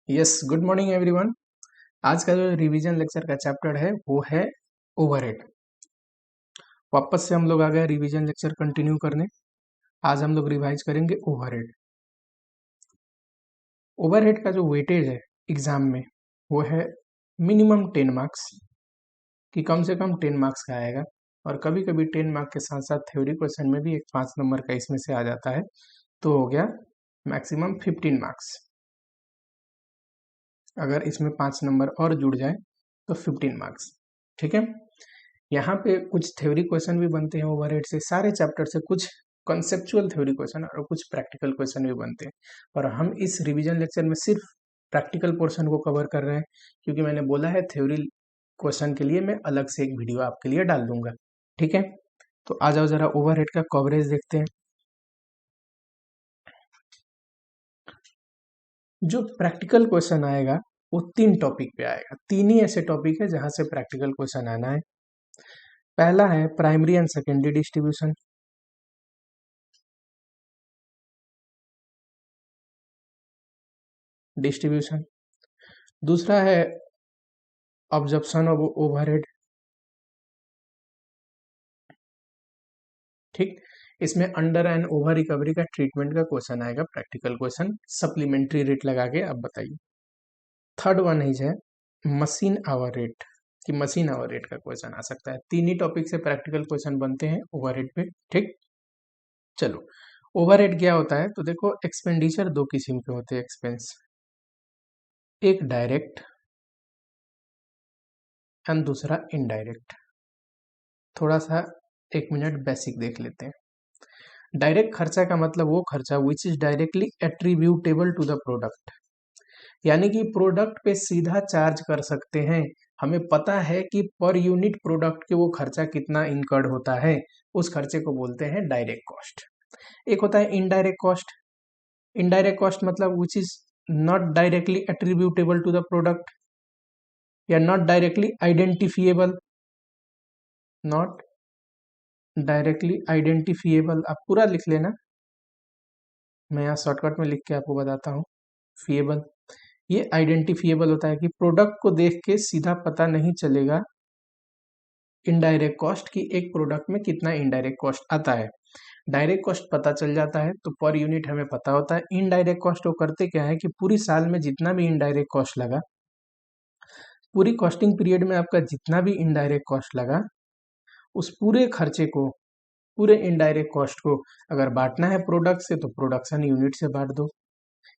Yes, good morning everyone. आज का जो रिवीजन लेक्चर का चैप्टर है वो है ओवरहेड। वापस से हम लोग आ गए रिवीजन लेक्चर कंटिन्यू करने। आज हम लोग रिवाइज करेंगे ओवरहेड। ओवरहेड का जो वेटेज है एग्जाम में वो है मिनिमम 10 मार्क्स, कि कम से कम 10 मार्क्स का आएगा। और कभी कभी 10 मार्क्स के साथ साथ थ्योरी क्वेश्चन में भी एक 5 नंबर का इसमें से आ जाता है, तो हो गया मैक्सिमम 15 मार्क्स। अगर इसमें 5 नंबर और जुड़ जाए तो 15 मार्क्स। ठीक है, यहाँ पे कुछ थ्योरी क्वेश्चन भी बनते हैं ओवरहेड से, सारे चैप्टर से कुछ कॉन्सेप्चुअल थ्योरी क्वेश्चन और कुछ प्रैक्टिकल क्वेश्चन भी बनते हैं। और हम इस रिवीजन लेक्चर में सिर्फ प्रैक्टिकल पोर्शन को कवर कर रहे हैं, क्योंकि मैंने बोला है थ्योरी क्वेश्चन के लिए मैं अलग से एक वीडियो आपके लिए डाल दूंगा। ठीक है, तो आ जाओ जरा ओवरहेड का कवरेज देखते हैं। जो प्रैक्टिकल क्वेश्चन आएगा वो 3 टॉपिक पे आएगा। 3 ही ऐसे टॉपिक है जहां से प्रैक्टिकल क्वेश्चन आना है। पहला है प्राइमरी एंड सेकेंडरी डिस्ट्रीब्यूशन, दूसरा है ऑब्जर्प्शन ऑफ ओवरहेड। ठीक, इसमें अंडर एंड ओवर रिकवरी का ट्रीटमेंट का क्वेश्चन आएगा, प्रैक्टिकल क्वेश्चन सप्लीमेंट्री रेट लगा के। अब बताइए। थर्ड वन है मशीन आवर रेट, कि मशीन आवर रेट का क्वेश्चन आ सकता है। 3 ही टॉपिक से प्रैक्टिकल क्वेश्चन बनते हैं ओवरहेड पे। ठीक, चलो ओवरहेड क्या होता है तो देखो, एक्सपेंडिचर 2 किस्म के होते हैं एक्सपेंस, एक डायरेक्ट एंड दूसरा इनडायरेक्ट। थोड़ा सा 1 मिनट बेसिक देख लेते हैं। डायरेक्ट खर्चा का मतलब वो खर्चा which is directly attributable to the product, यानी कि प्रोडक्ट पे सीधा चार्ज कर सकते हैं। हमें पता है कि पर यूनिट प्रोडक्ट के वो खर्चा कितना इनकर्ड होता है, उस खर्चे को बोलते हैं डायरेक्ट कॉस्ट। एक होता है इनडायरेक्ट कॉस्ट। इनडायरेक्ट कॉस्ट मतलब which is not directly attributable to the product, या not directly identifiable. Not directly identifiable, आप पूरा लिख लेना, मैं यहाँ शॉर्टकट में लिख के आपको बताता हूँ। फिएबल, ये आइडेंटिफिएबल होता है कि प्रोडक्ट को देख के सीधा पता नहीं चलेगा इनडायरेक्ट कॉस्ट की एक प्रोडक्ट में कितना इनडायरेक्ट कॉस्ट आता है। डायरेक्ट कॉस्ट पता चल जाता है तो पर यूनिट हमें पता होता है। इनडायरेक्ट कॉस्ट वो करते क्या है कि पूरी साल में जितना भी इनडायरेक्ट कॉस्ट लगा, पूरी कॉस्टिंग पीरियड में आपका जितना भी इनडायरेक्ट कॉस्ट लगा, उस पूरे खर्चे को, पूरे इनडायरेक्ट कॉस्ट को अगर बांटना है प्रोडक्ट से तो प्रोडक्शन यूनिट से बांट दो,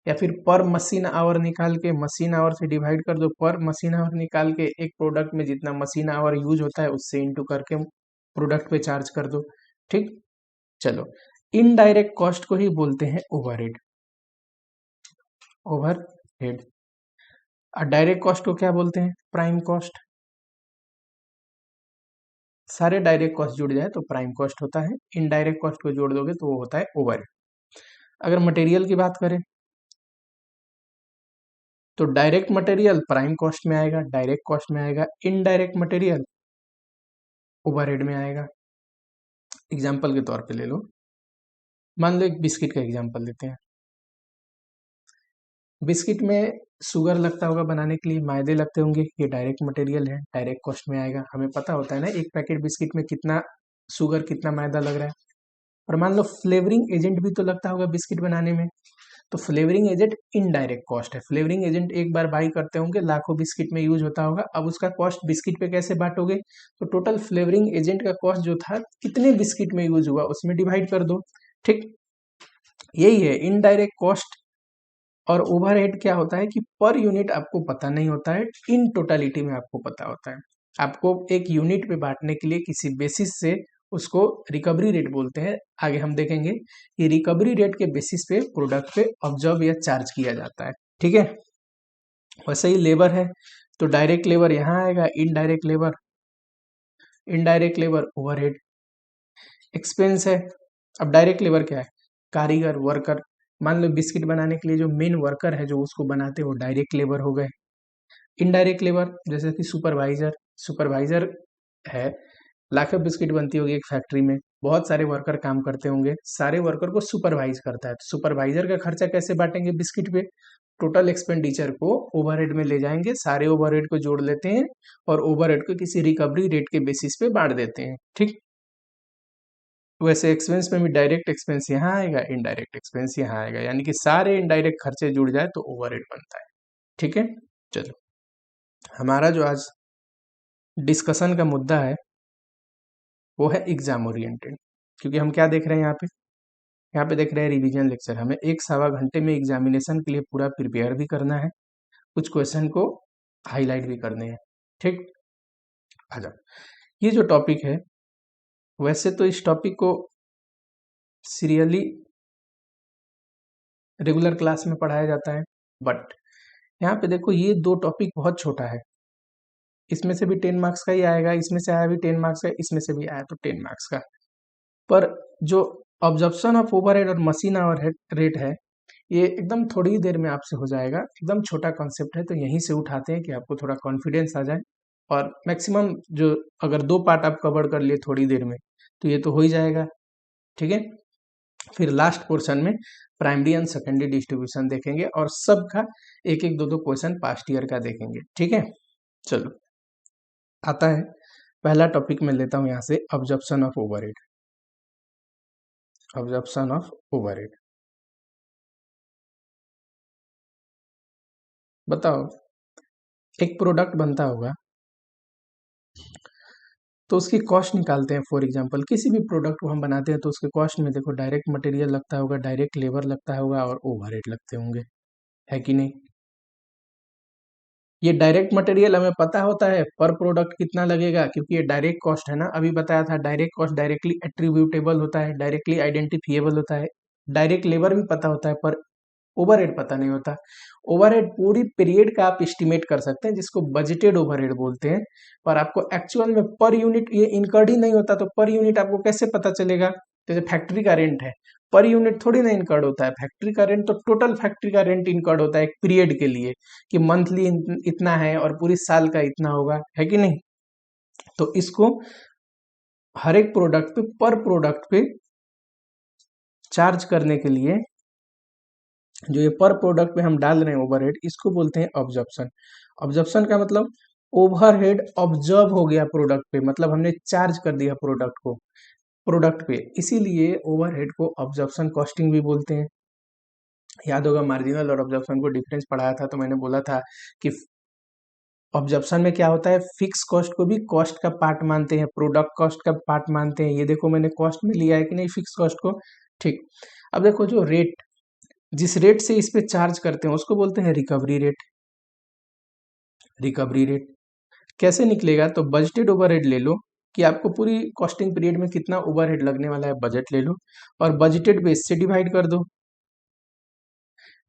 या फिर पर मशीन आवर निकाल के मशीन आवर से डिवाइड कर दो। पर मशीन आवर निकाल के एक प्रोडक्ट में जितना मशीन आवर यूज होता है उससे इंटू करके प्रोडक्ट पे चार्ज कर दो। ठीक, चलो इनडायरेक्ट कॉस्ट को ही बोलते हैं ओवरहेड। ओवरहेड। और डायरेक्ट कॉस्ट को क्या बोलते हैं? Prime cost. सारे डायरेक्ट कॉस्ट जुड़ जाए तो प्राइम कॉस्ट होता है, इनडायरेक्ट कॉस्ट को जोड़ दोगे तो वो होता है ओवरहेड। अगर मटेरियल की बात करें तो डायरेक्ट मटेरियल प्राइम कॉस्ट में आएगा, डायरेक्ट कॉस्ट में आएगा। इनडायरेक्ट मटेरियल ओवरहेड में आएगा। एग्जाम्पल के तौर पे ले लो, मान लो एक बिस्किट का एग्जाम्पल लेते हैं। बिस्किट में शुगर लगता होगा बनाने के लिए, मैदे लगते होंगे, ये डायरेक्ट मटेरियल है, डायरेक्ट कॉस्ट में आएगा। हमें पता होता है ना एक पैकेट बिस्किट में कितना शुगर कितना मैदा लग रहा है। और मान लो फ्लेवरिंग एजेंट भी तो लगता होगा बिस्किट बनाने में, तो फ्लेवरिंग एजेंट इनडायरेक्ट कॉस्ट है। फ्लेवरिंग एजेंट एक बार बाई करते होंगे, लाखों बिस्किट में यूज होता होगा, अब उसका कॉस्ट बिस्किट पे कैसे बांटोगे? तो टोटल फ्लेवरिंग एजेंट का कॉस्ट जो था कितने बिस्किट में यूज हुआ उसमें डिवाइड कर दो। ठीक, यही है इनडायरेक्ट कॉस्ट। और ओवरहेड क्या होता है कि पर यूनिट आपको पता नहीं होता है, इन टोटलिटी में आपको पता होता है। आपको एक यूनिट पे बांटने के लिए किसी बेसिस से उसको रिकवरी रेट बोलते हैं। आगे हम देखेंगे कि रिकवरी रेट के बेसिस पे प्रोडक्ट पे ऑब्जर्व या चार्ज किया जाता है। ठीक है, वैसे ही लेबर है तो डायरेक्ट लेबर यहाँ आएगा, इनडायरेक्ट लेबर ओवरहेड। एक्सपेंस है, अब डायरेक्ट लेबर क्या है? कारीगर, वर्कर। मान लो बिस्किट बनाने के लिए जो मेन वर्कर है जो उसको बनाते हैं वो डायरेक्ट लेबर हो गए। इनडायरेक्ट लेबर जैसे कि सुपरवाइजर है, लाखों बिस्किट बनती होगी एक फैक्ट्री में, बहुत सारे वर्कर काम करते होंगे, सारे वर्कर को सुपरवाइज करता है। तो सुपरवाइजर का खर्चा कैसे बांटेंगे बिस्किट पे? टोटल एक्सपेंडिचर को ओवरहेड में ले जाएंगे, सारे ओवरहेड को जोड़ लेते हैं और ओवरहेड को किसी रिकवरी रेट के बेसिस पे बांट देते हैं। ठीक, वैसे एक्सपेंस में भी डायरेक्ट एक्सपेंस यहाँ आएगा, इनडायरेक्ट एक्सपेंस यहाँ आएगा, यानी कि सारे इनडायरेक्ट खर्चे जुड़ जाए तो ओवरहेड बनता है। ठीक है, चलो हमारा जो आज डिस्कशन का मुद्दा है वो है एग्जाम ओरिएंटेड, क्योंकि हम क्या देख रहे हैं यहाँ पे देख रहे हैं रिवीजन लेक्चर। हमें 1-1.25 घंटे में एग्जामिनेशन के लिए पूरा प्रिपेयर भी करना है, कुछ क्वेश्चन को हाईलाइट भी करने हैं। ठीक, अच्छा ये जो टॉपिक है, वैसे तो इस टॉपिक को सीरियली रेगुलर क्लास में पढ़ाया जाता है, बट यहाँ पे देखो ये 2 टॉपिक बहुत छोटा है। इसमें से भी 10 मार्क्स का ही आएगा, इसमें से आया भी 10 मार्क्स का, इसमें से भी आया तो 10 मार्क्स का। पर जो ऑब्जर्प्शन ऑफ ओवरहेड और मशीन आवर रेट है, ये एकदम थोड़ी ही देर में आपसे हो जाएगा। एकदम छोटा कॉन्सेप्ट है, तो यहीं से उठाते हैं कि आपको थोड़ा कॉन्फिडेंस आ जाए। और मैक्सिमम जो अगर 2 पार्ट आप कवर कर लिए थोड़ी देर में तो ये तो हो ही जाएगा। ठीक है, फिर लास्ट पोर्शन में प्राइमरी एंड सेकेंडरी डिस्ट्रीब्यूशन देखेंगे और सबका 1-1, 2-2 क्वेश्चन पास्ट ईयर का देखेंगे। ठीक है, चलो आता है पहला टॉपिक में लेता हूं यहाँ से, absorption of overhead. Absorption of overhead, बताओ एक प्रोडक्ट बनता होगा तो उसकी कॉस्ट निकालते हैं। फॉर एग्जांपल किसी भी प्रोडक्ट को हम बनाते हैं तो उसके कॉस्ट में देखो डायरेक्ट मटेरियल लगता होगा, डायरेक्ट लेबर लगता होगा और ओवरहेड लगते होंगे, है कि नहीं। ये डायरेक्ट मटेरियल हमें पता होता है पर प्रोडक्ट कितना लगेगा, क्योंकि ये डायरेक्ट कॉस्ट है ना। अभी बताया था डायरेक्ट कॉस्ट डायरेक्टली एट्रीब्यूटेबल होता है, डायरेक्टली आइडेंटिफिएबल होता है। डायरेक्ट लेबर भी पता होता है पर ओवरहेड पता नहीं होता। ओवरहेड पूरी पीरियड का आप एस्टिमेट कर सकते हैं, जिसको बजटेड ओवरहेड बोलते हैं। पर आपको एक्चुअल में पर यूनिट ये इनकर्ड ही नहीं होता, तो पर यूनिट आपको कैसे पता चलेगा। जैसे फैक्ट्री का रेंट है, पर यूनिट थोड़ी ना इनकर्ड होता है। फैक्ट्री का रेंट तो टोटल फैक्ट्री का रेंट इनकर्ड होता है एक पीरियड के लिए, कि मंथली इतना है और पूरी साल का इतना होगा, है कि नहीं। तो इसको हर एक प्रोडक्ट पे पर प्रोडक्ट पे चार्ज करने के लिए जो ये पर प्रोडक्ट पे हम डाल रहे हैं ओवरहेड, इसको बोलते हैं ऑब्जर्प्शन। ऑब्जर्प्शन का मतलब ओवरहेड ऑब्जर्व हो गया प्रोडक्ट पे, मतलब हमने चार्ज कर दिया प्रोडक्ट को प्रोडक्ट पे, इसीलिए ओवरहेड को ऑब्जर्प्शन कॉस्टिंग भी बोलते हैं। याद होगा मार्जिनल और ऑब्जर्प्शन को डिफरेंस पढ़ाया था, तो मैंने बोला था कि ऑब्जर्प्शन में क्या होता है, फिक्स कॉस्ट को भी कॉस्ट का पार्ट मानते हैं, प्रोडक्ट कॉस्ट का पार्ट मानते हैं। ये देखो मैंने कॉस्ट में लिया है कि नहीं फिक्स कॉस्ट को। ठीक, अब देखो जो रेट, जिस रेट से इस पे चार्ज करते हैं उसको बोलते हैं रिकवरी रेट। रिकवरी रेट कैसे निकलेगा, तो बजटेड ओवरहेड ले लो कि आपको पूरी कॉस्टिंग पीरियड में कितना ओवरहेड लगने वाला है, बजट ले लो और बजटेड बेस से डिवाइड कर दो।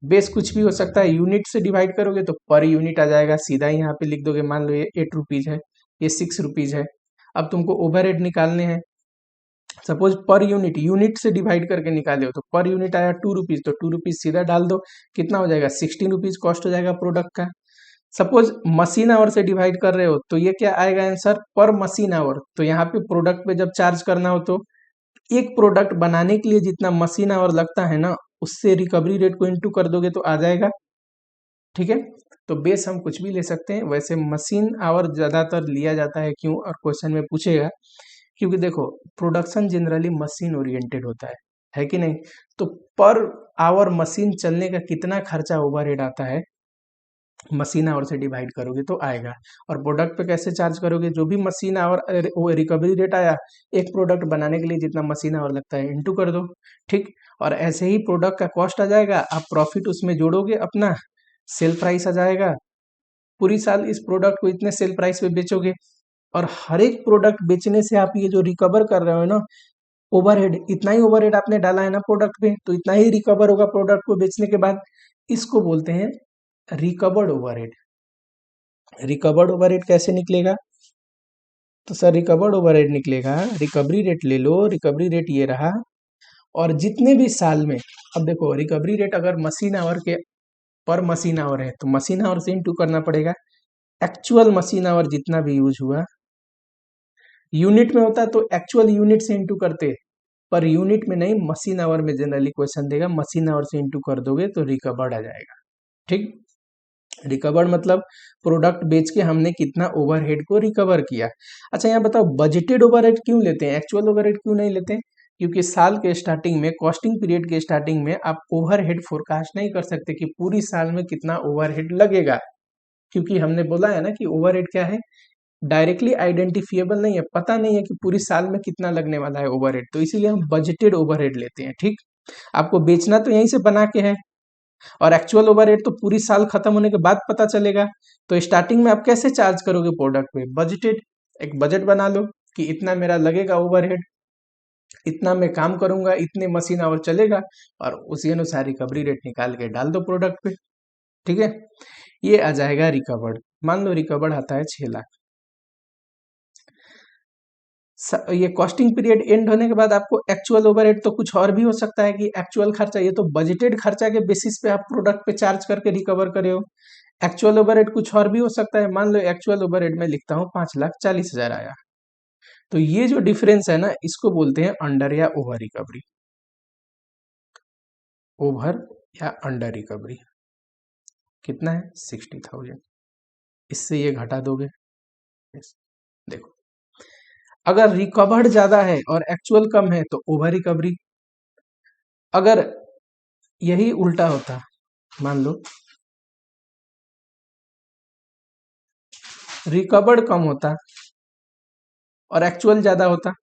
बेस कुछ भी हो सकता है, यूनिट से डिवाइड करोगे तो पर यूनिट आ जाएगा, सीधा ही यहाँ पे लिख दोगे। मान लो ये 8 रुपीज है, ये 6 रुपीज है। अब तुमको ओवरहेड निकालने हैं, सपोज पर यूनिट, यूनिट से डिवाइड करके निकाले हो तो पर यूनिट आया 2 रुपीज, तो 2 रुपीज सीधा डाल दो, कितना हो जाएगा 16 रुपीज कॉस्ट हो जाएगा प्रोडक्ट का। सपोज मशीन आवर से डिवाइड कर रहे हो तो ये क्या आएगा आंसर, पर मशीन आवर। तो यहाँ पे प्रोडक्ट पे जब चार्ज करना हो तो एक प्रोडक्ट बनाने के लिए जितना मशीन आवर लगता है ना, उससे रिकवरी रेट को इंटू कर दोगे तो आ जाएगा। ठीक है, तो बेस हम कुछ भी ले सकते हैं। वैसे मशीन आवर ज्यादातर लिया जाता है, क्यों, और क्वेश्चन में पूछेगा, क्योंकि देखो प्रोडक्शन जनरली मशीन ओरिएंटेड होता है कि नहीं। तो पर आवर मशीन चलने का कितना खर्चा ओवरहेड आता है, मशीन आवर से डिवाइड करोगे तो आएगा। और प्रोडक्ट पे कैसे चार्ज करोगे, जो भी मशीन आवर वो रिकवरी रेट आया, एक प्रोडक्ट बनाने के लिए जितना मशीन आवर लगता है इंटू कर दो। ठीक, और ऐसे ही प्रोडक्ट का कॉस्ट आ जाएगा, आप प्रॉफिट उसमें जोड़ोगे, अपना सेल प्राइस आ जाएगा। पूरी साल इस प्रोडक्ट को इतने सेल प्राइस पे बेचोगे, और हर एक प्रोडक्ट बेचने से आप ये जो रिकवर कर रहे हो ना ओवरहेड, इतना ही ओवरहेड आपने डाला है ना प्रोडक्ट पे, तो इतना ही रिकवर होगा प्रोडक्ट को बेचने के बाद। इसको बोलते हैं रिकवर्ड ओवरहेड। रिकवर्ड ओवरहेड कैसे निकलेगा, तो सर रिकवर्ड ओवरहेड निकलेगा, रिकवरी रेट ले लो, रिकवरी रेट ये रहा, और जितने भी साल में, अब देखो रिकवरी रेट अगर मशीन आवर के पर मशीन आवर है तो मशीन आवर से इंटू करना पड़ेगा। एक्चुअल मशीन आवर जितना भी यूज हुआ, यूनिट में होता है तो एक्चुअल यूनिट से इंटू करते, पर यूनिट में नहीं, मशीन आवर में जनरली क्वेश्चन देगा, मशीन आवर से इंटू कर दोगे तो रिकवर्ड आ जाएगा। ठीक, रिकवर्ड मतलब प्रोडक्ट बेच के हमने कितना ओवरहेड को रिकवर किया। अच्छा यहाँ बताओ बजटेड ओवरहेड क्यों लेते हैं, एक्चुअल ओवरहेड क्यों नहीं लेते हैं? क्योंकि साल के स्टार्टिंग में, कॉस्टिंग पीरियड के स्टार्टिंग में आप ओवरहेड फोरकास्ट नहीं कर सकते कि पूरी साल में कितना ओवरहेड लगेगा, क्योंकि हमने बोला है ना कि ओवरहेड क्या है, डायरेक्टली आइडेंटिफिएबल नहीं है, पता नहीं है कि पूरी साल में कितना लगने वाला है ओवरहेड, तो इसीलिए हम बजटेड ओवरहेड लेते हैं। ठीक, आपको बेचना तो यहीं से बना के है, और एक्चुअल ओवरहेड तो पूरी साल खत्म होने के बाद पता चलेगा। तो स्टार्टिंग में आप कैसे चार्ज करोगे प्रोडक्ट पे, बजटेड, एक बजट बना लो कि इतना मेरा लगेगा ओवरहेड, इतना मैं काम करूंगा, इतने मशीन आवर चलेगा, और उसी अनुसार रिकवरी रेट निकाल के डाल दो प्रोडक्ट पे। ठीक है, ये आ जाएगा रिकवर्ड। मान लो रिकवर्ड आता है 6 लाख, ये कॉस्टिंग पीरियड एंड होने के बाद आपको एक्चुअल ओवरहेड तो कुछ और भी हो सकता है कि एक्चुअल खर्चा, ये तो बजटेड खर्चा के बेसिस पे आप प्रोडक्ट पे चार्ज करके रिकवर करे हो, एक्चुअल ओवरहेड कुछ और भी हो सकता है। मान लो एक्चुअल ओवरहेड में लिखता हूँ 5,40,000 आया, तो ये जो डिफरेंस है ना, इसको बोलते हैं अंडर या ओवर रिकवरी, ओवर या अंडर रिकवरी। कितना है, 60,000, इससे ये घटा दोगे। देखो, अगर रिकवर्ड ज्यादा है और एक्चुअल कम है तो ओवर रिकवरी, अगर यही उल्टा होता, मान लो रिकवर्ड कम होता और एक्चुअल ज्यादा होता,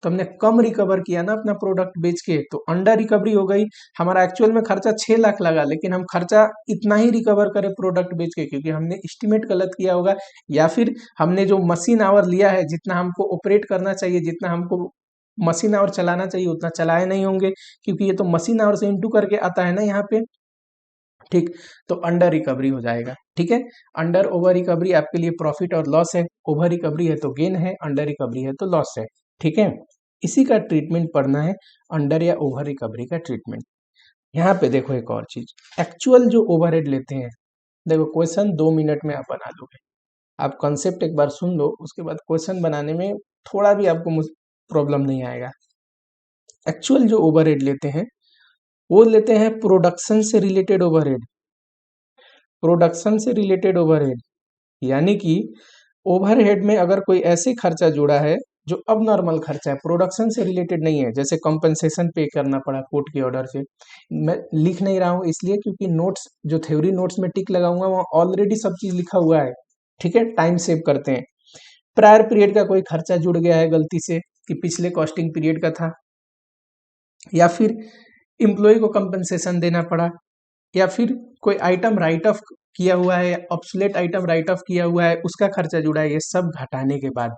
तो हमने कम रिकवर किया ना अपना प्रोडक्ट बेच के, तो अंडर रिकवरी हो गई। हमारा एक्चुअल में खर्चा 6 लाख लगा, लेकिन हम खर्चा इतना ही रिकवर करें प्रोडक्ट बेच के, क्योंकि हमने एस्टिमेट गलत किया होगा, या फिर हमने जो मशीन आवर लिया है, जितना हमको ऑपरेट करना चाहिए, जितना हमको मशीन आवर चलाना चाहिए, उतना चलाए नहीं होंगे, क्योंकि ये तो मशीन आवर से इंटू करके आता है ना यहाँ पे। ठीक, तो अंडर रिकवरी हो जाएगा। ठीक है, अंडर ओवर रिकवरी आपके लिए प्रॉफिट और लॉस है, ओवर रिकवरी है तो गेन है, अंडर रिकवरी है तो लॉस है। ठीक है, इसी का ट्रीटमेंट पढ़ना है, अंडर या ओवर रिकवरी का ट्रीटमेंट। यहाँ पे देखो एक और चीज, एक्चुअल जो ओवरहेड लेते हैं, देखो क्वेश्चन 2 मिनट में आप बना लोगे, आप कंसेप्ट एक बार सुन लो, उसके बाद क्वेश्चन बनाने में थोड़ा भी आपको प्रॉब्लम नहीं आएगा। एक्चुअल जो ओवरहेड लेते हैं, वो लेते हैं प्रोडक्शन से रिलेटेड ओवरहेड, प्रोडक्शन से रिलेटेड ओवरहेड, यानी कि ओवरहेड में अगर कोई ऐसे खर्चा जुड़ा है जो अब नॉर्मल खर्चा है, प्रोडक्शन से रिलेटेड नहीं है, जैसे कंपनसेशन पे करना पड़ा कोर्ट के ऑर्डर से, मैं लिख नहीं रहा हूँ इसलिए क्योंकि नोट्स, जो थ्योरी नोट्स में टिक लगाऊंगा वहाँ ऑलरेडी सब चीज लिखा हुआ है। ठीक है, टाइम सेव करते हैं। प्रायर पीरियड का कोई खर्चा जुड़ गया है गलती से कि पिछले कॉस्टिंग पीरियड का था, या फिर इम्प्लॉय को कंपनसेशन देना पड़ा, या फिर कोई आइटम राइट ऑफ किया हुआ है, ऑब्सोलेट आइटम राइट ऑफ किया हुआ है, उसका खर्चा जुड़ा है, ये सब घटाने के बाद,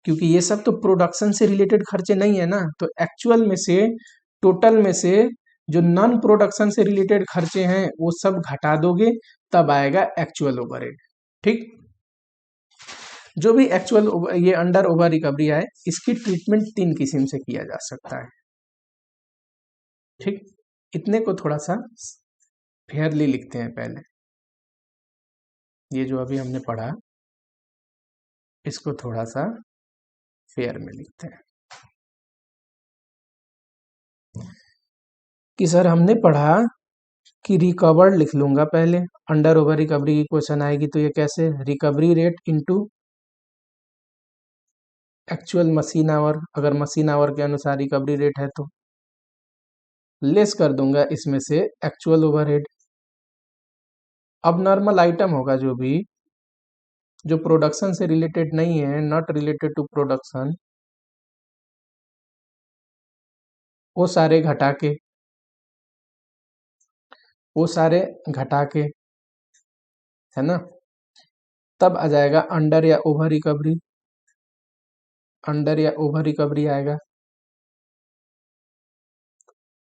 क्योंकि ये सब तो प्रोडक्शन से रिलेटेड खर्चे नहीं है ना, तो एक्चुअल में से, टोटल में से जो नॉन प्रोडक्शन से रिलेटेड खर्चे हैं वो सब घटा दोगे, तब आएगा एक्चुअल ओवरहेड। ठीक, जो भी एक्चुअल ये अंडर ओवर रिकवरी है, इसकी ट्रीटमेंट 3 किस्म से किया जा सकता है। ठीक, इतने को थोड़ा सा फेयरली लिखते हैं पहले, ये जो अभी हमने पढ़ा इसको थोड़ा सा फेयर में लिखते हैं कि सर हमने पढ़ा कि रिकवर्ड लिख लूंगा पहले, अंडर ओवर रिकवरी की क्वेश्चन आएगी तो ये कैसे, recovery rate into actual machine our, अगर मशीन आवर के अनुसार रिकवरी रेट है तो लेस कर दूंगा इसमें से एक्चुअल ओवरहेड। अब नॉर्मल आइटम होगा जो भी, जो प्रोडक्शन से रिलेटेड नहीं है, नॉट रिलेटेड टू प्रोडक्शन, वो सारे घटा के, वो सारे घटा के, है ना, तब आ जाएगा अंडर या ओवर रिकवरी, अंडर या ओवर रिकवरी आएगा।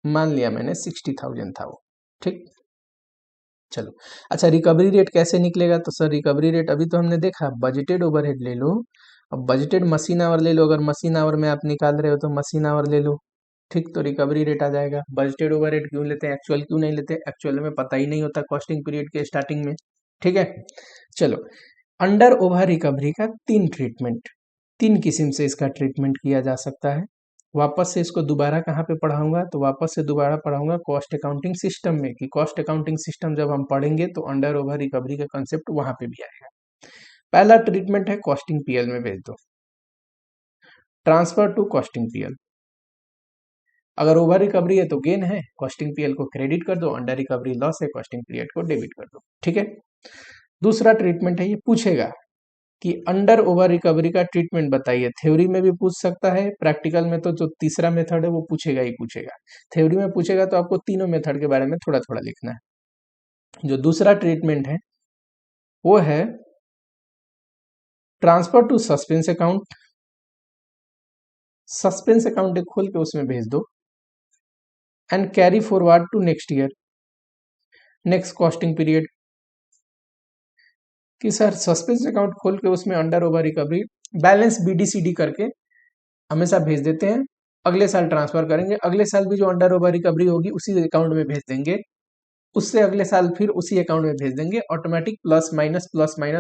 मान लिया मैंने 60,000 था वो। ठीक, चलो, अच्छा रिकवरी रेट कैसे निकलेगा, तो सर रिकवरी रेट अभी तो हमने देखा, बजटेड ओवरहेड ले लो, अब बजटेड मशीन आवर ले लो, अगर मशीन आवर में आप निकाल रहे हो तो मशीन आवर ले लो। ठीक, तो रिकवरी रेट आ जाएगा। बजटेड ओवरहेड क्यों लेते हैं, एक्चुअल क्यों नहीं लेते, एक्चुअल में पता ही नहीं होता कॉस्टिंग पीरियड के स्टार्टिंग में। ठीक है, चलो, अंडर ओवर रिकवरी का 3 ट्रीटमेंट, 3 किस्म से इसका ट्रीटमेंट किया जा सकता है। वापस से इसको दोबारा कहाँ पे पढ़ाऊंगा, तो वापस से दोबारा पढ़ाऊंगा कॉस्ट अकाउंटिंग सिस्टम में, कि कॉस्ट अकाउंटिंग सिस्टम जब हम पढ़ेंगे तो अंडर ओवर रिकवरी का कंसेप्ट वहां पे भी आएगा। पहला ट्रीटमेंट है कॉस्टिंग पीएल में भेज दो, ट्रांसफर टू कॉस्टिंग पीएल। अगर ओवर रिकवरी है तो गेन है, कॉस्टिंग पीएल को क्रेडिट कर दो, अंडर रिकवरी लॉस है, कॉस्टिंग पीरियड को डेबिट कर दो। ठीक है। दूसरा ट्रीटमेंट है, ये पूछेगा कि अंडर ओवर रिकवरी का ट्रीटमेंट बताइए। थ्योरी में भी पूछ सकता है, प्रैक्टिकल में तो जो तीसरा मेथड है वो पूछेगा ही पूछेगा। थ्योरी में पूछेगा तो आपको तीनों मेथड के बारे में थोड़ा थोड़ा लिखना है। जो दूसरा ट्रीटमेंट है वो है transfer to suspense account. Suspense account खोल के उसमें भेज दो and carry forward to next year, next costing period. कि सर सस्पेंस अकाउंट खोल के उसमें अंडर ओवर रिकवरी बैलेंस बीडीसीडी करके हमेशा भेज देते हैं, अगले साल ट्रांसफर करेंगे, अगले साल भी जो अंडर ओवर रिकवरी होगी उसी अकाउंट में भेज देंगे, उससे अगले साल फिर उसी अकाउंट में भेज देंगे। ऑटोमेटिक प्लस माइनस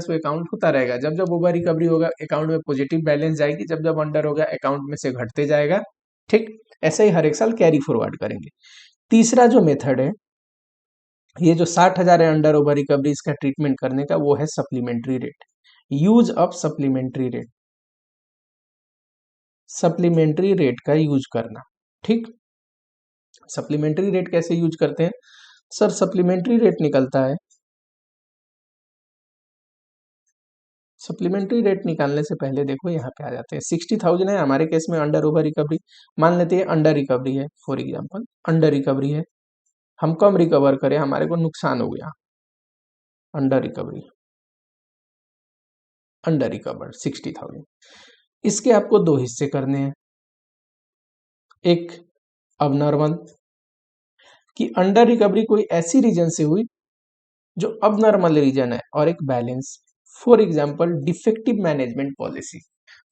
वो अकाउंट होता रहेगा। जब जब ओवर रिकवरी होगा अकाउंट में पॉजिटिव बैलेंस जाएगी, जब जब अंडर होगा अकाउंट में से घटते जाएगा। ठीक, ऐसे ही हर एक साल कैरी फॉरवर्ड करेंगे। तीसरा जो मेथड है, ये जो 60,000 है अंडर ओवर रिकवरी, इसका ट्रीटमेंट करने का, वो है supplementary rate. Use of supplementary rate, supplementary rate का यूज करना। ठीक, सप्लीमेंट्री रेट कैसे यूज करते हैं सर? सप्लीमेंट्री रेट निकलता है, सप्लीमेंट्री रेट निकालने से पहले देखो यहाँ पे आ जाते हैं। 60,000 है हमारे केस में अंडर ओवर रिकवरी, मान लेते हैं अंडर रिकवरी है, फॉर एग्जांपल अंडर रिकवरी है, हम कम रिकवर करें, हमारे को नुकसान हो गया, अंडर रिकवरी, अंडर रिकवर 60,000। इसके आपको दो हिस्से करने हैं, एक अबनॉर्मल, कि अंडर रिकवरी कोई ऐसी रीजन से हुई जो अबनॉर्मल रीजन है, और एक balance, for example defective management policy,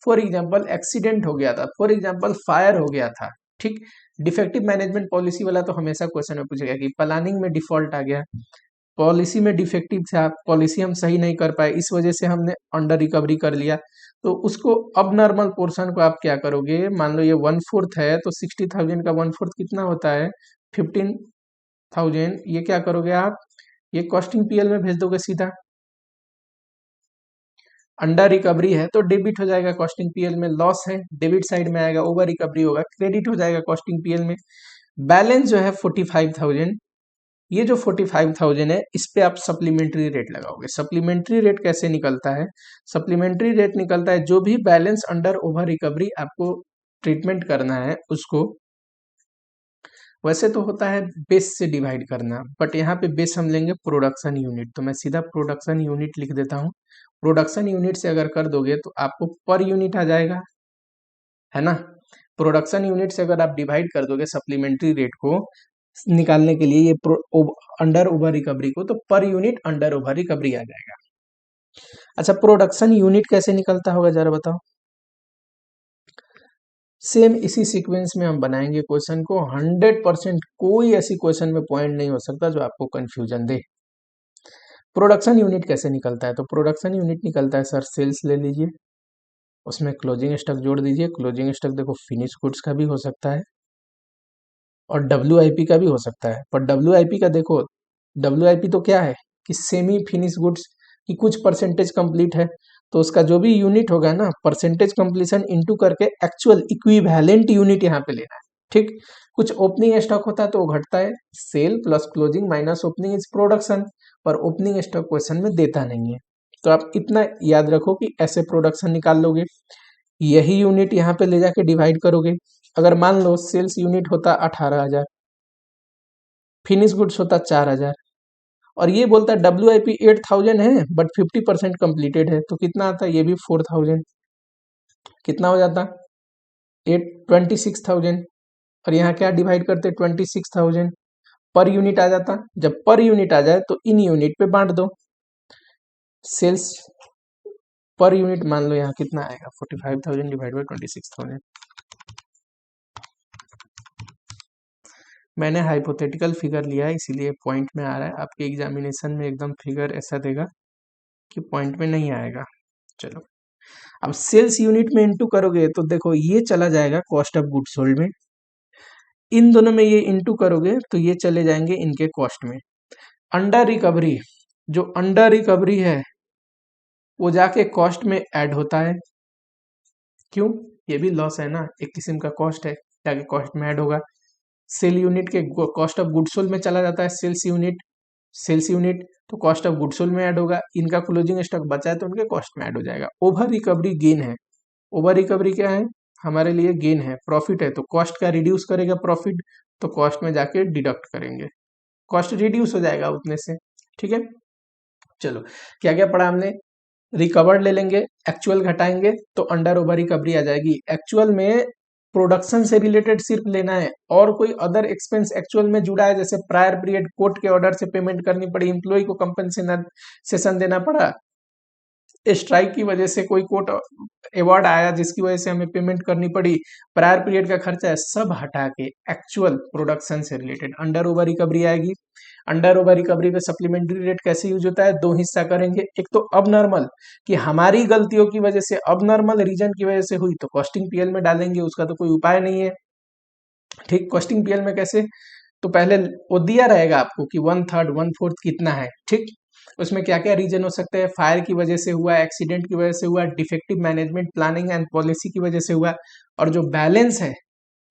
for example accident हो गया था, फॉर एग्जांपल फायर हो गया था। ठीक, डिफेक्टिव मैनेजमेंट पॉलिसी वाला तो हमेशा क्वेश्चन में पूछेगा कि प्लानिंग में डिफॉल्ट आ गया, पॉलिसी में डिफेक्टिव था, पॉलिसी हम सही नहीं कर पाए, इस वजह से हमने अंडर रिकवरी कर लिया, तो उसको अब नॉर्मल पोर्शन को आप क्या करोगे? मान लो ये 1/4 है, तो 60,000 का 1/4 कितना होता है? 15,000। ये क्या करोगे आप? ये कॉस्टिंग पीएल में भेज दोगे सीधा। अंडर रिकवरी है तो डेबिट हो जाएगा कॉस्टिंग पीएल में, लॉस है डेबिट साइड में आएगा, ओवर रिकवरी होगा क्रेडिट हो जाएगा कॉस्टिंग पीएल में। बैलेंस जो है 45,000, ये जो 45,000 है इस पे आप सप्लीमेंट्री रेट लगाओगे। सप्लीमेंट्री रेट कैसे निकलता है? सप्लीमेंट्री रेट निकलता है जो भी बैलेंस अंडर ओवर रिकवरी आपको ट्रीटमेंट करना है उसको, वैसे तो होता है बेस से डिवाइड करना, बट यहाँ पे बेस हम लेंगे प्रोडक्शन यूनिट, तो मैं सीधा प्रोडक्शन यूनिट लिख देता हूँ। प्रोडक्शन यूनिट से अगर कर दोगे तो आपको पर यूनिट आ जाएगा, है ना। प्रोडक्शन यूनिट से अगर आप डिवाइड कर दोगे सप्लीमेंट्री रेट को निकालने के लिए, ये अंडर ओवर रिकवरी को, तो पर यूनिट अंडर ओवर रिकवरी आ जाएगा। अच्छा, प्रोडक्शन यूनिट कैसे निकलता होगा जरा बताओ? सेम इसी सीक्वेंस में हम बनाएंगे क्वेश्चन को। 100% कोई ऐसी क्वेश्चन में पॉइंट नहीं हो सकता जो आपको कंफ्यूजन दे। प्रोडक्शन यूनिट कैसे निकलता है? तो प्रोडक्शन यूनिट निकलता है सर, सेल्स ले लीजिए, उसमें क्लोजिंग स्टॉक जोड़ दीजिए। क्लोजिंग स्टॉक देखो फिनिश गुड्स का भी हो सकता है और WIP का भी हो सकता है, पर WIP का देखो, WIP तो क्या है कि सेमी फिनिश गुड्स की कुछ परसेंटेज कंप्लीट है, तो उसका जो भी यूनिट होगा ना, परसेंटेज कंप्लीशन इनटू करके एक्चुअल इक्विवेलेंट यूनिट यहाँ पे लेना है। ठीक, कुछ ओपनिंग स्टॉक होता है तो वो घटता है, sale plus closing minus opening is production, पर ओपनिंग स्टॉक क्वेश्चन में देता नहीं है, तो आप इतना याद रखो कि ऐसे प्रोडक्शन निकाल लोगे, यही यूनिट यहाँ पे ले जाके डिवाइड करोगे। अगर मान लो सेल्स यूनिट होता 18,000, फिनिश गुड्स होता 4,000, और ये बोलता है WIP 8,000 है बट 50% कंप्लीटेड है, तो कितना आता है? ये भी 4,000, कितना हो जाता? 26,000, और यहाँ क्या डिवाइड करते? 26,000 पर यूनिट आ जाता। जब पर यूनिट आ जाए तो इन यूनिट पे बांट दो। सेल्स पर यूनिट मान लो यहाँ कितना आएगा? 45,000 डिवाइड बाई 26,000। मैंने हाइपोथेटिकल फिगर लिया है इसीलिए पॉइंट में आ रहा है, आपके एग्जामिनेशन में एकदम फिगर ऐसा देगा कि पॉइंट में नहीं आएगा। चलो अब सेल्स यूनिट में इंटू करोगे तो देखो ये चला जाएगा कॉस्ट ऑफ गुड्स सोल्ड में, इन दोनों में ये इंटू करोगे तो ये चले जाएंगे इनके कॉस्ट में। अंडर रिकवरी, जो अंडर रिकवरी है वो जाके कॉस्ट में ऐड होता है, क्यों, ये भी लॉस है ना, एक किस्म का कॉस्ट है, जाके कॉस्ट में ऐड होगा। सेल यूनिट के कॉस्ट ऑफ गुड्स सोल्ड में चला जाता है सेल्स यूनिट तो कॉस्ट ऑफ गुड्स सोल्ड में ऐड होगा, इनका क्लोजिंग स्टॉक बचा है तो उनके कॉस्ट में ऐड हो जाएगा। ओवर रिकवरी गेन है, ओवर रिकवरी क्या है, हमारे लिए गेन है, प्रॉफिट है, तो कॉस्ट का रिड्यूस करेगा प्रॉफिट, तो कॉस्ट में जाके डिडक्ट करेंगे, कॉस्ट रिड्यूस हो जाएगा उतने से। ठीक है, चलो क्या क्या पढ़ा हमने, रिकवर्ड ले लेंगे, एक्चुअल घटाएंगे तो अंडर ओवर रिकवरी आ जाएगी। एक्चुअल में प्रोडक्शन से रिलेटेड सिर्फ लेना है, और कोई अदर एक्सपेंस एक्चुअल में जुड़ा है, जैसे प्रायर पीरियड कोर्ट के ऑर्डर से पेमेंट करनी पड़ी, एम्प्लॉय को कंपनसेशन देना पड़ा, स्ट्राइक की वजह से कोई कोर्ट अवार्ड आया जिसकी वजह से हमें पेमेंट करनी पड़ी, प्रायर पीरियड का खर्चा है, सब हटा के एक्चुअल प्रोडक्शन से रिलेटेड अंडर ओवर रिकवरी आएगी। अंडर ओवर रिकवरी पे सप्लीमेंट्री रेट कैसे यूज होता है, दो हिस्सा करेंगे, एक तो अब नॉर्मल कि हमारी गलतियों की वजह से, अब नॉर्मल रीजन की वजह से हुई तो कॉस्टिंग पीएल में डालेंगे, उसका तो कोई उपाय नहीं है। ठीक, कॉस्टिंग पीएल में कैसे, तो पहले वो दिया रहेगा आपको कि 1/3 1/4 कितना है, ठीक, उसमें क्या क्या रीजन हो सकते हैं, फायर की वजह से हुआ, एक्सीडेंट की वजह से हुआ, defective management planning and policy की वजह से हुआ, और जो बैलेंस है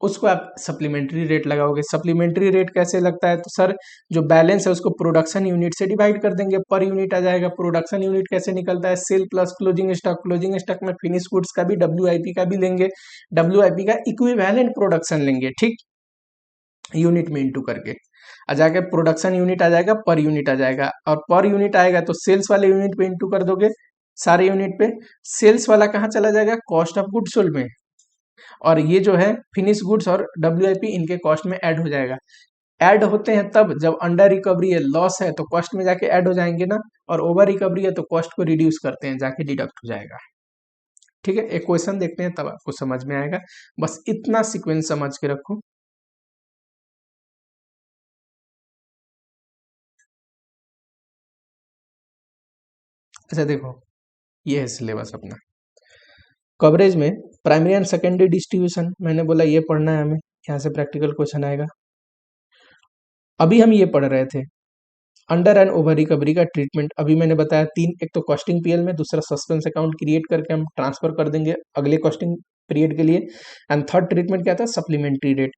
उसको आप सप्लीमेंट्री रेट लगाओगे। सप्लीमेंट्री रेट कैसे लगता है, तो सर जो बैलेंस है उसको प्रोडक्शन यूनिट से डिवाइड कर देंगे, पर यूनिट आ जाएगा। प्रोडक्शन यूनिट कैसे निकलता है, सेल प्लस क्लोजिंग स्टॉक में फिनिश गुड्स का भी डब्ल्यूआईपी का भी लेंगे, डब्ल्यूआईपी का इक्विवेलेंट प्रोडक्शन लेंगे, ठीक, यूनिट में इंटू करके आ जाके प्रोडक्शन यूनिट आ जाएगा, पर यूनिट आ जाएगा, और पर यूनिट आएगा तो सेल्स वाले यूनिट पे इंटू कर दोगे, सारे यूनिट पे, सेल्स वाला कहाँ चला जाएगा, कॉस्ट ऑफ गुड्स सोल्ड में, और ये जो है फिनिश गुड्स और डब्ल्यूआईपी इनके कॉस्ट में ऐड हो जाएगा। ऐड होते हैं तब जब अंडर रिकवरी है, लॉस है, तो कॉस्ट में जाके ऐड हो जाएंगे ना, और ओवर रिकवरी है तो कॉस्ट को रिड्यूस करते हैं, जाके डिडक्ट हो जाएगा। ठीक है, एक क्वेश्चन देखते हैं तब आपको समझ में आएगा, बस इतना सीक्वेंस समझ के रखो। अच्छा देखो, ये है सिलेबस अपना। कवरेज में प्राइमरी एंड सेकेंडरी डिस्ट्रीब्यूशन, मैंने बोला ये पढ़ना है हमें, यहाँ से प्रैक्टिकल क्वेश्चन आएगा। अभी हम ये पढ़ रहे थे अंडर एंड ओवर रिकवरी का ट्रीटमेंट, अभी मैंने बताया तीन, एक तो कॉस्टिंग पीएल में, दूसरा सस्पेंस अकाउंट क्रिएट करके हम ट्रांसफर कर देंगे अगले कॉस्टिंग पीरियड के लिए, एंड थर्ड ट्रीटमेंट क्या था, supplementary rate.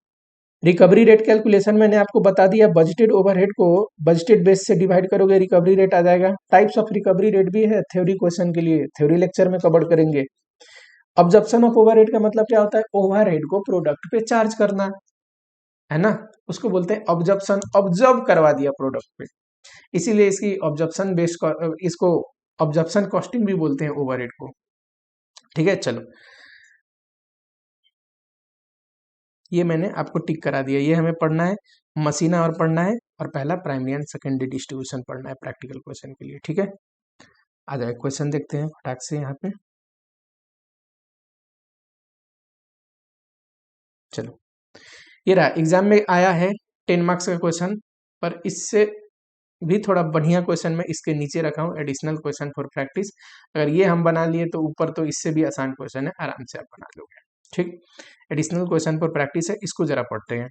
Recovery rate calculation मैंने आपको बता दिया, बजटेड ओवरहेड को बजटेड बेस से डिवाइड करोगे, रिकवरी रेट आ जाएगा। टाइप्स ऑफ रिकवरी रेट भी है थ्योरी क्वेश्चन के लिए, थ्योरी लेक्चर में कवर करेंगे। ऑब्जर्प्शन ऑफ ओवरहेड का मतलब क्या होता है, ओवरहेड को प्रोडक्ट पे चार्ज करना, है ना, उसको बोलते हैं ऑब्जर्प्शन, ऑब्जर्व करवा दिया प्रोडक्ट पे, इसीलिए इसकी ऑब्जर्प्शन बेस्ड, इसको ऑब्जर्प्शन कॉस्टिंग भी बोलते हैं ओवरहेड को। ठीक है, चलो ये मैंने आपको टिक करा दिया, ये हमें पढ़ना है, मशीना और पढ़ना है, और पहला प्राइमरी एंड सेकेंडरी डिस्ट्रीब्यूशन पढ़ना है प्रैक्टिकल क्वेश्चन के लिए। ठीक है, आ जाए क्वेश्चन देखते हैं फटाक से यहाँ पे। चलो ये रहा, एग्जाम में आया है 10 मार्क्स का क्वेश्चन, पर इससे भी थोड़ा बढ़िया क्वेश्चन मैं इसके नीचे रखा हूँ, एडिशनल क्वेश्चन फॉर प्रैक्टिस। अगर ये हम बना लिए तो ऊपर तो इससे भी आसान क्वेश्चन है, आराम से आप बना लोगे। ठीक, एडिशनल क्वेश्चन फॉर प्रैक्टिस है, इसको जरा पढ़ते हैं।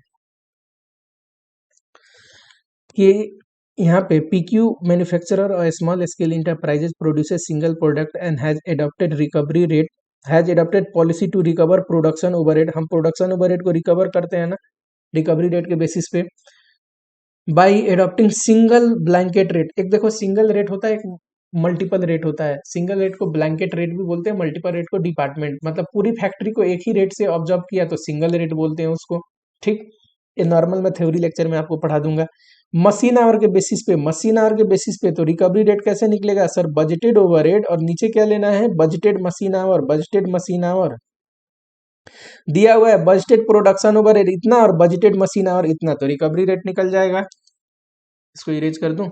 ये यहाँ पे पीक्यू मैन्युफैक्चरर और small scale enterprises produces single product and has adopted recovery rate, has adopted policy to recover production overhead, हम प्रोडक्शन ओवरहेड को रिकवर करते हैं ना रिकवरी रेट के बेसिस पे, by adopting single blanket rate. एक देखो सिंगल रेट होता है, एक मल्टीपल रेट होता है, सिंगल रेट को ब्लैंकेट रेट भी बोलते हैं, मल्टीपल रेट को डिपार्टमेंट, मतलब पूरी फैक्ट्री को एक ही रेट से ऑब्जर्व किया तो सिंगल रेट बोलते हैं उसको। ठीक, ये नॉर्मल मैं थ्योरी लेक्चर में आपको पढ़ा दूंगा। मशीन आवर के बेसिस पे, मशीन आवर के बेसिस पे तो रिकवरी रेट कैसे निकलेगा सर, बजटेड ओवरहेड, और नीचे क्या लेना है, budgeted machine our, budgeted machine our दिया हुआ है, बजटेड प्रोडक्शन ओवरहेड इतना और बजटेड मशीन आवर इतना, तो रिकवरी रेट निकल जाएगा। इसको इरेज कर दूं,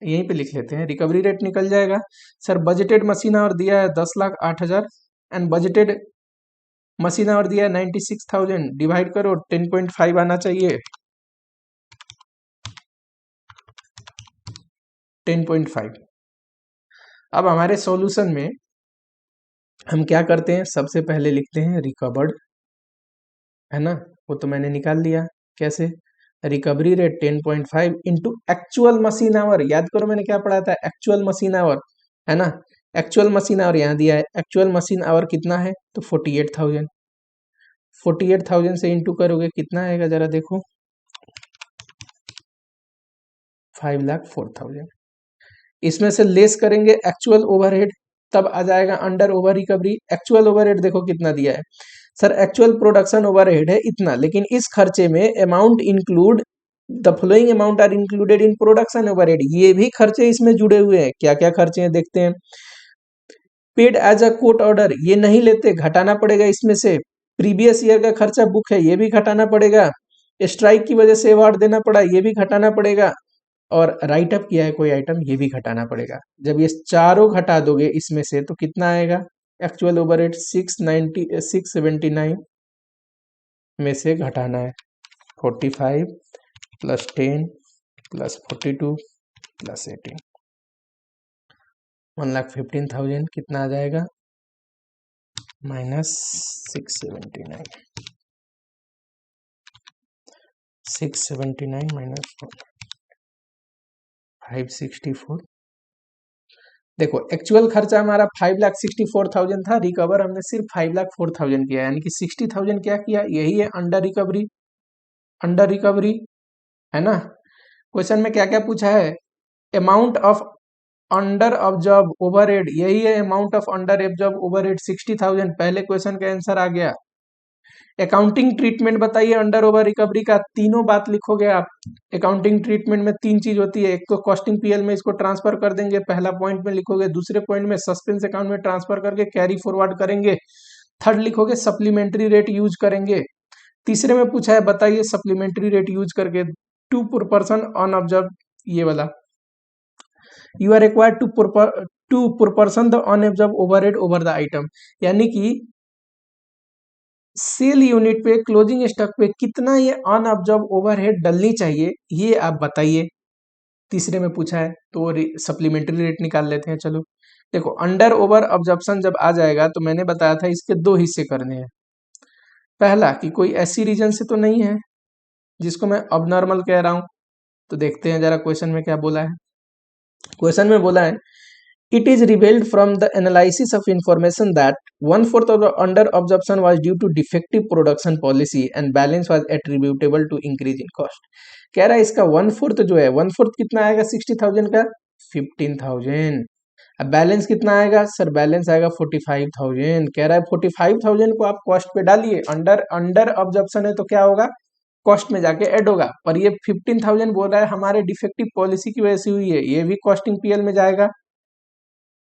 यहीं पे लिख लेते हैं, रिकवरी रेट निकल जाएगा। सर बजटेड मशीन आवर दिया है 10,08,000 एंड बजटेड मशीन आवर दिया है 96,000, डिवाइड करो 10.5 आना चाहिए, 10.5। अब हमारे सॉल्यूशन में हम क्या करते हैं, सबसे पहले लिखते हैं रिकवर्ड, है ना, वो तो मैंने निकाल लिया। कैसे, recovery rate 10.5 into actual machine our, याद करो मैंने क्या पढ़ा था, एक्चुअल मशीन आवर, है ना, एक्चुअल मशीन आवर यहाँ दिया है, एक्चुअल मशीन आवर कितना है, तो 48,000, 48,000 से इंटू करोगे कितना आएगा जरा देखो, 5,04,000। इसमें से लेस करेंगे एक्चुअल ओवरहेड, तब आ जाएगा under over recovery. Actual overhead देखो कितना दिया है, सर एक्चुअल प्रोडक्शन ओवरहेड है इतना, लेकिन इस खर्चे में amount include the following amount are included in production overhead, ये भी खर्चे इसमें जुड़े हुए हैं। क्या क्या खर्चे हैं देखते हैं। Paid as a court order, ये नहीं लेते, घटाना पड़ेगा इसमें से। प्रीवियस ईयर का खर्चा बुक है, ये भी घटाना पड़ेगा। स्ट्राइक की वजह से अवार्ड देना पड़ा, ये भी घटाना पड़ेगा। और राइट अप किया है कोई आइटम, ये भी घटाना पड़ेगा। जब ये चारों घटा दोगे इसमें से तो कितना आएगा, एक्चुअल ओवरहेड 679 में से घटाना है 45 प्लस 10 प्लस 42 प्लस 18, 1,15,000 कितना आ जाएगा, माइनस 679, 679 माइनस 564। देखो एक्चुअल खर्चा हमारा 5,64,000 था, रिकवर हमने सिर्फ 5,04,000 किया, यानी कि 60,000 क्या किया, यही है अंडर रिकवरी, अंडर रिकवरी, है ना। क्वेश्चन में क्या क्या पूछा है, amount of under observe overhead, यही है amount of under observe overhead 60,000, पहले क्वेश्चन का आंसर आ गया। अकाउंटिंग ट्रीटमेंट बताइए अंडर ओवर रिकवरी का, तीनों बात लिखोगे आप। अकाउंटिंग ट्रीटमेंट में तीन चीज होती है, एक तो कॉस्टिंग पीएल में इसको ट्रांसफर कर देंगे, पहला पॉइंट में लिखोगे, दूसरे पॉइंट में सस्पेंस अकाउंट में ट्रांसफर करके कैरी फॉरवर्ड करेंगे, थर्ड लिखोगे सप्लीमेंट्री रेट यूज करेंगे। तीसरे में पूछा है बताइए सप्लीमेंट्री रेट यूज करके, टू पर पर्सन ऑन ऑब्जर्व, ये वाला, यू आर रिक्वायर्ड टू पर person the on observe overhead over the item, यानी कि सेल यूनिट पे क्लोजिंग स्टॉक पे कितना ये अनअब्जॉर्ब ओवरहेड डलनी चाहिए, ये आप बताइए। तीसरे में पूछा है तो सप्लीमेंट्री रेट निकाल लेते हैं। चलो देखो, अंडर ओवर ऑब्जर्प्शन जब आ जाएगा तो मैंने बताया था इसके दो हिस्से करने हैं। पहला कि कोई ऐसी रीजन से तो नहीं है जिसको मैं अब नॉर्मल कह रहा हूं, तो देखते हैं जरा क्वेश्चन में क्या बोला है। क्वेश्चन में बोला है, it is revealed from the analysis of information that 1/4 of the under absorption was due to defective production policy and balance was attributable to increase in cost। कह रहा है इसका 1/4 जो है, 1/4 कितना आएगा 60,000 का, 15,000। अब बैलेंस कितना आएगा सर, बैलेंस आएगा 45,000। कह रहा है 45,000 को आप कॉस्ट पे डालिए, अंडर अंडर ऑब्जर्प्शन है तो क्या होगा, कॉस्ट में जाके ऐड होगा। पर ये 15,000 बोल रहा है हमारे डिफेक्टिव पॉलिसी की वजह से हुई है, ये भी कॉस्टिंग पीएल में जाएगा।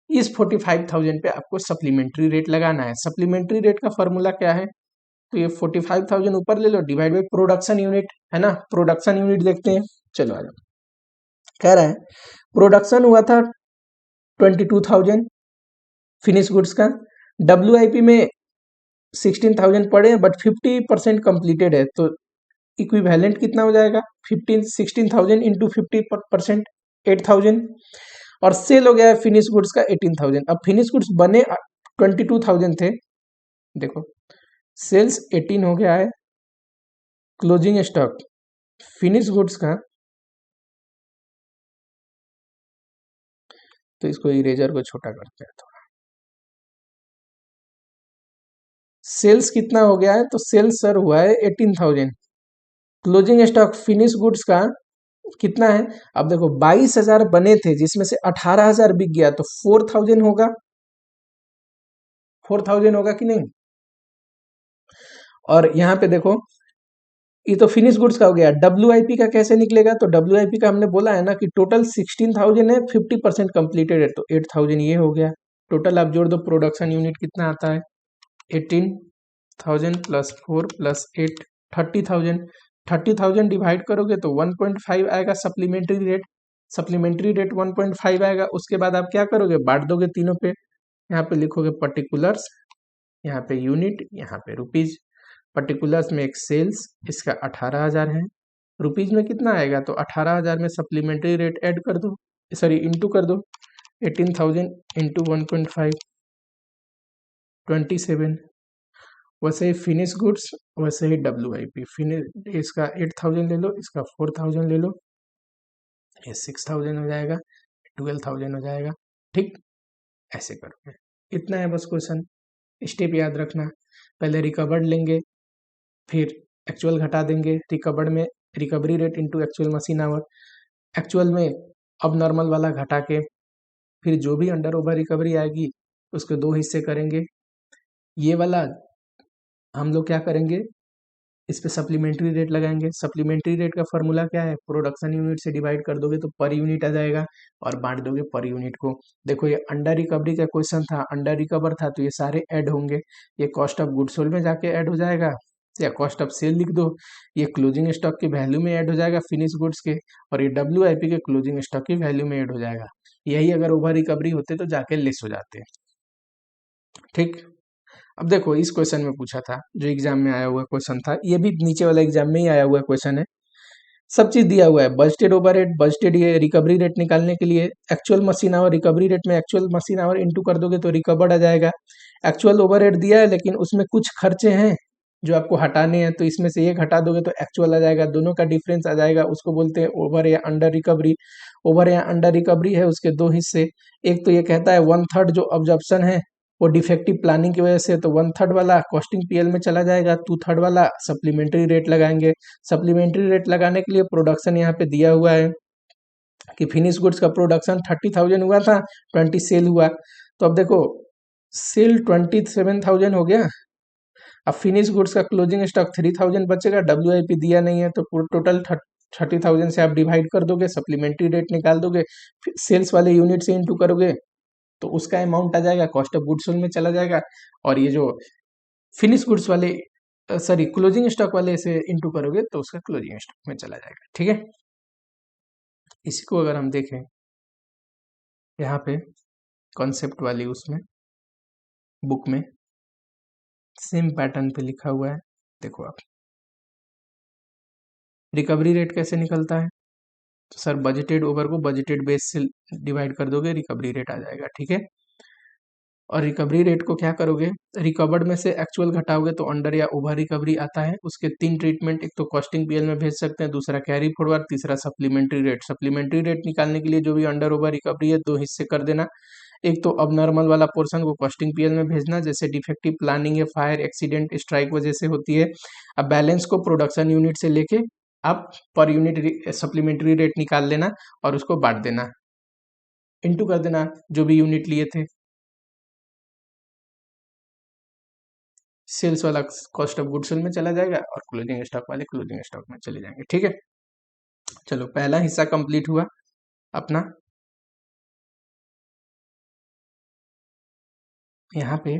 इस 45,000 पे आपको सप्लीमेंट्री रेट लगाना है। सप्लीमेंट्री रेट का फॉर्मूला क्या है, तो ये 45,000 ऊपर ले लो, डिवाइड बाई प्रोडक्शन यूनिट, है ना। प्रोडक्शन यूनिट देखते हैं, चलो आ जाओ। कह रहा है प्रोडक्शन हुआ था 22,000 फिनिश गुड्स का, WIP में 16,000 पड़े हैं बट 50% कंप्लीटेड है, तो इक्विवेलेंट कितना हो जाएगा, 16,000 इंटू 50%, 8,000। और सेल हो गया है फिनिश गुड्स का 18,000। अब फिनिश गुड्स बने 22,000 थे, देखो सेल्स 18 हो गया है, क्लोजिंग स्टॉक फिनिश गुड्स का, तो इसको इरेजर को छोटा करते हैं थोड़ा, सेल्स कितना हो गया है, तो सेल्स सर हुआ है 18,000, क्लोजिंग स्टॉक फिनिश गुड्स का कितना है, अब देखो 22,000 बने थे जिसमें से 18,000 बिक गया, तो 4,000 होगा, 4,000 होगा कि नहीं। और यहाँ पे देखो ये तो फिनिश गुड्स का हो गया, WIP का कैसे निकलेगा, तो WIP का हमने बोला है ना कि टोटल 16,000 है, 50% कंप्लीटेड है, तो 8,000 ये हो गया। टोटल आप जोड़ दो, प्रोडक्शन यूनिट कितना आता है, 18,000 प्लस 4 प्लस 8, 30,000। 30,000 डिवाइड करोगे तो 1.5 आएगा सप्लीमेंट्री रेट, सप्लीमेंट्री रेट 1.5 आएगा। उसके बाद आप क्या करोगे, बांट दोगे तीनों पे, यहाँ पे लिखोगे पर्टिकुलर्स, यहाँ पे यूनिट, यहाँ पे रुपीज। पर्टिकुलर्स में एक सेल्स, इसका 18,000 है, रुपीज में कितना आएगा, तो 18,000 में सप्लीमेंट्री रेट ऐड कर दो, सॉरी इंटू कर दो, 18,000 इंटू 1.5, 27, वैसे ही फिनिश गुड्स, वैसे ही WIP। फिनिश इसका 8000 ले लो, इसका 4000 ले लो, ये 6000 हो जाएगा, 12000 हो जाएगा। ठीक, ऐसे करोगे। इतना है बस क्वेश्चन। स्टेप याद रखना, पहले रिकवर्ड लेंगे, फिर एक्चुअल घटा देंगे। रिकवर्ड में recovery rate into actual machine our, actual में अब नॉर्मल वाला घटा के फिर जो भी अंडर ओवर रिकवरी आएगी उसके दो हिस्से करेंगे। ये वाला हम लोग क्या करेंगे, इस पे सप्लीमेंट्री रेट लगाएंगे। सप्लीमेंट्री रेट का फॉर्मूला क्या है, प्रोडक्शन यूनिट से डिवाइड कर दोगे तो पर यूनिट आ जाएगा और बांट दोगे पर यूनिट को। देखो ये अंडर रिकवरी का क्वेश्चन था, अंडर रिकवर था तो ये सारे ऐड होंगे। ये कॉस्ट ऑफ गुड्स सोल्ड में जाके ऐड हो जाएगा, या कॉस्ट ऑफ सेल लिख दो। ये क्लोजिंग स्टॉक की वैल्यू में ऐड हो जाएगा फिनिश गुड्स के, और ये WIP के क्लोजिंग स्टॉक की वैल्यू में ऐड हो जाएगा। यही अगर ओवर रिकवरी होते तो जाके लेस हो जाते। ठीक, अब देखो इस क्वेश्चन में पूछा था, जो एग्जाम में आया हुआ क्वेश्चन था, ये भी नीचे वाला एग्जाम में ही आया हुआ क्वेश्चन है। सब चीज दिया हुआ है, बजटेड ओवरहेड, बजटेड ये रिकवरी रेट निकालने के लिए actual machine our, recovery rate में एक्चुअल मशीन आवर इंटू कर दोगे तो रिकवर्ड आ जाएगा। एक्चुअल ओवरहेड दिया है लेकिन उसमें कुछ खर्चे हैं जो आपको हटाने हैं, तो इसमें से एक हटा दोगे तो एक्चुअल आ जाएगा, दोनों का डिफरेंस आ जाएगा। उसको बोलते हैं ओवर या अंडर रिकवरी। ओवर या अंडर रिकवरी है उसके दो हिस्से, एक तो ये कहता है 1/3 जो ऑब्जर्प्शन है वो डिफेक्टिव प्लानिंग की वजह से, तो 1/3 वाला कॉस्टिंग PL में चला जाएगा, 2/3 वाला सप्लीमेंट्री रेट लगाएंगे। सप्लीमेंट्री रेट लगाने के लिए प्रोडक्शन यहाँ पे दिया हुआ है कि फिनिश गुड्स का प्रोडक्शन 30,000 हुआ था, 20 सेल हुआ। तो अब देखो सेल 27,000 हो गया, अब फिनिश गुड्स का क्लोजिंग स्टॉक 3000 बचेगा, WIP दिया नहीं है तो टोटल 30,000 से आप डिवाइड कर दोगे, सप्लीमेंट्री रेट निकाल दोगे, सेल्स वाले यूनिट से इंटू करोगे तो उसका अमाउंट आ जाएगा, कॉस्ट ऑफ गुड्स सोल्ड में चला जाएगा। और ये जो फिनिश गुड्स वाले सॉरी क्लोजिंग स्टॉक वाले से इंटू करोगे तो उसका क्लोजिंग स्टॉक में चला जाएगा। ठीक है, इसी को अगर हम देखें यहाँ पे कॉन्सेप्ट वाली उसमें बुक में सेम पैटर्न पे लिखा हुआ है। देखो आप, रिकवरी रेट कैसे निकलता है, तो सर बजटेड ओवर को बजटेड बेस से डिवाइड कर दोगे, रिकवरी रेट आ जाएगा। ठीक है, और रिकवरी रेट को क्या करोगे, रिकवर्ड में से एक्चुअल घटाओगे तो अंडर या ओवर रिकवरी आता है। उसके 3 ट्रीटमेंट, एक तो कॉस्टिंग PL में भेज सकते हैं, दूसरा कैरी फॉरवर्ड, तीसरा सप्लीमेंट्री रेट। सप्लीमेंट्री रेट निकालने के लिए जो भी अंडर ओवर रिकवरी है दो हिस्से कर देना, एक तो अब नॉर्मल वाला पोर्शन को कॉस्टिंग PL में भेजना, जैसे डिफेक्टिव प्लानिंग या फायर एक्सीडेंट स्ट्राइक वजह से होती है। अब बैलेंस को प्रोडक्शन यूनिट से लेके आप पर यूनिट सप्लीमेंट्री रेट निकाल लेना और उसको बांट देना, इंटू कर देना जो भी यूनिट लिए थे। सेल्स वाला कॉस्ट ऑफ गुड्स सोल्ड में चला जाएगा और क्लोजिंग स्टॉक वाले क्लोजिंग स्टॉक में चले जाएंगे। ठीक है, चलो पहला हिस्सा कंप्लीट हुआ अपना। यहाँ पे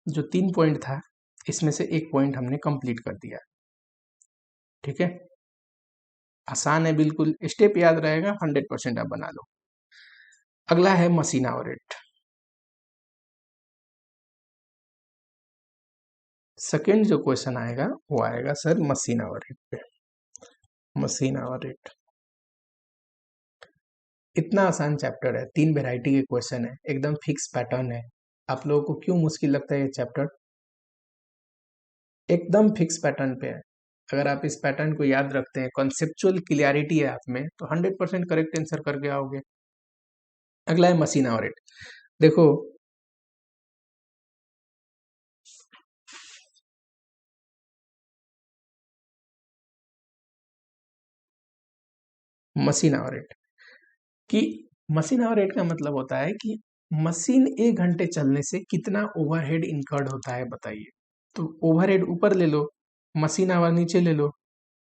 जो 3 पॉइंट था इसमें से एक पॉइंट हमने कंप्लीट कर दिया। ठीक है, आसान है बिल्कुल, स्टेप याद रहेगा, 100% आप बना लो। अगला है मशीन आवर रेट। सेकेंड जो क्वेश्चन आएगा वो आएगा सर मशीन आवर रेट पे। मशीन आवर रेट इतना आसान चैप्टर है, 3 वेराइटी के क्वेश्चन है, एकदम फिक्स पैटर्न है। आप लोगों को क्यों मुश्किल लगता है ये चैप्टर, एकदम फिक्स पैटर्न पे है। अगर आप इस पैटर्न को याद रखते हैं, कॉन्सेप्चुअल क्लियरिटी है आप में, तो 100% करेक्ट आंसर करके आओगे। अगला है मशीन आवर रेट। देखो मशीन आवर रेट कि मशीन आवर रेट का मतलब होता है कि मशीन 1 घंटे चलने से कितना ओवरहेड इनकर्ड होता है बताइए। तो ओवरहेड ऊपर ले लो, मशीन आवर नीचे ले लो,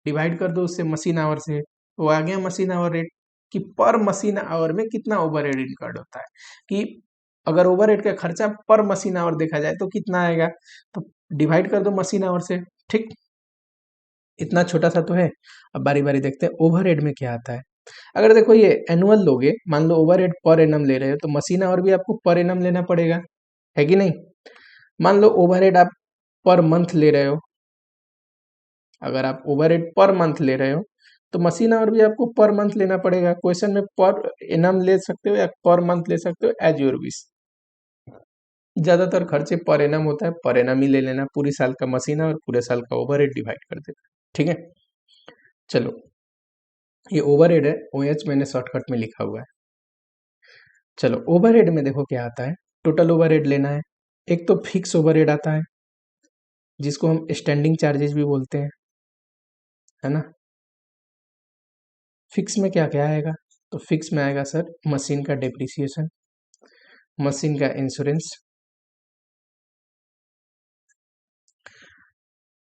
डिवाइड कर दो उससे मशीन आवर से, तो आ गया मशीन आवर रेट कि पर मशीन आवर में कितना ओवरहेड इनकर्ड होता है। कि अगर ओवरहेड का खर्चा पर मशीन आवर देखा जाए तो कितना आएगा, तो डिवाइड कर दो मशीन आवर से। ठीक, इतना छोटा सा तो है। अब बारी बारी देखते हैं ओवरहेड में क्या आता है। अगर देखो ये एनुअल लोगे, मान लो ओवरहेड पर एनम ले रहे हो तो मशीन आवर भी आपको पर एनम लेना पड़ेगा, है कि नहीं। मान लो ओवरहेड आप पर मंथ ले रहे हो, अगर आप ओवरहेड पर मंथ ले रहे हो तो मशीन आवर भी आपको पर मंथ लेना पड़ेगा। क्वेश्चन में पर एनम ले सकते हो या पर मंथ ले सकते हो, एज योर विश। ज्यादातर खर्चे पर एनम होता है, पर एनम ही ले लेना, पूरी साल का मशीन और पूरे साल का ओवरहेड डिवाइड कर देना। ठीक है, चलो ये ओवरहेड है, OH मैंने शॉर्टकट में लिखा हुआ है। चलो ओवरहेड में देखो क्या आता है, टोटल ओवरहेड लेना है। एक तो फिक्स ओवरहेड आता है जिसको हम स्टैंडिंग चार्जेस भी बोलते हैं, है ना। फिक्स में क्या क्या आएगा, तो फिक्स में आएगा सर मशीन का डेप्रिसिएशन, मशीन का इंश्योरेंस,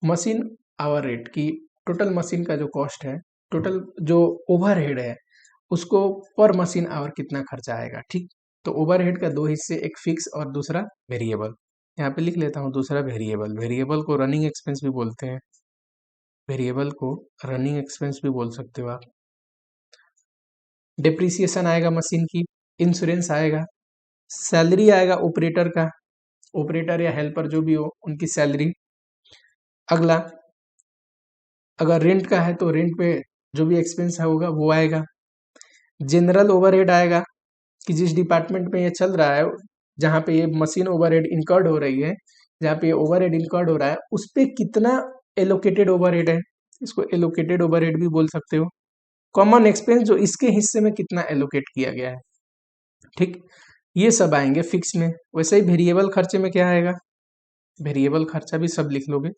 मशीन आवर रेट की टोटल मशीन का जो कॉस्ट है, टोटल जो ओवरहेड है उसको पर मशीन आवर कितना खर्चा आएगा। ठीक, तो ओवरहेड का दो हिस्से, एक फिक्स और दूसरा वेरिएबल। यहाँ पे लिख लेता हूँ दूसरा वेरिएबल। वेरिएबल को रनिंग एक्सपेंस भी बोलते हैं, वेरिएबल को रनिंग एक्सपेंस भी बोल सकते हो आप। डिप्रिसिएशन आएगा मशीन की, इंश्योरेंस आएगा, सैलरी आएगा ऑपरेटर का, ऑपरेटर या हेल्पर जो भी हो उनकी सैलरी। अगला अगर रेंट का है तो रेंट पे जो भी एक्सपेंस होगा वो आएगा। जनरल ओवरहेड आएगा कि जिस डिपार्टमेंट में ये चल रहा है, जहाँ पे ये मशीन ओवरहेड इनकर्ड हो रही है, जहाँ पे ये ओवरहेड इनकर्ड हो रहा है उस पे कितना एलोकेटेड ओवरहेड है, इसको एलोकेटेड ओवरहेड भी बोल सकते हो। कॉमन एक्सपेंस जो इसके हिस्से में कितना एलोकेट किया गया है। ठीक, ये सब आएंगे फिक्स में। वैसे ही वेरिएबल खर्चे में क्या आएगा, वेरिएबल खर्चा भी सब लिख लोगे।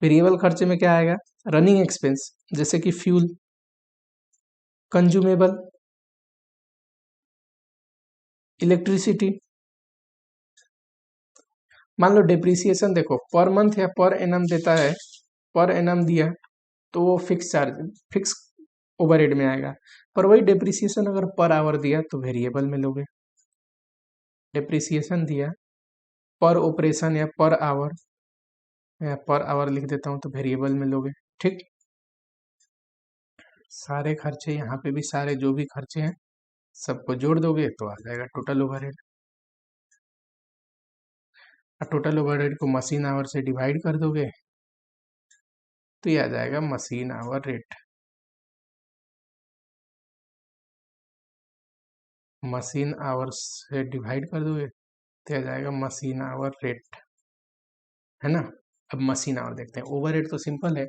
वेरिएबल खर्चे में क्या आएगा, रनिंग एक्सपेंस जैसे कि फ्यूल, कंज्यूमेबल, इलेक्ट्रिसिटी। मान लो डिप्रिसिएशन देखो पर मंथ या पर एनम देता है, पर एनम दिया तो वो फिक्स चार्ज, फिक्स ओवरहेड में आएगा। पर वही डिप्रिसिएशन अगर पर आवर दिया तो वेरिएबल में लोगे। डिप्रिसिएशन दिया पर ऑपरेशन या पर आवर, या पर आवर लिख देता हूँ तो वेरिएबल में लोगे। ठीक, सारे खर्चे यहाँ पे भी, सारे जो भी खर्चे हैं सबको जोड़ दोगे तो आ जाएगा टोटल ओवरहेड। टोटल ओवरहेड को मशीन आवर से डिवाइड कर दोगे तो ये आ जाएगा machine hour rate. Machine hours से डिवाइड कर दोगे तो आ जाएगा मशीन आवर रेट, है ना। अब मशीन आवर देखते हैं। ओवरहेड तो सिंपल है,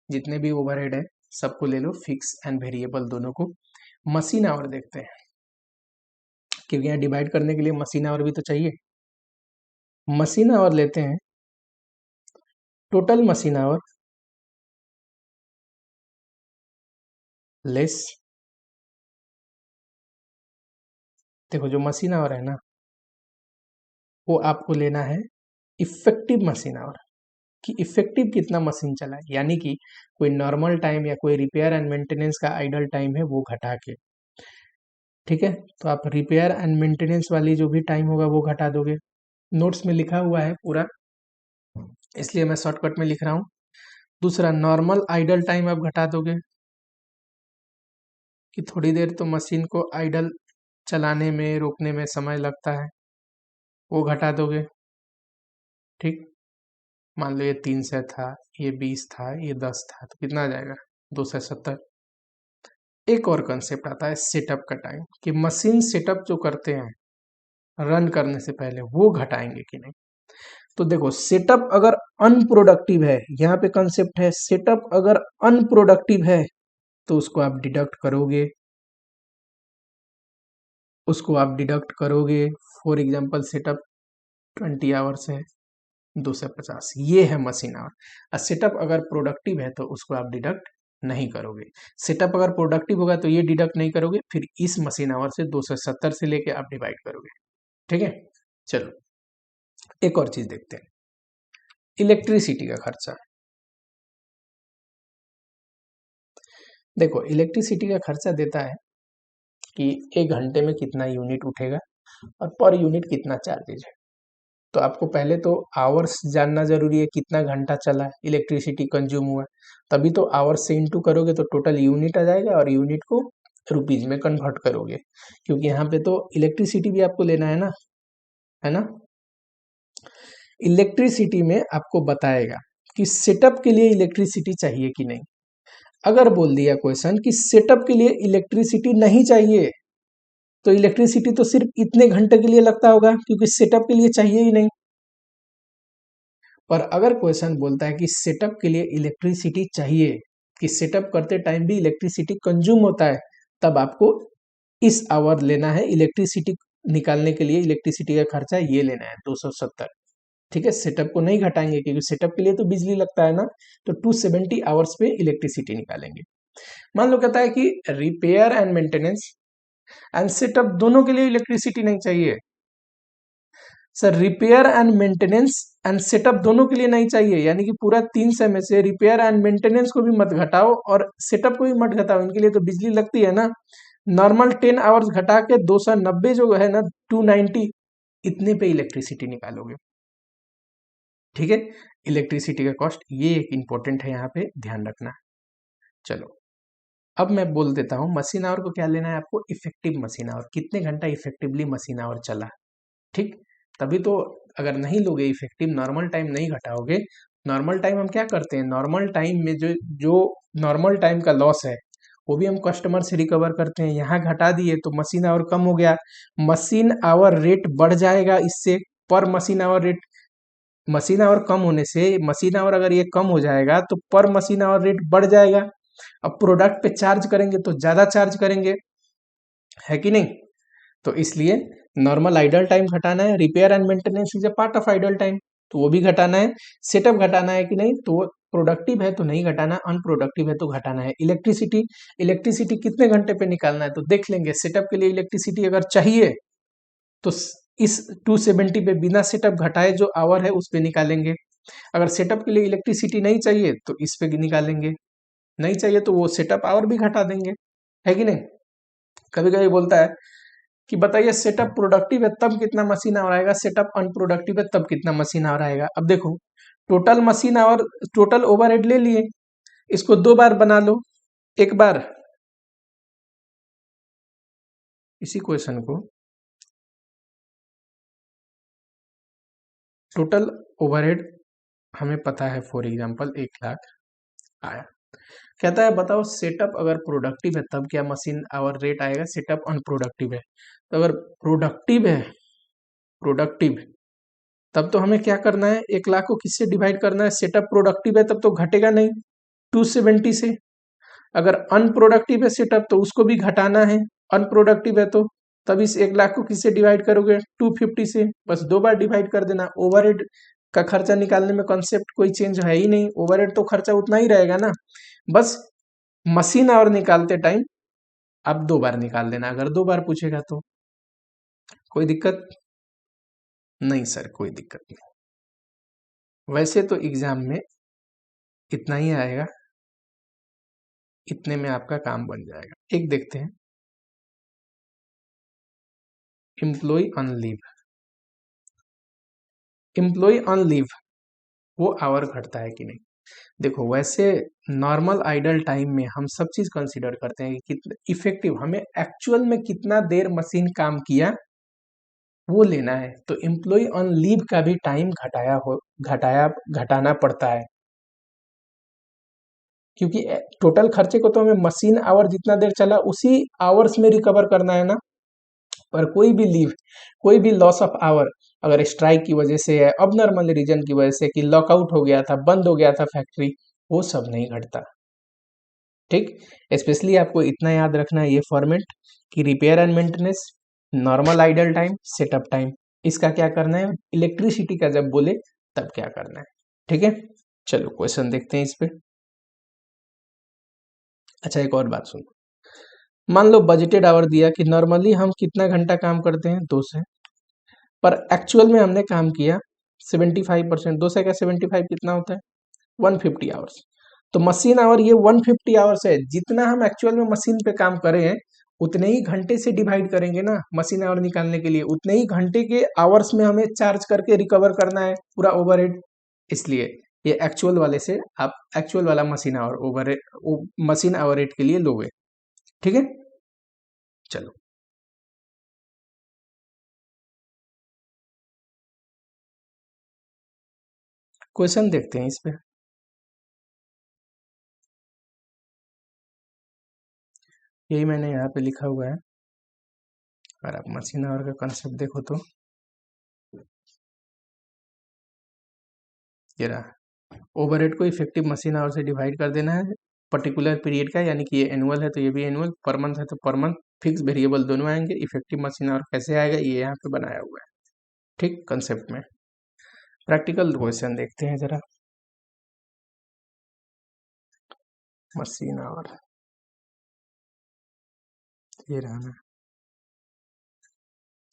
जितने भी ओवरहेड है सबको ले लो, फिक्स एंड वेरिएबल दोनों को। मशीन आवर देखते हैं, क्योंकि यहाँ डिवाइड करने के लिए मशीन आवर भी तो चाहिए। मशीन आवर लेते हैं, टोटल मशीन आवर लेस, देखो जो मशीन आवर है ना वो आपको लेना है इफेक्टिव मशीन आवर, कि इफेक्टिव कितना मशीन चला है, यानी कि कोई नॉर्मल टाइम या कोई रिपेयर एंड मेंटेनेंस का आइडल टाइम है वो घटा के। ठीक है, तो आप रिपेयर एंड मेंटेनेंस वाली जो भी टाइम होगा वो घटा दोगे। नोट्स में लिखा हुआ है पूरा, इसलिए मैं शॉर्टकट में लिख रहा हूँ। दूसरा नॉर्मल आइडल टाइम आप घटा दोगे, कि थोड़ी देर तो मशीन को आइडल चलाने में, रोकने में समय लगता है, वो घटा दोगे। ठीक, मान लो ये 300 था, ये 20 था, ये 10 था, तो कितना आ जाएगा 270। एक और कंसेप्ट आता है सेटअप का टाइम, कि मशीन सेटअप जो करते हैं रन करने से पहले वो घटाएंगे कि नहीं। तो देखो सेटअप अगर अनप्रोडक्टिव है, यहाँ पे कंसेप्ट है सेटअप अगर अनप्रोडक्टिव है तो उसको आप डिडक्ट करोगे, उसको आप डिडक्ट करोगे। फॉर एग्जांपल सेटअप 20 आवर्स है, 250, ये है मशीन आवर। और सेटअप अगर प्रोडक्टिव है तो उसको आप डिडक्ट नहीं करोगे। सेटअप अगर प्रोडक्टिव होगा तो ये डिडक्ट नहीं करोगे, फिर इस मशीन आवर से 270 से लेके आप डिवाइड करोगे। ठीक है, चलो एक और चीज देखते हैं, इलेक्ट्रिसिटी का खर्चा। देखो इलेक्ट्रिसिटी का खर्चा देता है कि 1 घंटे में कितना यूनिट उठेगा और पर यूनिट कितना चार्जेज है। तो आपको पहले तो आवर्स जानना जरूरी है, कितना घंटा चला इलेक्ट्रिसिटी कंज्यूम हुआ, तभी तो आवर्स से इंटू करोगे तो टोटल यूनिट आ जाएगा, और यूनिट को रुपीज में कन्वर्ट करोगे, क्योंकि यहाँ पे तो इलेक्ट्रिसिटी भी आपको लेना है ना, है ना। इलेक्ट्रिसिटी में आपको बताएगा कि सेटअप के लिए इलेक्ट्रिसिटी चाहिए कि नहीं। अगर बोल दिया क्वेश्चन कि सेटअप के लिए इलेक्ट्रिसिटी नहीं चाहिए तो इलेक्ट्रिसिटी तो सिर्फ इतने घंटे के लिए लगता होगा क्योंकि सेटअप के लिए चाहिए ही नहीं। पर अगर क्वेश्चन बोलता है कि सेटअप के लिए इलेक्ट्रिसिटी चाहिए, कि सेटअप करते टाइम भी इलेक्ट्रिसिटी कंज्यूम होता है, तब आपको इस आवर लेना है। इलेक्ट्रिसिटी निकालने के लिए इलेक्ट्रिसिटी का खर्चा ये लेना है 270। ठीक है, सेटअप को नहीं घटाएंगे क्योंकि सेटअप के लिए तो बिजली लगता है ना, तो 270 आवर्स पे इलेक्ट्रिसिटी निकालेंगे। मान लो कहता है कि repair and maintenance and setup दोनों के लिए इलेक्ट्रिसिटी नहीं चाहिए। Sir repair and maintenance and setup दोनों के लिए नहीं चाहिए, यानी कि पूरा 300 में से रिपेयर एंड मेंटेनेंस को भी मत घटाओ और सेटअप को भी मत घटाओ, इनके लिए तो बिजली लगती है ना। नॉर्मल 10 आवर्स घटा के 290 जो है ना 290, इतने पे इलेक्ट्रिसिटी निकालोगे। ठीक है, इलेक्ट्रिसिटी का कॉस्ट ये एक इंपॉर्टेंट है, यहाँ पे ध्यान रखना। चलो अब मैं बोल देता हूँ मशीन आवर को क्या लेना है आपको, इफेक्टिव मशीन आवर, कितने घंटा इफेक्टिवली मशीन आवर चला। ठीक, तभी तो। अगर नहीं लोगे इफेक्टिव, नॉर्मल टाइम नहीं घटाओगे। नॉर्मल टाइम हम क्या करते हैं, नॉर्मल टाइम में जो जो नॉर्मल टाइम का लॉस है वो भी हम कस्टमर से रिकवर करते हैं। यहाँ घटा दिए तो मशीन आवर कम हो गया, मशीन आवर रेट बढ़ जाएगा इससे, पर machine hour rate, machine hour कम होने से मशीन आवर अगर ये कम हो जाएगा तो पर मशीन आवर रेट बढ़ जाएगा। अब प्रोडक्ट पे चार्ज करेंगे तो ज्यादा चार्ज करेंगे, है कि नहीं। तो इसलिए नॉर्मल आइडल टाइम घटाना है, repair and maintenance is a part of idle time, तो वो भी घटाना है। सेटअप घटाना है कि नहीं, तो प्रोडक्टिव है तो नहीं घटाना, अनप्रोडक्टिव है तो घटाना है। इलेक्ट्रिसिटी, इलेक्ट्रिसिटी कितने घंटे पे निकालना है तो देख लेंगे। सेटअप के लिए इलेक्ट्रिसिटी अगर चाहिए तो इस 270 पे बिना सेटअप घटाए जो आवर है उस पे निकालेंगे। अगर सेटअप के लिए इलेक्ट्रिसिटी नहीं चाहिए तो इस पे निकालेंगे, नहीं चाहिए तो वो सेटअप आवर भी घटा देंगे, है कि नहीं। कभी कभी बोलता है कि बताइए सेटअप प्रोडक्टिव है तब कितना मशीन आवर आएगा, सेटअप अनप्रोडक्टिव है तब कितना मशीन आवर आएगा। अब देखो total machine our, total overhead ले लिए, इसको दो बार बना लो। एक बार इसी क्वेश्चन को टोटल ओवरहेड हमें पता है, फॉर एग्जांपल 1 लाख आया। कहता है बताओ सेटअप अगर प्रोडक्टिव है तब क्या मशीन आवर रेट आएगा, सेटअप अनप्रोडक्टिव है। तो अगर प्रोडक्टिव है, प्रोडक्टिव, तब तो हमें क्या करना है, 1 लाख को किससे डिवाइड करना है, सेटअप प्रोडक्टिव है तब तो घटेगा नहीं 270 से। अगर अनप्रोडक्टिव है सेटअप तो उसको भी घटाना है, अनप्रोडक्टिव है तो। तब इस 1 लाख को किससे डिवाइड करोगे, 250 से। बस दो बार डिवाइड कर देना। ओवरहेड का खर्चा निकालने में कॉन्सेप्ट कोई चेंज है ही नहीं, ओवरहेड तो खर्चा उतना ही रहेगा ना। बस मशीन आवर निकालते टाइम आप दो बार निकाल देना, अगर दो बार पूछेगा तो। कोई दिक्कत नहीं सर, कोई दिक्कत नहीं। वैसे तो एग्जाम में इतना ही आएगा, इतने में आपका काम बन जाएगा। एक देखते हैं, employ on leave. Employ on leave वो आवर घटता है कि नहीं। देखो वैसे नॉर्मल आइडल टाइम में हम सब चीज कंसीडर करते हैं कि कितना इफेक्टिव, हमें एक्चुअल में कितना देर मशीन काम किया वो लेना है। तो एम्प्लॉय ऑन लीव का भी टाइम घटाना पड़ता है, क्योंकि टोटल खर्चे को तो हमें मशीन आवर जितना देर चला उसी आवर्स में रिकवर करना है ना। पर कोई भी लीव, कोई भी लॉस ऑफ आवर, अगर स्ट्राइक की वजह से है, अब नॉर्मल रीजन की वजह से कि लॉकआउट हो गया था, बंद हो गया था फैक्ट्री, वो सब नहीं घटता। ठीक, स्पेशली आपको इतना याद रखना है ये फॉर्मेट कि repair and maintenance, normal idle time, setup time, इसका क्या करना है, इलेक्ट्रिसिटी का जब बोले तब क्या करना है। ठीक है, चलो क्वेश्चन देखते हैं इस पे। अच्छा एक और बात सुनो, मान लो बजटेड आवर दिया कि नॉर्मली हम कितना घंटा काम करते हैं, 2 से, पर एक्चुअल में हमने काम किया 75%। 2 से क्या 75 कितना होता है, 150 आवर्स। तो मशीन आवर ये 150 आवर्स है, जितना हम एक्चुअल में मशीन पे काम करे हैं उतने ही घंटे से डिवाइड करेंगे ना मशीन आवर निकालने के लिए, उतने ही घंटे के आवर्स में हमें चार्ज करके रिकवर करना है पूरा ओवरहेड। इसलिए ये एक्चुअल वाले से आप एक्चुअल वाला machine our overhead, machine hour rate के लिए लोगे। ठीक है, चलो क्वेश्चन देखते हैं इस पे। यही मैंने यहाँ पे लिखा हुआ है, अगर आप मशीन आवर का कंसेप्ट देखो तो ये रहा, ओवरहेड को इफेक्टिव मशीन आवर से डिवाइड कर देना है पर्टिकुलर पीरियड का, यानी कि ये एनुअल है तो ये भी एनुअल, पर मंथ है तो पर मंथ, फिक्स वेरिएबल दोनों आएंगे। इफेक्टिव मशीन आवर कैसे आएगा ये यहाँ पे बनाया हुआ है, ठीक कंसेप्ट में। प्रैक्टिकल क्वेश्चन देखते हैं जरा। मशीन आवर ये रहा ना,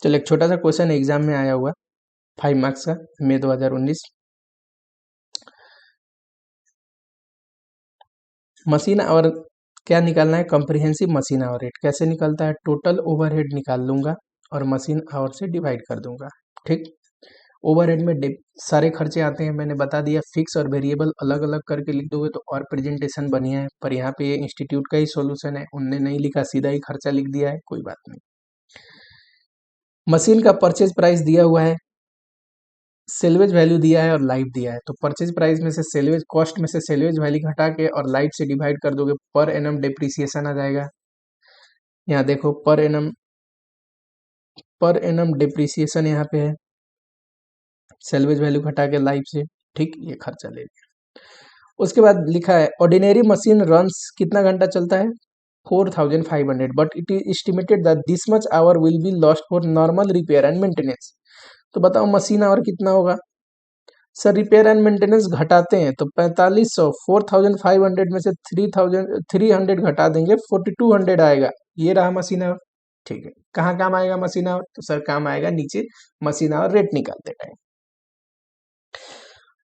चलो एक छोटा सा क्वेश्चन एग्जाम में आया हुआ 5 मार्क्स का, मई 2019। मशीन आवर क्या निकालना है, कॉम्प्रिहेंसिव मशीन आवर रेट कैसे निकलता है, टोटल ओवरहेड निकाल लूंगा और मशीन आवर से डिवाइड कर दूंगा, ठीक। ओवरहेड में सारे खर्चे आते हैं, मैंने बता दिया, फिक्स और वेरिएबल अलग अलग करके लिख दोगे तो और प्रेजेंटेशन बढ़िया है, पर यहाँ पे ये इंस्टीट्यूट का ही सॉल्यूशन है, उनने नहीं लिखा, सीधा ही खर्चा लिख दिया है, कोई बात नहीं। मशीन का परचेज प्राइस दिया हुआ है, सेल्वेज वैल्यू दिया है और लाइफ दिया है, तो परचेज प्राइस में से सेल्वेज कॉस्ट में से सेल्वेज वैल्यू घटा के और लाइफ से डिवाइड कर दोगे, पर एनम डेप्रिसिएशन आ जाएगा। यहाँ देखो पर एनम डेप्रिसिएशन यहाँ पे है, सेल्वेज वैल्यू घटा के लाइफ से, ठीक, ये खर्चा ले लिया। उसके बाद लिखा है ऑर्डिनरी मशीन रन्स कितना घंटा चलता है, 4500, but it is estimated that this much hour will be lost for normal repair and maintenance. तो बताओ मशीन आवर कितना होगा। सर रिपेयर एंड मेंटेनेंस घटाते हैं तो 4500, 4500 में से 300 घटा देंगे, 4200 आएगा, ये रहा मशीन आवर, ठीक है। कहाँ काम आएगा मशीन आवर, तो सर काम आएगा नीचे मशीन आवर रेट निकालते टाइम।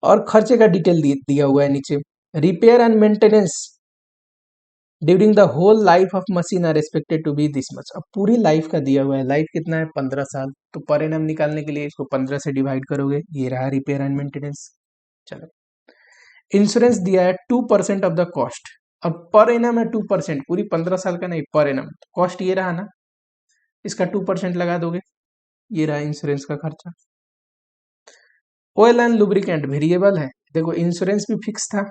और खर्चे का डिटेल दिया हुआ है नीचे, repair and maintenance during the whole life of machine are expected to be this much. अब पूरी लाइफ का दिया हुआ है, लाइफ कितना है 15 साल, तो पर एनम निकालने के लिए इसको 15 से डिवाइड करोगे, ये रहा रिपेयर एंड मेंटेनेंस। चलो इंश्योरेंस दिया है 2% ऑफ द कॉस्ट, अब पर एनम है 2%, पूरी 15 साल का नहीं, पर एनम कॉस्ट ये रहा ना, इसका 2% लगा दोगे, ये रहा इंश्योरेंस का खर्चा। ऑयल एंड लुब्रिकेंट वेरिएबल है, देखो इंश्योरेंस भी फिक्स था,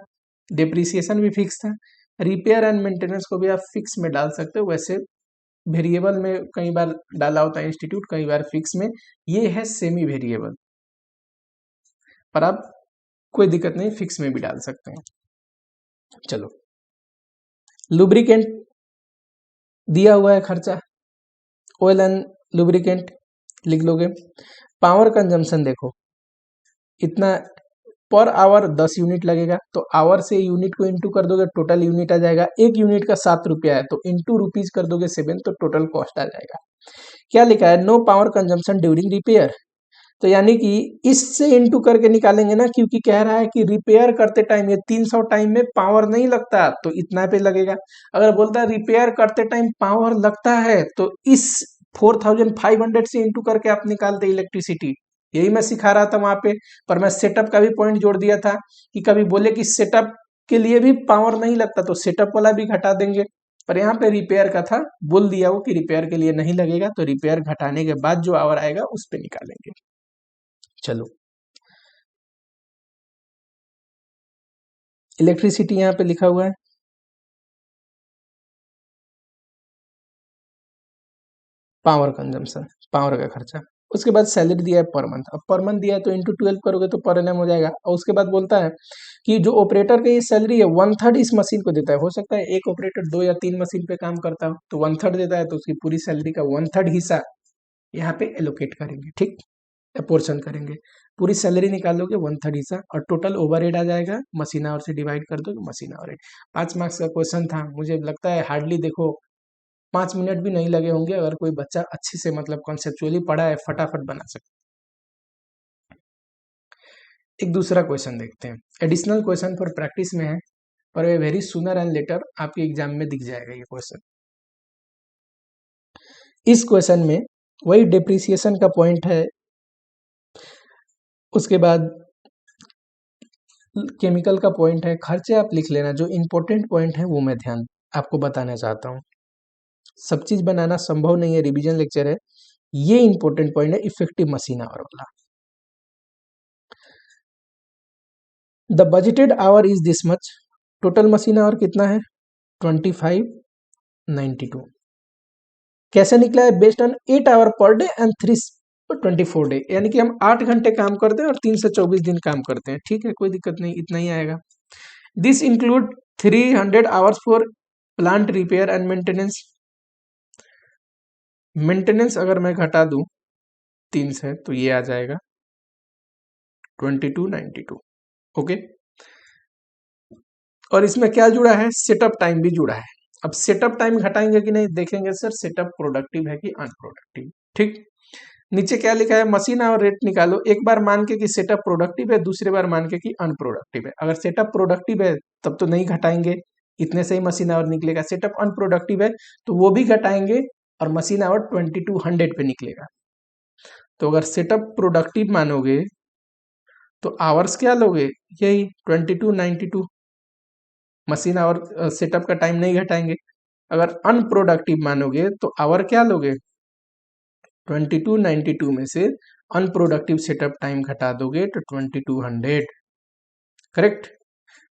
डेप्रिसिएशन भी फिक्स था, रिपेयर एंड मेंटेनेंस को भी आप फिक्स में डाल सकते हो, वैसे वेरिएबल में कई बार डाला होता है इंस्टीट्यूट, कई बार फिक्स में, ये है सेमी वेरिएबल, पर आप कोई दिक्कत नहीं, फिक्स में भी डाल सकते हैं। चलो लुब्रिकेंट दिया हुआ है खर्चा, ऑयल एंड लुब्रिकेंट लिख लोगे। पावर कंजम्पशन देखो इतना, पर आवर 10 यूनिट लगेगा, तो आवर से यूनिट को इंटू कर दोगे, टोटल यूनिट आ जाएगा, एक यूनिट का 7 रुपया है तो इंटू रुपीज कर दोगे 7, तो टोटल कॉस्ट आ जाएगा। क्या लिखा है, no power consumption during repair, तो यानी कि इससे इंटू करके निकालेंगे ना, क्योंकि कह रहा है कि रिपेयर करते टाइम ये 300 टाइम में पावर नहीं लगता, तो इतना पे लगेगा। अगर बोलता है रिपेयर करते टाइम पावर लगता है, तो इस 4500 से इंटू करके आप निकालते इलेक्ट्रिसिटी, यही मैं सिखा रहा था वहां पे, पर मैं सेटअप का भी पॉइंट जोड़ दिया था कि कभी बोले कि सेटअप के लिए भी पावर नहीं लगता तो सेटअप वाला भी घटा देंगे, पर यहाँ पे रिपेयर का था, बोल दिया वो कि रिपेयर के लिए नहीं लगेगा, तो रिपेयर घटाने के बाद जो आवर आएगा उस पे निकालेंगे। चलो इलेक्ट्रिसिटी यहाँ पे लिखा हुआ है, पावर कंजम्पशन, पावर का खर्चा। उसके बाद सैलरी दिया है पर मंथ, अब पर मंथ दिया है तो इंटू 12 करोगे तो पर एनम हो जाएगा। और उसके बाद बोलता है कि जो ऑपरेटर की सैलरी है 1/3 इस मशीन को देता है, हो सकता है एक ऑपरेटर 2 या 3 मशीन पे काम करता हो, तो 1/3 देता है, तो उसकी पूरी सैलरी का 1/3 हिस्सा यहाँ पे एलोकेट करेंगे, ठीक, पोर्शन करेंगे, पूरी सैलरी निकालोगे 1/3 हिस्सा, और टोटल ओवरहेड आ जाएगा, मशीन आवर से डिवाइड कर दो, मशीन आवर। 5 मार्क्स का क्वेश्चन था, मुझे लगता है हार्डली देखो 5 मिनट भी नहीं लगे होंगे, अगर कोई बच्चा अच्छे से मतलब कॉन्सेप्चुअली पढ़ा है फटाफट बना सकता। एक दूसरा क्वेश्चन देखते हैं, एडिशनल क्वेश्चन फॉर प्रैक्टिस में है, पर वे वेरी सूनर एंड लेटर आपके एग्जाम में दिख जाएगा ये क्वेश्चन। इस क्वेश्चन में वही डेप्रिसिएशन का पॉइंट है, उसके बाद केमिकल का पॉइंट है, खर्चे आप लिख लेना, जो इंपॉर्टेंट पॉइंट है वो मैं ध्यान आपको बताना चाहता हूँ, सब चीज बनाना संभव नहीं है, रिवीजन लेक्चर है, ये इंपॉर्टेंट पॉइंट है इफेक्टिव मशीन आवर वाला। The budgeted hour is this much, total machine hour कितना है 2592, कैसे निकला है? Based on 8 hour per day and 324 day, यानी कि हम 8 घंटे काम करते हैं और 324 दिन काम करते हैं। ठीक है, कोई दिक्कत नहीं, इतना ही आएगा। This include 300 hours for plant repair and maintenance. Maintenance अगर मैं घटा दूं 3 से तो ये आ जाएगा 2292। ओके, और इसमें क्या जुड़ा है? सेटअप टाइम भी जुड़ा है। अब सेटअप टाइम घटाएंगे कि नहीं देखेंगे सर, सेटअप प्रोडक्टिव है कि अनप्रोडक्टिव। ठीक, नीचे क्या लिखा है? मशीन आवर रेट निकालो। एक बार मान के कि सेटअप प्रोडक्टिव है, दूसरे बार मान के कि अनप्रोडक्टिव है। अगर सेटअप प्रोडक्टिव है तब तो नहीं घटाएंगे, इतने से ही मशीन आवर निकलेगा। सेटअप अनप्रोडक्टिव है तो वो भी घटाएंगे और मशीन आवर 2200 पे निकलेगा। तो अगर सेटअप प्रोडक्टिव मानोगे तो आवर्स क्या लोगे? यही 2292। मशीन आवर सेटअप का टाइम नहीं घटाएंगे। अगर अनप्रोडक्टिव मानोगे तो आवर क्या लोगे? 2292 में से अनप्रोडक्टिव सेटअप टाइम घटा दोगे तो 2200। करेक्ट।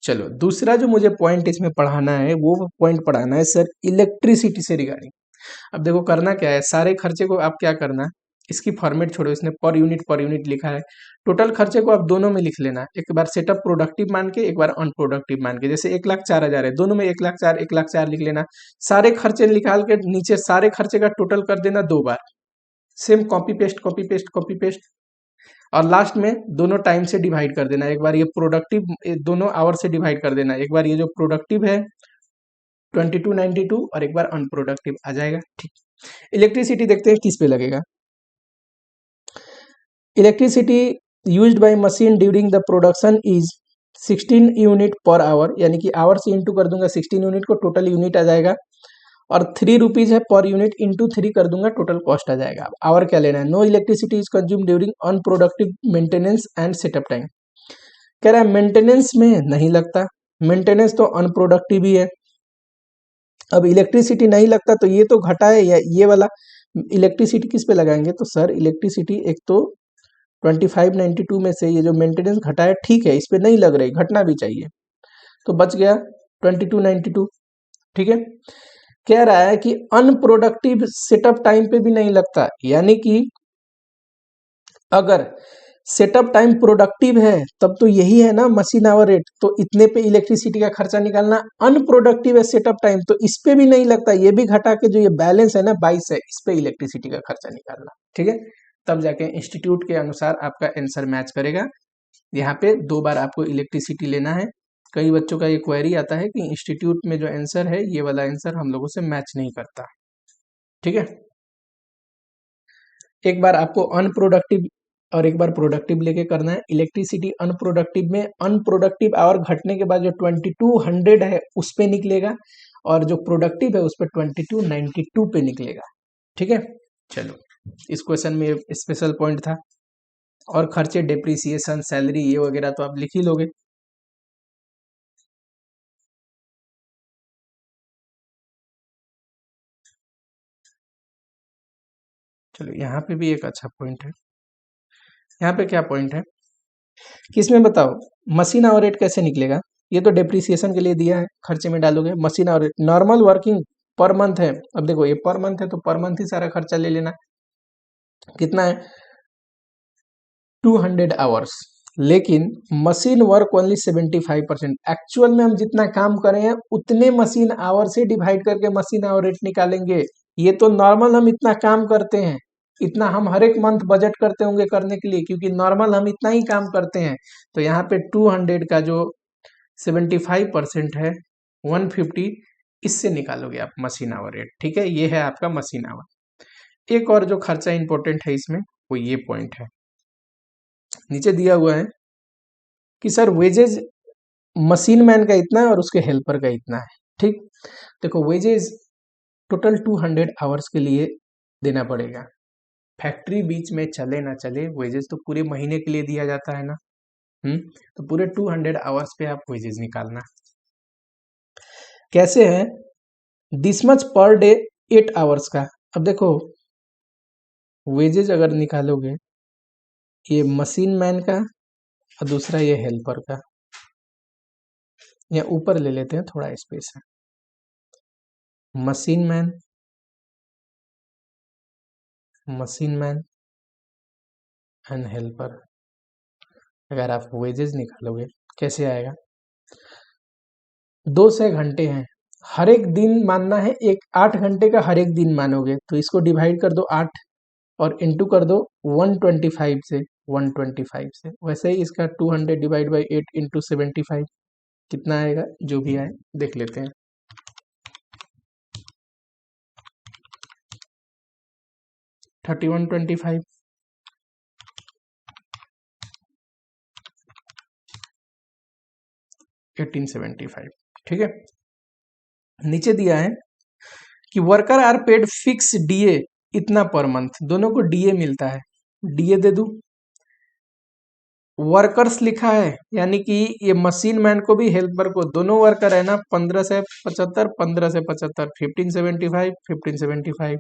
चलो, दूसरा जो मुझे पॉइंट इसमें पढ़ाना है वो पॉइंट पढ़ाना है सर इलेक्ट्रिसिटी से रिगार्डिंग। अब देखो करना क्या है, सारे खर्चे को आप क्या करना, इसकी फॉर्मेट छोड़ो, इसने पर यूनिट लिखा है। टोटल खर्चे को आप दोनों में लिख लेना, एक बार सेटअप प्रोडक्टिव मान के, एक बार अनप्रोडक्टिव मान के। जैसे 1,04,000 है, दोनों में 1,04,000 1,04,000 लिख लेना। सारे खर्चे निकाल के नीचे सारे खर्चे का टोटल कर देना 2 बार। Same copy paste copy paste copy paste, और लास्ट में दोनों टाइम से डिवाइड कर देना। एक बार ये प्रोडक्टिव दोनों आवर से डिवाइड कर देना, एक बार ये जो प्रोडक्टिव है 2292 और एक बार अनप्रोडक्टिव आ जाएगा। ठीक, इलेक्ट्रिसिटी देखते हैं किस पे लगेगा। Electricity used by machine during the production is 16 unit per hour, यानी कि आवर से इंटू कर दूंगा 16 यूनिट को, टोटल यूनिट आ जाएगा। और 3 रुपीज है पर यूनिट, इंटू 3 कर दूंगा, टोटल कॉस्ट आ जाएगा। अब आवर क्या लेना है? No electricity is consume during unproductive maintenance and setup time. कह रहा है मेंटेनेंस में नहीं लगता, मेंटेनेंस तो अनप्रोडक्टिव ही है। अब इलेक्ट्रिसिटी नहीं लगता तो ये तो घटा है, या ये वाला इलेक्ट्रिसिटी किस पे लगाएंगे? तो सर इलेक्ट्रिसिटी एक तो 2592 में से ये जो मेंटेनेंस घटा है, ठीक है, इस पे नहीं लग रही, घटना भी चाहिए, तो बच गया 2292। ठीक है, कह रहा है कि अनप्रोडक्टिव सेटअप टाइम पे भी नहीं लगता, यानी कि अगर सेटअप टाइम प्रोडक्टिव है तब तो यही है ना मशीन आवर रेट, तो इतने पे इलेक्ट्रिसिटी का खर्चा निकालना। अनप्रोडक्टिव है सेटअप टाइम तो इस पे भी नहीं लगता, ये भी घटा के जो ये बैलेंस है ना 22 है, इस पे इलेक्ट्रिसिटी का खर्चा निकालना। ठीक है, तब जाके इंस्टीट्यूट के अनुसार आपका आंसर मैच करेगा। यहाँ पे 2 बार आपको इलेक्ट्रिसिटी लेना है। कई बच्चों का ये क्वेरी आता है कि इंस्टीट्यूट में जो आंसर है ये वाला आंसर हम लोगों से मैच नहीं करता। ठीक है, एक बार आपको अनप्रोडक्टिव और एक बार प्रोडक्टिव लेके करना है। इलेक्ट्रिसिटी अनप्रोडक्टिव में अनप्रोडक्टिव आवर घटने के बाद जो 2200 है उस पे निकलेगा, और जो प्रोडक्टिव है उस पे 2292 पे निकलेगा। ठीक है, चलो, इस क्वेश्चन में स्पेशल पॉइंट था। और खर्चे डेप्रिसिएशन सैलरी ये वगैरह तो आप लिख ही लोगे। चलो, यहाँ पे भी एक अच्छा पॉइंट है। यहाँ पे क्या पॉइंट है कि इसमें बताओ मशीन आवर रेट कैसे निकलेगा। ये तो डेप्रिसिएशन के लिए दिया है, खर्चे में डालोगे machine hour rate. Normal working per month है, अब देखो ये पर मंथ है तो पर मंथ ही सारा खर्चा ले लेना। कितना है? 200 आवर्स, लेकिन मशीन वर्क ओनली 75%। एक्चुअल में हम जितना काम करे हैं उतने मशीन आवर से डिवाइड करके मशीन आवर रेट निकालेंगे। ये तो नॉर्मल हम इतना काम करते हैं, इतना हम हर एक मंथ बजट करते होंगे करने के लिए, क्योंकि नॉर्मल हम इतना ही काम करते हैं। तो यहाँ पे 200 का जो 75% है 150, इससे निकालोगे आप मशीन आवर रेट। ठीक है, ये है आपका मशीन आवर। एक और जो खर्चा इंपॉर्टेंट है इसमें वो ये पॉइंट है, नीचे दिया हुआ है कि सर वेजेज मशीन मैन का इतना है और उसके हेल्पर का इतना है। ठीक, देखो वेजेज टोटल 200 आवर्स के लिए देना पड़ेगा। फैक्ट्री बीच में चले ना चले, वेजेस तो पूरे महीने के लिए दिया जाता है ना। तो पूरे 200 आवर्स पे आप वेजेस निकालना। कैसे है? This much per day 8 hours का। अब देखो वेजेज अगर निकालोगे, ये मशीन मैन का और दूसरा ये हेल्पर का, या ऊपर ले लेते हैं थोड़ा स्पेस है। Machine man machine man and helper. अगर आप वेजेस निकालोगे कैसे आएगा, 200 घंटे हैं, हर एक दिन मानना है, एक 8 घंटे का हर एक दिन मानोगे तो इसको डिवाइड कर दो 8 और इंटू कर दो 125 से, 125 से। वैसे ही इसका 200 डिवाइड बाई 8 इंटू 75 कितना आएगा, जो भी आए देख लेते हैं। 3125, 1875। ठीक है, नीचे दिया है कि worker are paid fix DA इतना पर मंथ, दोनों को डीए मिलता है, डीए दे दूं। वर्कर्स लिखा है यानी कि ये मशीन मैन को भी हेल्पर को, दोनों वर्कर है ना, 15 से 75, 15 से 75, 1575, 1575।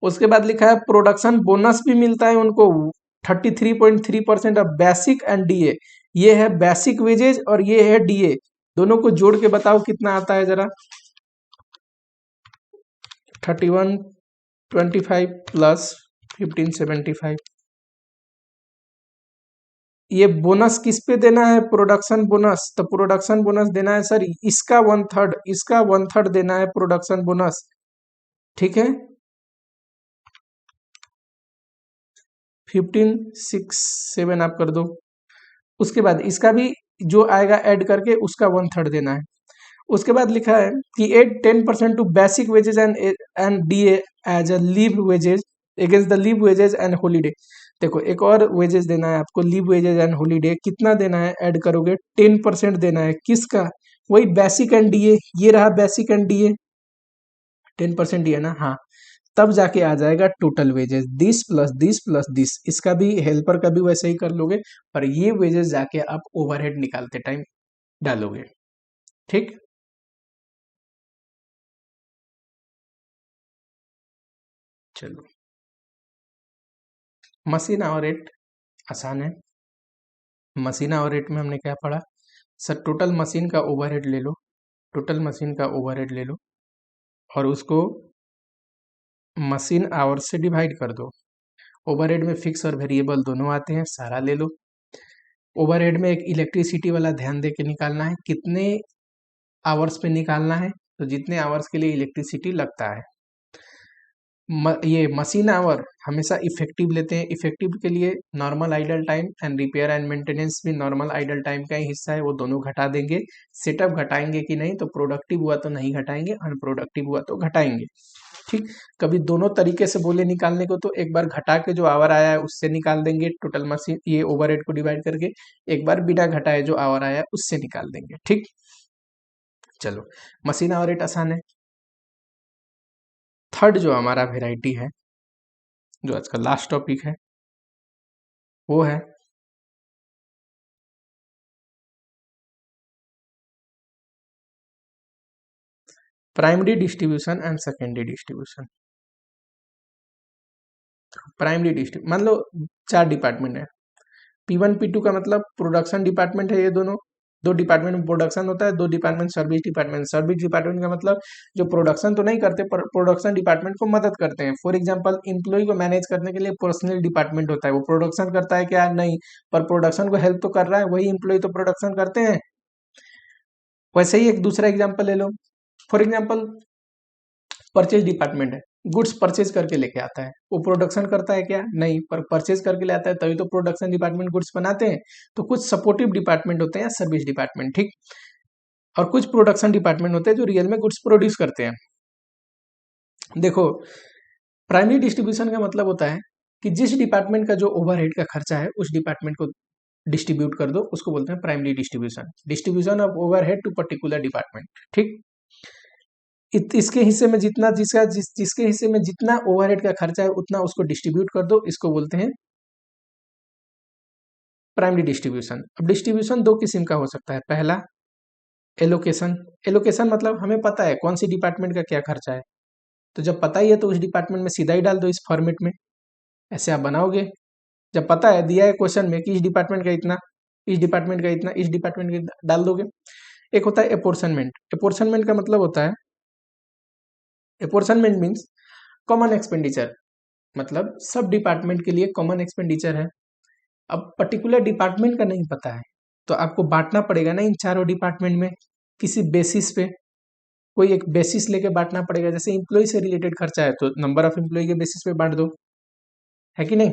उसके बाद लिखा है प्रोडक्शन बोनस भी मिलता है उनको 33.3% ऑफ बेसिक एंड डीए। ये है बेसिक वेजेज और ये है डीए, दोनों को जोड़ के बताओ कितना आता है जरा। 3125 प्लस 1575। ये बोनस किस पे देना है, प्रोडक्शन बोनस, तो प्रोडक्शन बोनस देना है सर इसका 1/3, इसका 1/3 देना है प्रोडक्शन बोनस। ठीक है, 1567 आप कर दो। उसके बाद इसका भी जो आएगा ऐड करके उसका 1/3 देना है। उसके बाद लिखा है कि add 10% to basic wages and DA as a leave wages against the leave wages and holiday. देखो एक और वेजेज देना है आपको, लीव वेजेज एंड हॉलीडे कितना देना है, ऐड करोगे 10% देना है। किसका, वही बेसिक एंड डीए, ये रहा बेसिक एंड डीए, 10% दिया ना, हाँ। तब जाके आ जाएगा total wages, this plus this plus this. इसका भी हेल्पर का भी वैसे ही कर लोगे, पर ये वेजेस जाके आप ओवरहेड निकालते टाइम डालोगे। ठीक, चलो मशीन आवर रेट आसान है। मशीन आवर रेट में हमने क्या पढ़ा, सर टोटल मशीन का ओवरहेड ले लो, टोटल मशीन का ओवरहेड ले लो और उसको मशीन आवर से डिवाइड कर दो। ओवरहेड में फिक्स और वेरिएबल दोनों आते हैं, सारा ले लो। ओवरहेड में एक इलेक्ट्रिसिटी वाला ध्यान दे के निकालना है, कितने आवर्स पे निकालना है, तो जितने आवर्स के लिए इलेक्ट्रिसिटी लगता है। ये मशीन आवर हमेशा इफेक्टिव लेते हैं, इफेक्टिव के लिए normal idle time and repair and maintenance भी नॉर्मल आइडल टाइम का ही हिस्सा है, वो दोनों घटा देंगे। सेटअप घटाएंगे कि नहीं, तो प्रोडक्टिव हुआ तो नहीं घटाएंगे, अनप्रोडक्टिव हुआ तो घटाएंगे। ठीक, कभी दोनों तरीके से बोले निकालने को, तो एक बार घटा के जो आवर आया है उससे निकाल देंगे टोटल मशीन ये ओवरहेड को डिवाइड करके, एक बार बिना घटाए जो आवर आया है उससे निकाल देंगे। ठीक, चलो मशीन आवर रेट आसान है। थर्ड जो हमारा वेराइटी है, जो आज का लास्ट टॉपिक है, वो है primary distribution and secondary distribution. Primary distribution मान लो 4 डिपार्टमेंट है, P1 P2 का मतलब प्रोडक्शन डिपार्टमेंट है, ये दोनों दो डिपार्टमेंट में प्रोडक्शन होता है, दो department service department. Service department का मतलब जो प्रोडक्शन तो नहीं करते पर प्रोडक्शन डिपार्टमेंट को मदद करते हैं। फॉर एग्जांपल एम्प्लॉय को मैनेज करने के लिए पर्सनल डिपार्टमेंट होता है, वो प्रोडक्शन करता है क्या, नहीं, पर प्रोडक्शन को हेल्प तो कर रहा है, वही एम्प्लॉय तो प्रोडक्शन करते हैं। वैसे ही एक दूसरा एग्जाम्पल ले लो, फॉर एग्जाम्पल परचेज डिपार्टमेंट है, गुड्स परचेज करके लेके आता है, वो प्रोडक्शन करता है क्या, नहीं, पर परचेज करके ले आता है, तभी तो प्रोडक्शन डिपार्टमेंट गुड्स बनाते हैं। तो कुछ सपोर्टिव डिपार्टमेंट होते हैं, सर्विस डिपार्टमेंट, ठीक, और कुछ प्रोडक्शन डिपार्टमेंट होते हैं जो रियल में गुड्स प्रोड्यूस करते हैं। देखो प्राइमरी डिस्ट्रीब्यूशन का मतलब होता है कि जिस डिपार्टमेंट का जो ओवरहेड का खर्चा है उस डिपार्टमेंट को डिस्ट्रीब्यूट कर दो, उसको बोलते हैं primary distribution, distribution of overhead to particular department. ठीक, इसके हिस्से में जितना जिसके हिस्से में जितना ओवरहेड का खर्चा है उतना उसको डिस्ट्रीब्यूट कर दो, इसको बोलते हैं प्राइमरी डिस्ट्रीब्यूशन। अब डिस्ट्रीब्यूशन दो किस्म का हो सकता है, पहला एलोकेशन। एलोकेशन मतलब हमें पता है कौन सी डिपार्टमेंट का क्या खर्चा है, तो जब पता ही है तो उस डिपार्टमेंट में सीधा ही डाल दो, इस फॉर्मेट में ऐसे आप बनाओगे। जब पता है दिया है क्वेश्चन में कि इस डिपार्टमेंट का इतना, इस डिपार्टमेंट का इतना, इस डिपार्टमेंट का इतना, डाल दोगे। एक होता है अपोर्शनमेंट। अपोर्शनमेंट का मतलब होता है, अपोर्शनमेंट मीन्स कॉमन एक्सपेंडिचर मतलब सब डिपार्टमेंट के लिए कॉमन एक्सपेंडिचर है। अब पर्टिकुलर डिपार्टमेंट का नहीं पता है तो आपको बांटना पड़ेगा ना इन चारों डिपार्टमेंट में किसी बेसिस पे, कोई एक बेसिस लेके बांटना पड़ेगा। जैसे इम्प्लॉय से रिलेटेड खर्चा है तो नंबर ऑफ इम्प्लॉय के बेसिस पे बांट दो, है कि नहीं।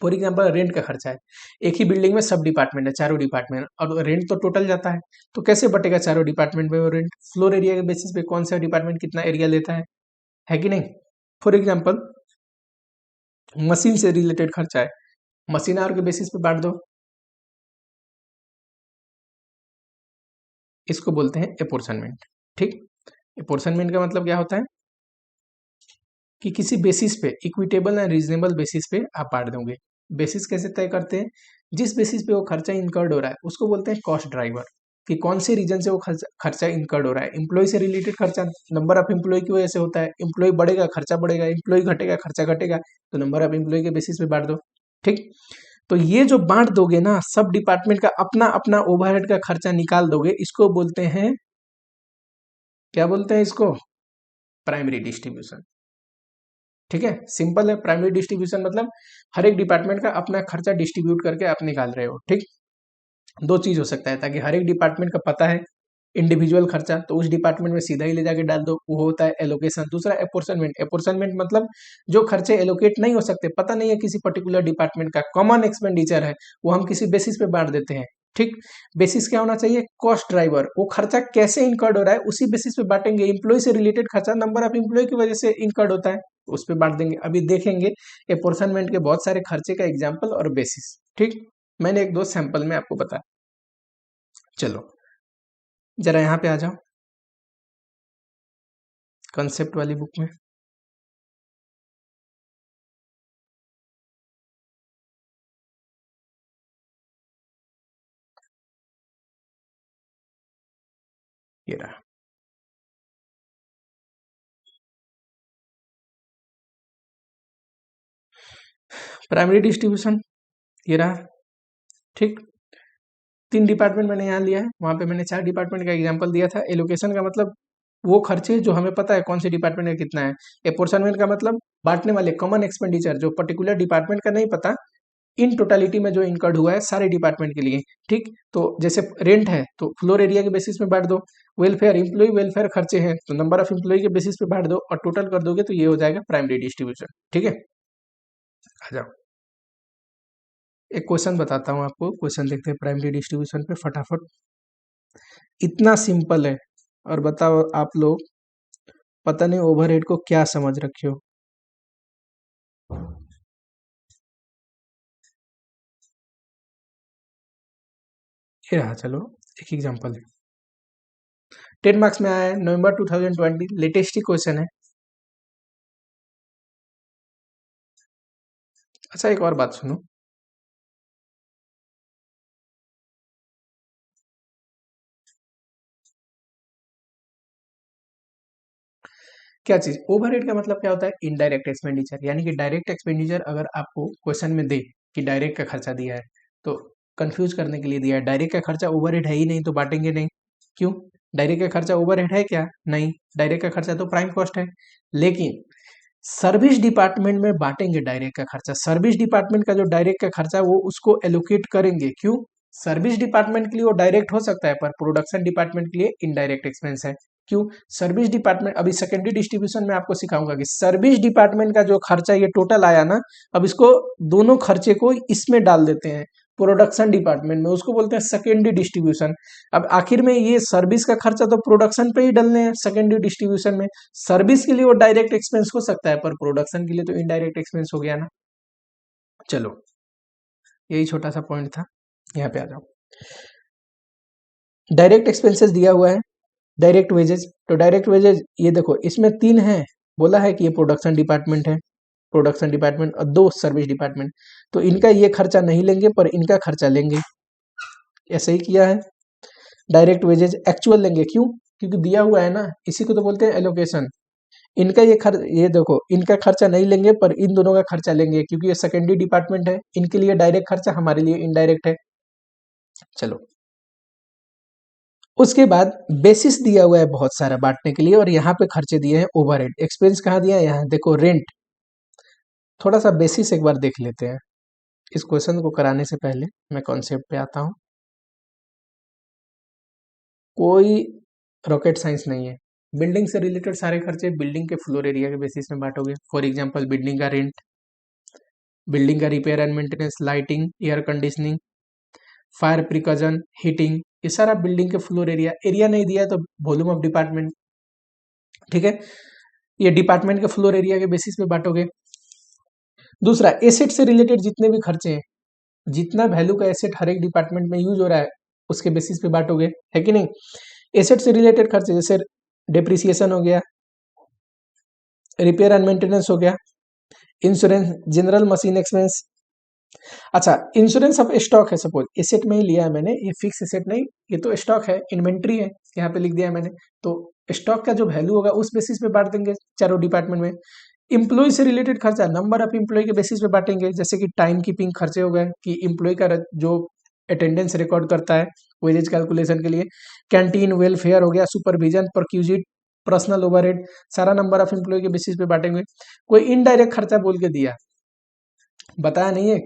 फॉर एग्जाम्पल रेंट का खर्चा है, एक ही बिल्डिंग में सब डिपार्टमेंट है, चारों डिपार्टमेंट, और रेंट तो टोटल जाता है, तो कैसे बटेगा चारों डिपार्टमेंट में वो रेंट? फ्लोर एरिया के बेसिस पे कौन सा डिपार्टमेंट कितना एरिया लेता है कि नहीं। फॉर एग्जाम्पल मशीन से रिलेटेड खर्चा है, मशीन आवर के बेसिस पे बांट दो, इसको बोलते हैं एपोर्शनमेंट। ठीक, एपोर्शनमेंट का मतलब क्या होता है कि किसी बेसिस पे इक्विटेबल एंड रीजनेबल बेसिस पे आप बांट दोगे। बेसिस कैसे तय करते हैं? जिस बेसिस पे वो खर्चा इनकर्ड हो रहा है उसको बोलते हैं कॉस्ट ड्राइवर, कि कौन से रीजन से वो खर्चा इनकर्ड हो रहा है। एम्प्लॉय से रिलेटेड खर्चा नंबर ऑफ एम्प्लॉय की वजह से होता है, एम्प्लॉय बढ़ेगा खर्चा बढ़ेगा, एम्प्लॉय घटेगा खर्चा घटेगा, तो नंबर ऑफ एम्प्लॉय के बेसिस पे बांट दो। ठीक, तो ये जो बांट दोगे ना, सब डिपार्टमेंट का अपना अपना ओवरहेड का खर्चा निकाल दोगे, इसको बोलते हैं, क्या बोलते हैं इसको? Primary distribution. ठीक है, सिंपल है। प्राइमरी डिस्ट्रीब्यूशन मतलब हर एक डिपार्टमेंट का अपना खर्चा डिस्ट्रीब्यूट करके आप निकाल रहे हो। ठीक, दो चीज हो सकता है, ताकि हर एक डिपार्टमेंट का पता है इंडिविजुअल खर्चा, तो उस डिपार्टमेंट में सीधा ही ले जाके डाल दो, वो होता है एलोकेशन। दूसरा एपोर्शनमेंट, एपोर्शनमेंट मतलब जो खर्चे एलोकेट नहीं हो सकते, पता नहीं है किसी पर्टिकुलर डिपार्टमेंट का, कॉमन एक्सपेंडिचर है, वो हम किसी बेसिस पे बांट देते हैं। ठीक, बेसिस क्या होना चाहिए? कॉस्ट ड्राइवर, वो खर्चा कैसे इनकर्ड हो रहा है उसी बेसिस पे बांटेंगे। एम्प्लॉय से रिलेटेड खर्चा नंबर ऑफ एम्प्लॉय की वजह से इनकर्ड होता है, उस पर बांट देंगे। अभी देखेंगे एपोर्शनमेंट के बहुत सारे खर्चे का एग्जाम्पल और बेसिस। ठीक, मैंने एक दो सैंपल में आपको बताया। चलो जरा यहाँ पे आ जाओ कंसेप्ट वाली बुक में। ये रहा, प्राइमरी डिस्ट्रीब्यूशन, ये रहा। ठीक, तीन डिपार्टमेंट मैंने यहाँ लिया है, वहां पे मैंने चार डिपार्टमेंट का एग्जांपल दिया था। एलोकेशन का मतलब वो खर्चे जो हमें पता है कौन से डिपार्टमेंट का कितना है। एपोर्शनमेंट का मतलब बांटने वाले कॉमन एक्सपेंडिचर जो पर्टिकुलर डिपार्टमेंट का नहीं पता, इन टोटालिटी में जो इनकर्ड हुआ है सारे डिपार्टमेंट के लिए। ठीक, तो जैसे रेंट है तो फ्लोर एरिया के बेसिस में बांट दो, वेलफेयर एम्प्लॉय वेलफेयर खर्चे हैं तो नंबर ऑफ एम्प्लॉय के बेसिस पे बांट दो, और टोटल कर दोगे तो ये हो जाएगा प्राइमरी डिस्ट्रीब्यूशन। ठीक है, आ जाओ एक क्वेश्चन बताता हूँ आपको, क्वेश्चन देखते हैं प्राइमरी डिस्ट्रीब्यूशन पे फटाफट। इतना सिंपल है, और बताओ आप लोग पता नहीं ओवरहेड को क्या समझ रखे हो। ये रहा, चलो एक एग्जांपल है, 10 मार्क्स में आया है, नवंबर 2020, लेटेस्ट ही क्वेश्चन है। अच्छा एक और बात सुनो, क्या चीज ओवरहेड का मतलब क्या होता है? इनडायरेक्ट एक्सपेंडिचर, यानी कि डायरेक्ट एक्सपेंडिचर अगर आपको क्वेश्चन में दे कि डायरेक्ट का खर्चा दिया है तो कंफ्यूज करने के लिए दिया है। डायरेक्ट का खर्चा ओवरहेड है ही नहीं तो बांटेंगे नहीं। क्यों? डायरेक्ट का खर्चा ओवरहेड है क्या? नहीं, डायरेक्ट का खर्चा तो प्राइम कॉस्ट है। लेकिन सर्विस डिपार्टमेंट में बांटेंगे डायरेक्ट का खर्चा। सर्विस डिपार्टमेंट का जो डायरेक्ट का खर्चा वो उसको एलोकेट करेंगे। क्यों? सर्विस डिपार्टमेंट के लिए वो डायरेक्ट हो सकता है, पर प्रोडक्शन डिपार्टमेंट के लिए इनडायरेक्ट एक्सपेंस है। क्यों? सर्विस डिपार्टमेंट, अभी सेकेंडरी डिस्ट्रीब्यूशन में आपको सिखाऊंगा कि सर्विस डिपार्टमेंट का जो खर्चा ये टोटल आया ना, अब इसको दोनों खर्चे को इसमें डाल देते हैं प्रोडक्शन डिपार्टमेंट में, उसको बोलते हैं सेकेंडरी डिस्ट्रीब्यूशन। अब आखिर में ये सर्विस का खर्चा तो प्रोडक्शन पे ही डलने हैं सेकेंडरी डिस्ट्रीब्यूशन में। सर्विस के लिए वो डायरेक्ट एक्सपेंस हो सकता है, पर प्रोडक्शन के लिए तो इनडायरेक्ट एक्सपेंस हो गया ना। चलो यही छोटा सा पॉइंट था, यहाँ पे आ जाओ। डायरेक्ट एक्सपेंसेस दिया हुआ है, डायरेक्ट वेजेस, तो डायरेक्ट वेजेस ये देखो इसमें तीन है, बोला है कि ये प्रोडक्शन डिपार्टमेंट है, प्रोडक्शन डिपार्टमेंट, और दो सर्विस डिपार्टमेंट, तो इनका ये खर्चा नहीं लेंगे पर इनका खर्चा लेंगे, ऐसे ही किया है। डायरेक्ट वेजेस एक्चुअल लेंगे, क्यों? क्योंकि दिया हुआ है ना, इसी को तो बोलते हैं एलोकेशन। इनका ये देखो इनका खर्चा नहीं लेंगे पर इन दोनों का खर्चा लेंगे, क्योंकि ये सेकेंडरी डिपार्टमेंट है, इनके लिए डायरेक्ट खर्चा, हमारे लिए इनडायरेक्ट है। चलो उसके बाद बेसिस दिया हुआ है बहुत सारा बांटने के लिए, और यहाँ पे खर्चे दिए हैं ओवरहेड। एक्सपेंस कहाँ दिया है, यहाँ देखो रेंट। थोड़ा सा बेसिस एक बार देख लेते हैं। इस क्वेश्चन को कराने से पहले मैं कॉन्सेप्ट पे आता हूँ। कोई रॉकेट साइंस नहीं है। बिल्डिंग से रिलेटेड सारे खर्चे बिल्डिंग के फ्लोर एरिया के बेसिस में बांटोगे। फॉर एग्जांपल बिल्डिंग का रेंट, बिल्डिंग का repair and maintenance, lighting, air conditioning, fire precaution, heating, ये सारा बिल्डिंग के फ्लोर एरिया। एरिया नहीं दिया है तो वॉल्यूम ऑफ डिपार्टमेंट, ठीक है। ये डिपार्टमेंट के फ्लोर एरिया के बेसिस पे बांटोगे। दूसरा, एसेट से रिलेटेड जितने भी खर्चे हैं, जितना वैल्यू का एसेट हर एक डिपार्टमेंट में यूज हो रहा है उसके बेसिस पे बांटोगे, है कि नहीं। एसेट से रिलेटेड खर्चे जैसे डेप्रिसिएशन हो गया, रिपेयर एंड मेंटेनेंस हो गया, इंश्योरेंस, जनरल मशीन एक्सपेंस। अच्छा, इंश्योरेंस ऑफ स्टॉक है, सपोज एसेट में ही लिया है मैंने, ये फिक्स एसेट नहीं, ये तो स्टॉक है, इन्वेंट्री है, यहाँ पे लिख दिया है मैंने। तो स्टॉक का जो वैल्यू होगा उस बेसिस पे बांट देंगे चारों डिपार्टमेंट में। इम्प्लॉय से रिलेटेड खर्चा नंबर ऑफ इम्प्लॉय के बेसिस पे बांटेंगे, जैसे कि टाइम कीपिंग खर्चे हो गए कि इम्प्लॉय का जो अटेंडेंस रिकॉर्ड करता है वेजेज कैलकुलेशन के लिए। कैंटीन, वेलफेयर हो गया, सुपरविजन, परक्यूजिट, पर्सनल ओवरहेड, सारा नंबर ऑफ इम्प्लॉय के बेसिस पे बांटेंगे। कोई इनडायरेक्ट खर्चा बोल के दिया, बताया नहीं है,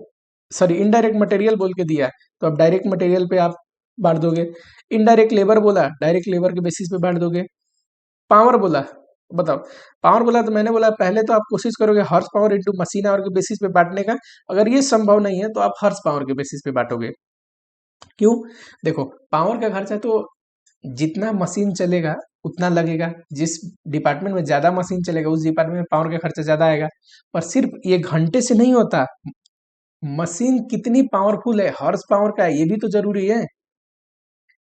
सॉरी इनडायरेक्ट मटेरियल बोल के दिया है, तो अब डायरेक्ट मटेरियल पे आप बांट दोगे। इनडायरेक्ट लेबर बोला, डायरेक्ट लेबर के बेसिस पे बांट दोगे। पावर बोला, बताओ, पावर बोला तो मैंने बोला पहले तो आप कोशिश करोगे horse power into machine our के बेसिस पे बांटने का। अगर ये संभव नहीं है तो आप हॉर्स पावर के बेसिस पे बांटोगे। क्यों, देखो पावर का खर्चा तो जितना मशीन चलेगा उतना लगेगा। जिस डिपार्टमेंट में ज्यादा मशीन चलेगा उस डिपार्टमेंट में पावर का खर्चा ज्यादा आएगा। पर सिर्फ ये घंटे से नहीं होता, मशीन कितनी पावरफुल है, हॉर्स पावर का है, ये भी तो जरूरी है।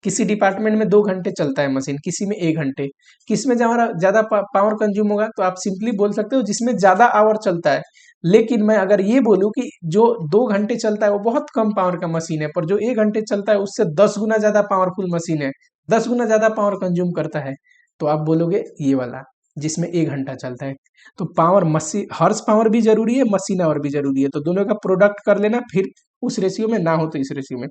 किसी डिपार्टमेंट में 2 घंटे चलता है मशीन, किसी में 1 घंटे। किस में ज्यादा पावर कंज्यूम होगा, तो आप सिंपली बोल सकते हो जिसमें ज्यादा आवर चलता है। लेकिन मैं अगर ये बोलूं कि जो 2 घंटे चलता है वो बहुत कम पावर का मशीन है, पर जो 1 घंटे चलता है उससे 10 गुना ज्यादा पावरफुल मशीन है, 10 गुना ज्यादा पावर कंज्यूम करता है, तो आप बोलोगे ये वाला जिसमें 1 घंटा चलता है। तो पावर मशीन हॉर्स पावर भी जरूरी है, मशीन आवर भी जरूरी है, तो दोनों का प्रोडक्ट कर लेना, फिर उस रेशियो में ना हो तो इस रेशियो में।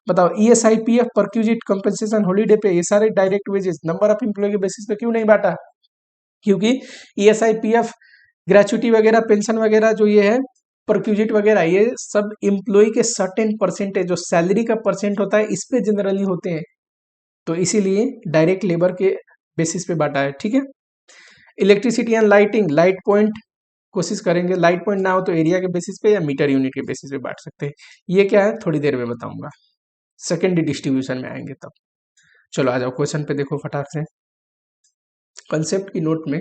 बताओ, ESI, PF, perquisite, compensation, holiday pay, ये सारे direct wages number of employ के बेसिस पे क्यों नहीं बांटा, क्योंकि ईएसआई, पीएफ, ग्रेचुटी वगैरह, पेंशन वगैरह जो ये है, परक्यूजिट वगैरह, ये सब इम्प्लॉय के सर्टेन परसेंटेज जो सैलरी का परसेंट होता है इस पे जनरली होते हैं, तो इसीलिए डायरेक्ट लेबर के बेसिस पे बांटा है, ठीक है। Electricity and lighting, light point, कोशिश करेंगे लाइट पॉइंट ना हो तो एरिया के बेसिस पे या मीटर यूनिट के बेसिस पे बांट सकते हैं। ये क्या है थोड़ी देर में बताऊंगा, सेकेंडरी डिस्ट्रीब्यूशन में आएंगे तब। चलो आ जाओ क्वेश्चन पे, देखो फटाक से। कंसेप्ट की नोट में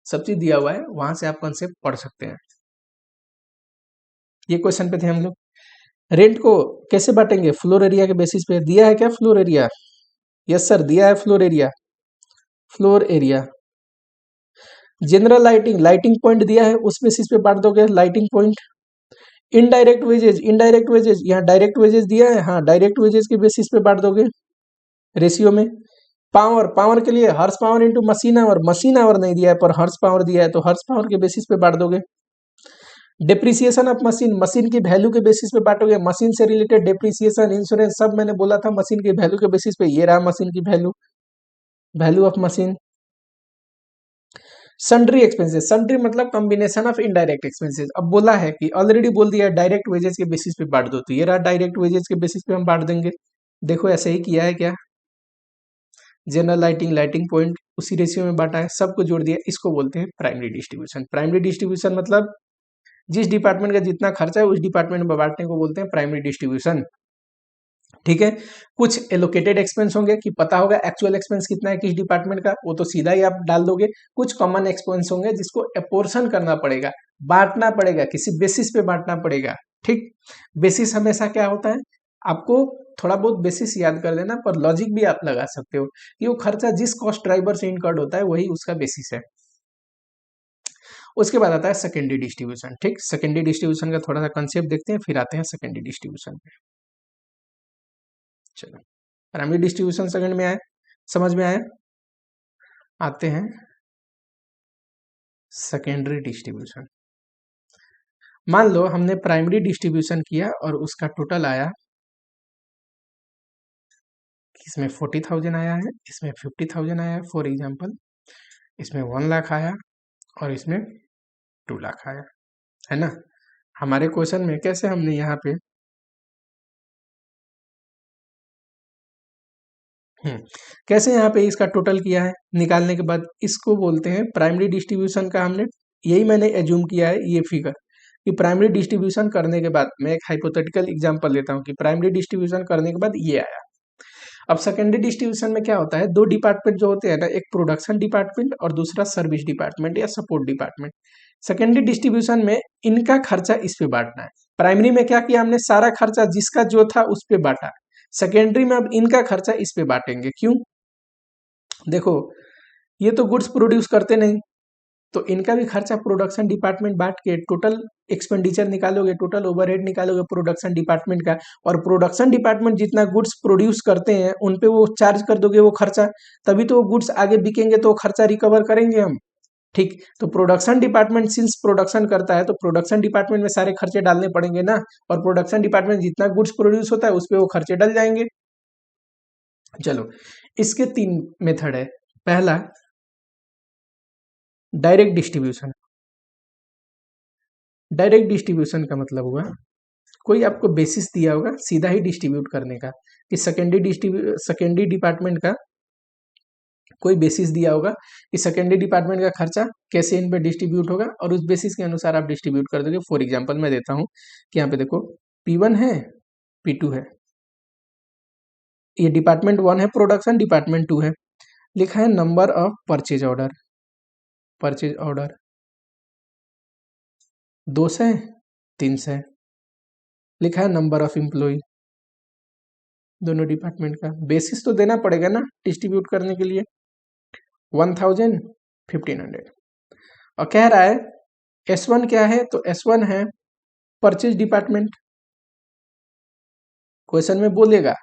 सब चीज दिया हुआ है, वहां से आप कंसेप्ट पढ़ सकते हैं। ये क्वेश्चन पे थे हम लोग। रेंट को कैसे बांटेंगे, फ्लोर एरिया के बेसिस पे। दिया है क्या फ्लोर एरिया, यस सर दिया है floor area. Floor area, general lighting, lighting point दिया है, उस बेसिस पे बांट दोगे lighting point. Indirect wages, indirect wages, यहाँ डायरेक्ट वेजेज दिया है, हाँ डायरेक्ट वेजेज के बेसिस पे बांट दोगे रेशियो में। पावर, पावर के लिए horse power into machine our, machine our नहीं दिया है पर हॉर्स पावर दिया है, तो हॉर्स पावर के बेसिस पे बांट दोगे। डिप्रिसिएशन ऑफ मशीन, मशीन की वैल्यू के बेसिस पे बांटोगे। मशीन से रिलेटेड डिप्रिसिएशन, इंश्योरेंस सब मैंने बोला था मशीन की वैल्यू के बेसिस पे। ये रहा मशीन की value, value of machine. Sundry expenses, sundry मतलब कॉम्बिनेशन ऑफ इनडायरेक्ट एक्सपेंसेस। अब बोला है कि ऑलरेडी बोल दिया है डायरेक्ट वेजेस के बेसिस पे बांट दो, तो ये रहा डायरेक्ट वेजेस के बेसिस पे हम बांट देंगे। देखो ऐसे ही किया है क्या, जनरल लाइटिंग, लाइटिंग पॉइंट उसी रेशियो में बांटा है, सबको जोड़ दिया, इसको बोलते हैं प्राइमरी डिस्ट्रीब्यूशन। प्राइमरी डिस्ट्रीब्यूशन मतलब जिस डिपार्टमेंट का जितना खर्चा है उस डिपार्टमेंट में बांटने को बोलते हैं प्राइमरी डिस्ट्रीब्यूशन, ठीक है। कुछ एलोकेटेड एक्सपेंस होंगे कि पता होगा एक्चुअल एक्सपेंस कितना है किस डिपार्टमेंट का, वो तो सीधा ही आप डाल दोगे। कुछ कॉमन एक्सपेंस होंगे जिसको अपोर्शन करना पड़ेगा, बांटना पड़ेगा, किसी बेसिस पे बांटना पड़ेगा, ठीक। बेसिस हमेशा क्या होता है, आपको थोड़ा बहुत बेसिस याद कर लेना, पर लॉजिक भी आप लगा सकते हो कि वो खर्चा जिस कॉस्ट ड्राइवर से इनकर्ड होता है वही उसका बेसिस है। उसके बाद आता है सेकेंडरी डिस्ट्रीब्यूशन, ठीक। सेकेंडरी डिस्ट्रीब्यूशन का थोड़ा सा कंसेप्ट देखते हैं, फिर आते हैं सेकेंडरी डिस्ट्रीब्यूशन पे। चलो, प्राइमरी डिस्ट्रीब्यूशन सेकंड में आए, समझ में आया। आते हैं सेकेंडरी डिस्ट्रीब्यूशन। मान लो हमने प्राइमरी डिस्ट्रीब्यूशन किया और उसका टोटल आया इसमें 40,000 आया है, इसमें 50,000 आया है फॉर एग्जाम्पल, इसमें 1 लाख आया और इसमें 2 लाख आया, है ना। हमारे क्वेश्चन में कैसे हमने यहाँ पे कैसे यहाँ पे इसका टोटल किया है, निकालने के बाद इसको बोलते हैं प्राइमरी डिस्ट्रीब्यूशन का। हमने यही मैंने एज्यूम किया है ये फिगर कि प्राइमरी डिस्ट्रीब्यूशन करने के बाद मैं एक हाइपोथेटिकल एग्जांपल लेता हूँ कि प्राइमरी डिस्ट्रीब्यूशन करने के बाद ये आया। अब सेकेंडरी डिस्ट्रीब्यूशन में क्या होता है, दो डिपार्टमेंट जो होते हैं ना, एक प्रोडक्शन डिपार्टमेंट और दूसरा सर्विस डिपार्टमेंट या सपोर्ट डिपार्टमेंट। सेकेंडरी डिस्ट्रीब्यूशन में इनका खर्चा इस पे बांटना है। प्राइमरी में क्या किया हमने, सारा खर्चा जिसका जो था उस पे बांटा। सेकेंडरी में अब इनका खर्चा इस पे बांटेंगे। क्यों, देखो ये तो गुड्स प्रोड्यूस करते नहीं, तो इनका भी खर्चा प्रोडक्शन डिपार्टमेंट बांट के टोटल एक्सपेंडिचर निकालोगे, टोटल ओवरहेड निकालोगे प्रोडक्शन डिपार्टमेंट का, और प्रोडक्शन डिपार्टमेंट जितना गुड्स प्रोड्यूस करते हैं उन पे वो चार्ज कर दोगे वो खर्चा, तभी तो वो गुड्स आगे बिकेंगे, तो खर्चा रिकवर करेंगे हम। ठीक, तो प्रोडक्शन डिपार्टमेंट सिंस प्रोडक्शन करता है तो प्रोडक्शन डिपार्टमेंट में सारे खर्चे डालने पड़ेंगे ना, और प्रोडक्शन डिपार्टमेंट जितना गुड्स प्रोड्यूस होता है उस पर वो खर्चे डल जाएंगे। चलो, इसके 3 मेथड है। पहला डायरेक्ट डिस्ट्रीब्यूशन। डायरेक्ट डिस्ट्रीब्यूशन का मतलब हुआ कोई आपको बेसिस दिया होगा सीधा ही डिस्ट्रीब्यूट करने का, कि सेकेंडरी डिपार्टमेंट का कोई बेसिस दिया होगा कि सेकेंडरी डिपार्टमेंट का खर्चा कैसे इन पे डिस्ट्रीब्यूट होगा, और उस बेसिस के अनुसार आप डिस्ट्रीब्यूट कर दोगे। फॉर एग्जांपल मैं देता हूं कि यहाँ पे देखो P1 है, P2 है, ये डिपार्टमेंट 1 है, प्रोडक्शन डिपार्टमेंट 2 है। लिखा है number of purchase order, purchase order 200 है, 300 है। लिखा है नंबर ऑफ एम्प्लॉय, दोनों डिपार्टमेंट का बेसिस तो देना पड़ेगा ना डिस्ट्रीब्यूट करने के लिए, 1000, 1500। और कह रहा है S1 क्या है, तो S1 है परचेज डिपार्टमेंट। क्वेश्चन में बोलेगा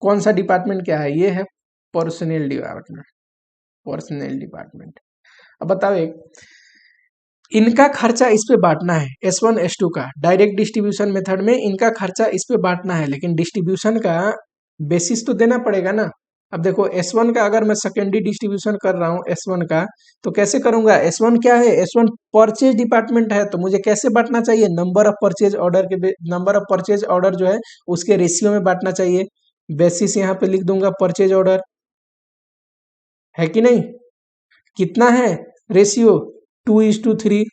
कौन सा डिपार्टमेंट क्या है, ये है पर्सनल डिपार्टमेंट, पर्सनल डिपार्टमेंट। अब बताओ, एक इनका खर्चा इस पे बांटना है, S1 S2 का। डायरेक्ट डिस्ट्रीब्यूशन मेथड में इनका खर्चा इस पे बांटना है, लेकिन डिस्ट्रीब्यूशन का बेसिस तो देना पड़ेगा ना। अब देखो S1 का अगर मैं सेकेंडरी डिस्ट्रीब्यूशन कर रहा हूँ S1 का, तो कैसे करूंगा, S1 क्या है, S1 परचेज डिपार्टमेंट है, तो मुझे कैसे बांटना चाहिए, नंबर ऑफ परचेज ऑर्डर के, नंबर ऑफ परचेज ऑर्डर जो है उसके रेशियो में बांटना चाहिए। बेसिस यहाँ पे लिख दूंगा परचेज ऑर्डर, है कि नहीं, कितना है रेशियो, 2:3।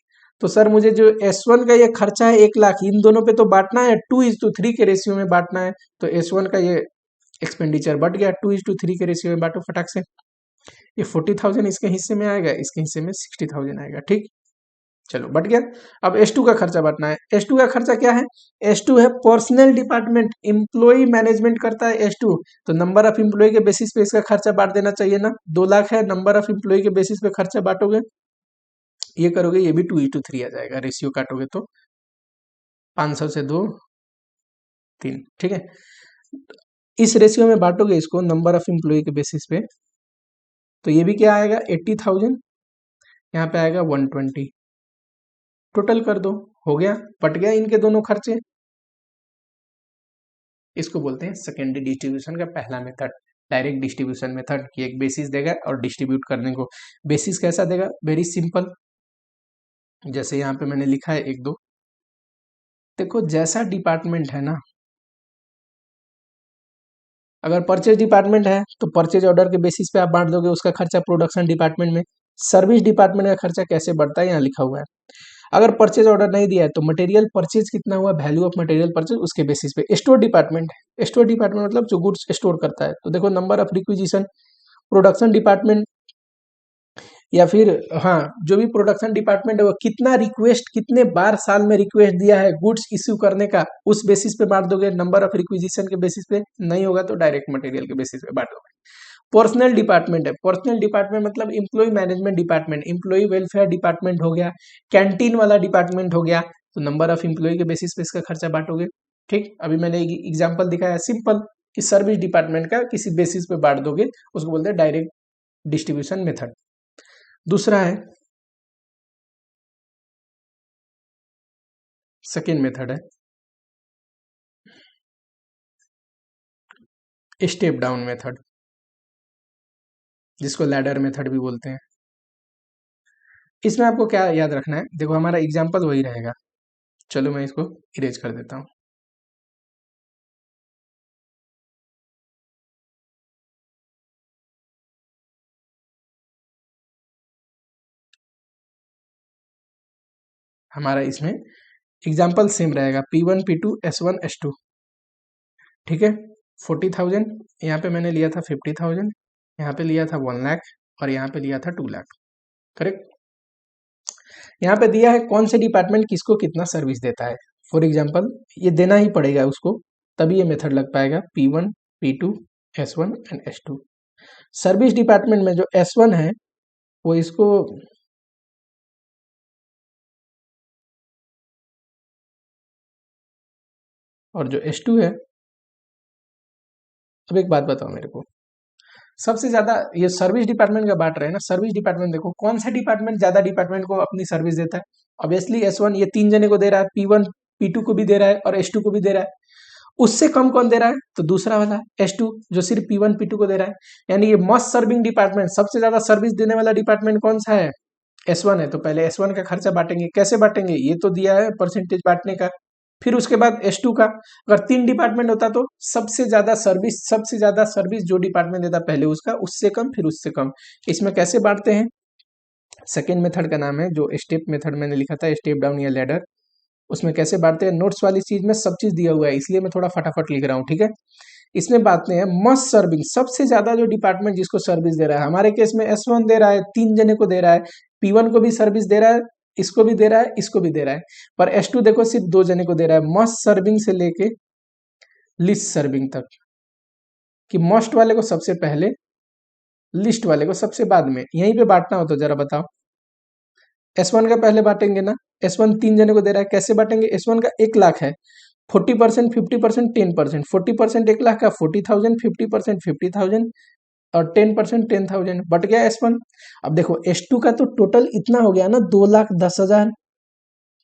तो सर मुझे जो S1 का ये खर्चा है 1 लाख, इन दोनों पे तो बांटना है, 2:3 के रेशियो में बांटना है। तो S1 का ये एक्सपेंडिचर बढ़ गया, 2:3 के रेशियो में बांटो फटाक से। ये 40,000 इसके हिस्से में आएगा, इसके हिस्से में 60,000 आएगा। ठीक, चलो बढ़ गया। अब S2 का खर्चा बांटना है। S2 का खर्चा क्या है, S2 है पर्सनल डिपार्टमेंट, एम्प्लॉय मैनेजमेंट करता है S2, तो नंबर ऑफ एम्प्लॉय के बेसिस पे इसका खर्चा बांट देना चाहिए ना। 2 लाख है, नंबर ऑफ एम्प्लॉय के बेसिस पे खर्चा बांटोगे, ये करोगे, ये भी 2:3 आ जाएगा, रेशियो काटोगे तो 500 से 2, 3। ठीक है, इस रेशियो में बांटोगे इसको नंबर ऑफ एम्प्लॉय के बेसिस पे, तो ये भी क्या आएगा 80,000, यहाँ पे आएगा 120। टोटल कर दो, हो गया, पट गया इनके दोनों खर्चे। इसको बोलते हैं सेकेंडरी डिस्ट्रीब्यूशन का पहला मेथड, डायरेक्ट डिस्ट्रीब्यूशन मेथड, कि एक बेसिस देगा और डिस्ट्रीब्यूट करने को। बेसिस कैसा देगा, वेरी सिंपल, जैसे यहाँ पे मैंने लिखा है 1 2। देखो जैसा डिपार्टमेंट है ना, अगर परचेज डिपार्टमेंट है तो परचेज ऑर्डर के बेसिस पे आप बांट दोगे उसका खर्चा प्रोडक्शन डिपार्टमेंट में। सर्विस डिपार्टमेंट का खर्चा कैसे बढ़ता है यहाँ लिखा हुआ है। अगर परचेज ऑर्डर नहीं दिया है तो मटेरियल परचेज कितना हुआ, वैल्यू ऑफ मटेरियल परचेज, उसके बेसिस पे। स्टोर डिपार्टमेंट है, स्टोर डिपार्टमेंट मतलब जो गुड्स स्टोर करता है, तो देखो number of requisition. Production department या फिर हाँ, जो भी प्रोडक्शन डिपार्टमेंट है वो कितना रिक्वेस्ट, कितने बार साल में रिक्वेस्ट दिया है गुड्स इश्यू करने का, उस बेसिस पे बांट दोगे। नंबर ऑफ रिक्विजिशन के बेसिस पे नहीं होगा तो डायरेक्ट मटेरियल के बेसिस पे बांटोगे। पर्सनल डिपार्टमेंट है, पर्सनल डिपार्टमेंट मतलब employ management department, employ welfare department हो गया, कैंटीन वाला डिपार्टमेंट हो गया, तो नंबर ऑफ इम्प्लॉय के बेसिस पे इसका खर्चा बांटोगे। ठीक, अभी मैंने एक एग्जाम्पल दिखाया सिंपल, कि सर्विस डिपार्टमेंट का किसी बेसिस पे बांट दोगे, उसको बोलते हैं डायरेक्ट डिस्ट्रीब्यूशन मेथड। दूसरा है, सेकेंड मेथड है स्टेप डाउन मेथड। जिसको लैडर मेथड भी बोलते हैं। इसमें आपको क्या याद रखना है, देखो हमारा एग्जाम्पल वही रहेगा। चलो मैं इसको इरेज कर देता हूँ। हमारा इसमें एग्जाम्पल सेम रहेगा, P1 P2 S1 S2, ठीक है। 40,000, यहाँ पे मैंने लिया था 50,000, यहाँ पे लिया था 1 लाख, और यहाँ पे लिया था 2 लाख, करेक्ट। यहाँ पे दिया है कौन से डिपार्टमेंट किसको कितना सर्विस देता है। फॉर एग्जाम्पल ये देना ही पड़ेगा उसको, तभी ये मेथड लग पाएगा। P1 P2 S1 and S2। Service department में जो S1 है वो इसको, और जो S2 है, अब एक बात बताओ मेरे को, सबसे ज्यादा ये सर्विस डिपार्टमेंट का बांट रहे हैं ना। सर्विस डिपार्टमेंट देखो कौन सा डिपार्टमेंट ज्यादा डिपार्टमेंट को अपनी सर्विस देता है। ऑब्वियसली S1 ये 3 जने को दे रहा है, P1 P2 को भी दे रहा है और S2 को भी दे रहा है। उससे कम कौन दे रहा है, तो दूसरा वाला S2 जो सिर्फ P1 P2 को दे रहा है। यानी ये मस्ट सर्विंग डिपार्टमेंट, सबसे ज्यादा सर्विस देने वाला डिपार्टमेंट कौन सा है, S1 है। तो पहले S1 का खर्चा बांटेंगे, कैसे बांटेंगे, ये तो दिया है परसेंटेज बांटने का। फिर उसके बाद S2 का, अगर 3 डिपार्टमेंट होता तो सबसे ज्यादा सर्विस जो डिपार्टमेंट देता पहले उसका, उससे कम, फिर उससे कम। इसमें कैसे बांटते हैं, सेकेंड मेथड का नाम है, जो स्टेप मेथड मैंने लिखा था, स्टेप डाउन या लैडर। उसमें कैसे बांटते हैं, नोट्स वाली चीज में सब चीज दिया हुआ है, इसलिए मैं थोड़ा फटाफट लिख रहा हूँ, ठीक है। इसमें बांटते हैं मस्ट सर्विंग, सबसे ज्यादा जो डिपार्टमेंट जिसको सर्विस दे रहा है। हमारे केस में S1 दे रहा है, 3 जने को दे रहा है, P1 को भी सर्विस दे रहा है, इसको भी दे रहा है, इसको भी दे रहा है। पर S2 देखो सिर्फ 2 जने को दे रहा है, मस्ट सर्विंग से लेके लिस्ट सर्विंग तक, कि मोस्ट वाले को सबसे पहले, लिस्ट वाले को सबसे बाद में। यहीं पे बांटना हो तो जरा बताओ। S1 का पहले बांटेंगे ना, S1 3 जने को दे रहा है, कैसे बांटेंगे, S1 का 1 लाख है, 40%, 50%, 10%, 40% 1 लाख का 40,000, 50% 50,000 और 10% 10,000, बट गया S1। अब देखो S2 का तो टोटल इतना हो गया ना, 2,10,000,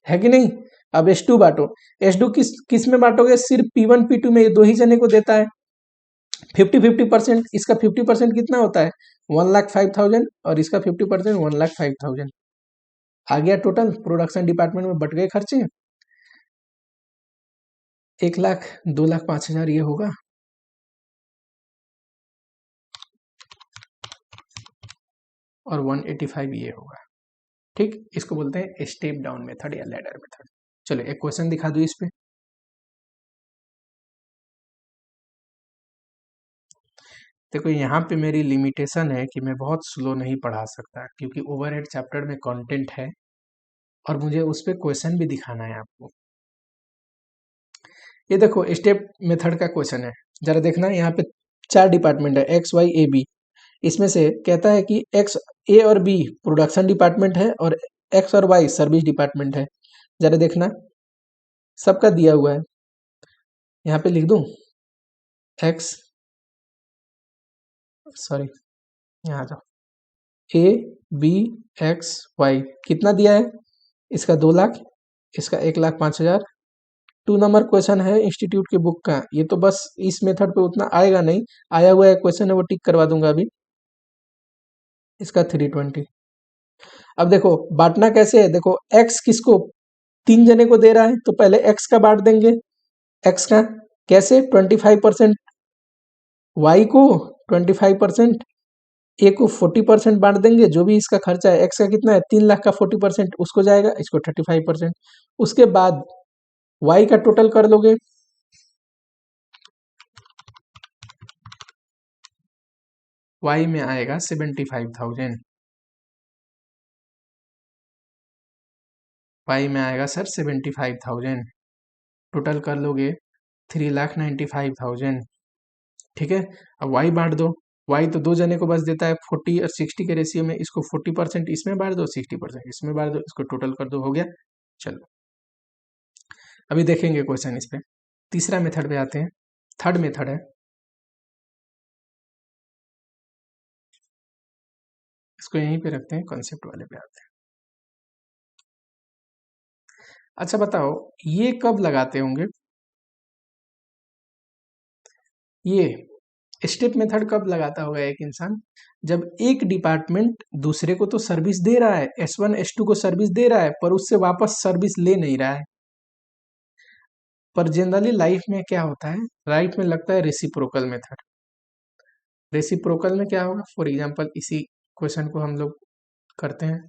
है कि नहीं। अब S2 बांटो, S2 किस में बांटोगे, सिर्फ P1 P2 में, ये 2 ही जने को देता है। 50-50%, इसका 50% कितना होता है, 1,05,000, और इसका 50% 1,05,000। आ गया टोटल, प्रोडक्शन डिपार्टमेंट में बट गए खर्चे। 1 लाख, 2,05,000 ये होगा, और 185 ये होगा, ठीक। इसको बोलते हैं स्टेप डाउन मेथड या लैडर मेथड। चलो एक क्वेश्चन दिखा दो इस पे। देखो यहाँ पे मेरी लिमिटेशन है कि मैं बहुत स्लो नहीं पढ़ा सकता, क्योंकि ओवरहेड चैप्टर में कंटेंट है और मुझे उस पे क्वेश्चन भी दिखाना है आपको। ये देखो स्टेप मेथड का क्वेश्चन है, जरा देखना। यहाँ पे 4 डिपार्टमेंट है, XYAB। इसमें से कहता है कि A और B प्रोडक्शन डिपार्टमेंट है और X और Y सर्विस डिपार्टमेंट है। जरा देखना, सबका दिया हुआ है। यहाँ पे लिख दूं X, सॉरी यहाँ जाओ, A B X Y कितना दिया है, इसका 2 लाख, इसका 1,05,000। 2 नंबर क्वेश्चन है इंस्टीट्यूट की बुक का, ये तो बस इस मेथड पे उतना आएगा नहीं, आया हुआ है क्वेश्चन है वो टिक करवा दूंगा अभी। इसका 320। अब देखो बांटना कैसे है, देखो X किसको, 3 जने को दे रहा है, तो पहले X का बांट देंगे। X का कैसे, 25% Y को, 25% A को, 40% बांट देंगे। जो भी इसका खर्चा है, X का कितना है, 3 लाख का 40% उसको जाएगा, इसको 35%। उसके बाद Y का टोटल कर लोगे, Y में आएगा 75,000, Y में आएगा सर 75,000, टोटल कर लोगे 3,95,000, ठीक है। अब Y बांट दो, Y तो 2 जने को बस देता है, 40 और 60 के रेशियो में, इसको 40% इसमें बांट दो, 60% इसमें बांट दो, इसको टोटल कर दो, हो गया। चलो अभी देखेंगे क्वेश्चन इस पे। तीसरा मेथड पे आते हैं, थर्ड मेथड है, इसको यहीं पे रखते हैं, कॉन्सेप्ट वाले पे आते हैं। अच्छा बताओ ये कब लगाते होंगे, ये स्टेप मेथड कब लगाता होगा एक इंसान, जब एक डिपार्टमेंट दूसरे को तो सर्विस दे रहा है, S1 S2 को सर्विस दे रहा है, पर उससे वापस सर्विस ले नहीं रहा है। पर जनरली लाइफ में क्या होता है, लाइफ में लगता है रेसिप्रोकल मेथड। रेसिप्रोकल में क्या होगा, फॉर एग्जांपल इसी क्वेश्चन को हम लोग करते हैं,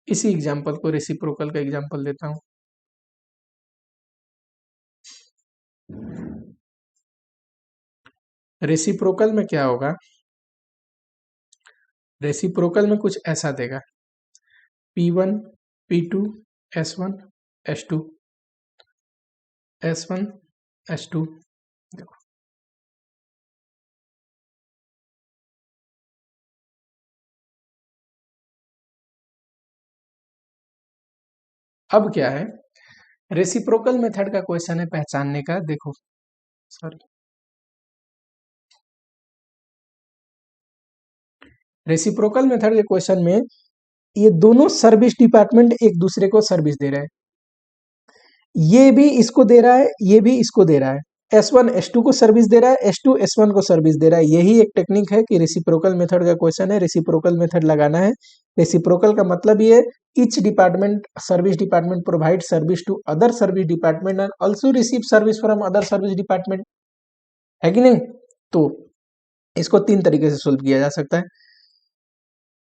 इसी एग्जांपल को रेसिप्रोकल का एग्जांपल देता हूं। रेसिप्रोकल में क्या होगा, रेसिप्रोकल में कुछ ऐसा देगा, P1 P2 S1 S2 S1 S2। देखो अब क्या है, रेसिप्रोकल मेथड का क्वेश्चन है पहचानने का। देखो सॉरी, रेसिप्रोकल मेथड के क्वेश्चन में ये दोनों सर्विस डिपार्टमेंट एक दूसरे को सर्विस दे रहे हैं, ये भी इसको दे रहा है, ये भी इसको दे रहा है। S1 S2 को सर्विस दे रहा है, S2 S1 को सर्विस दे रहा है। यही एक टेक्निक है कि रेसिप्रोकल मेथड का क्वेश्चन है, रेसिप्रोकल मेथड लगाना है। रेसिप्रोकल का मतलब ये, each department service department provide service to other service department and also receive service from other service department, है कि नहीं। तो इसको तीन तरीके से सोल्व किया जा सकता है।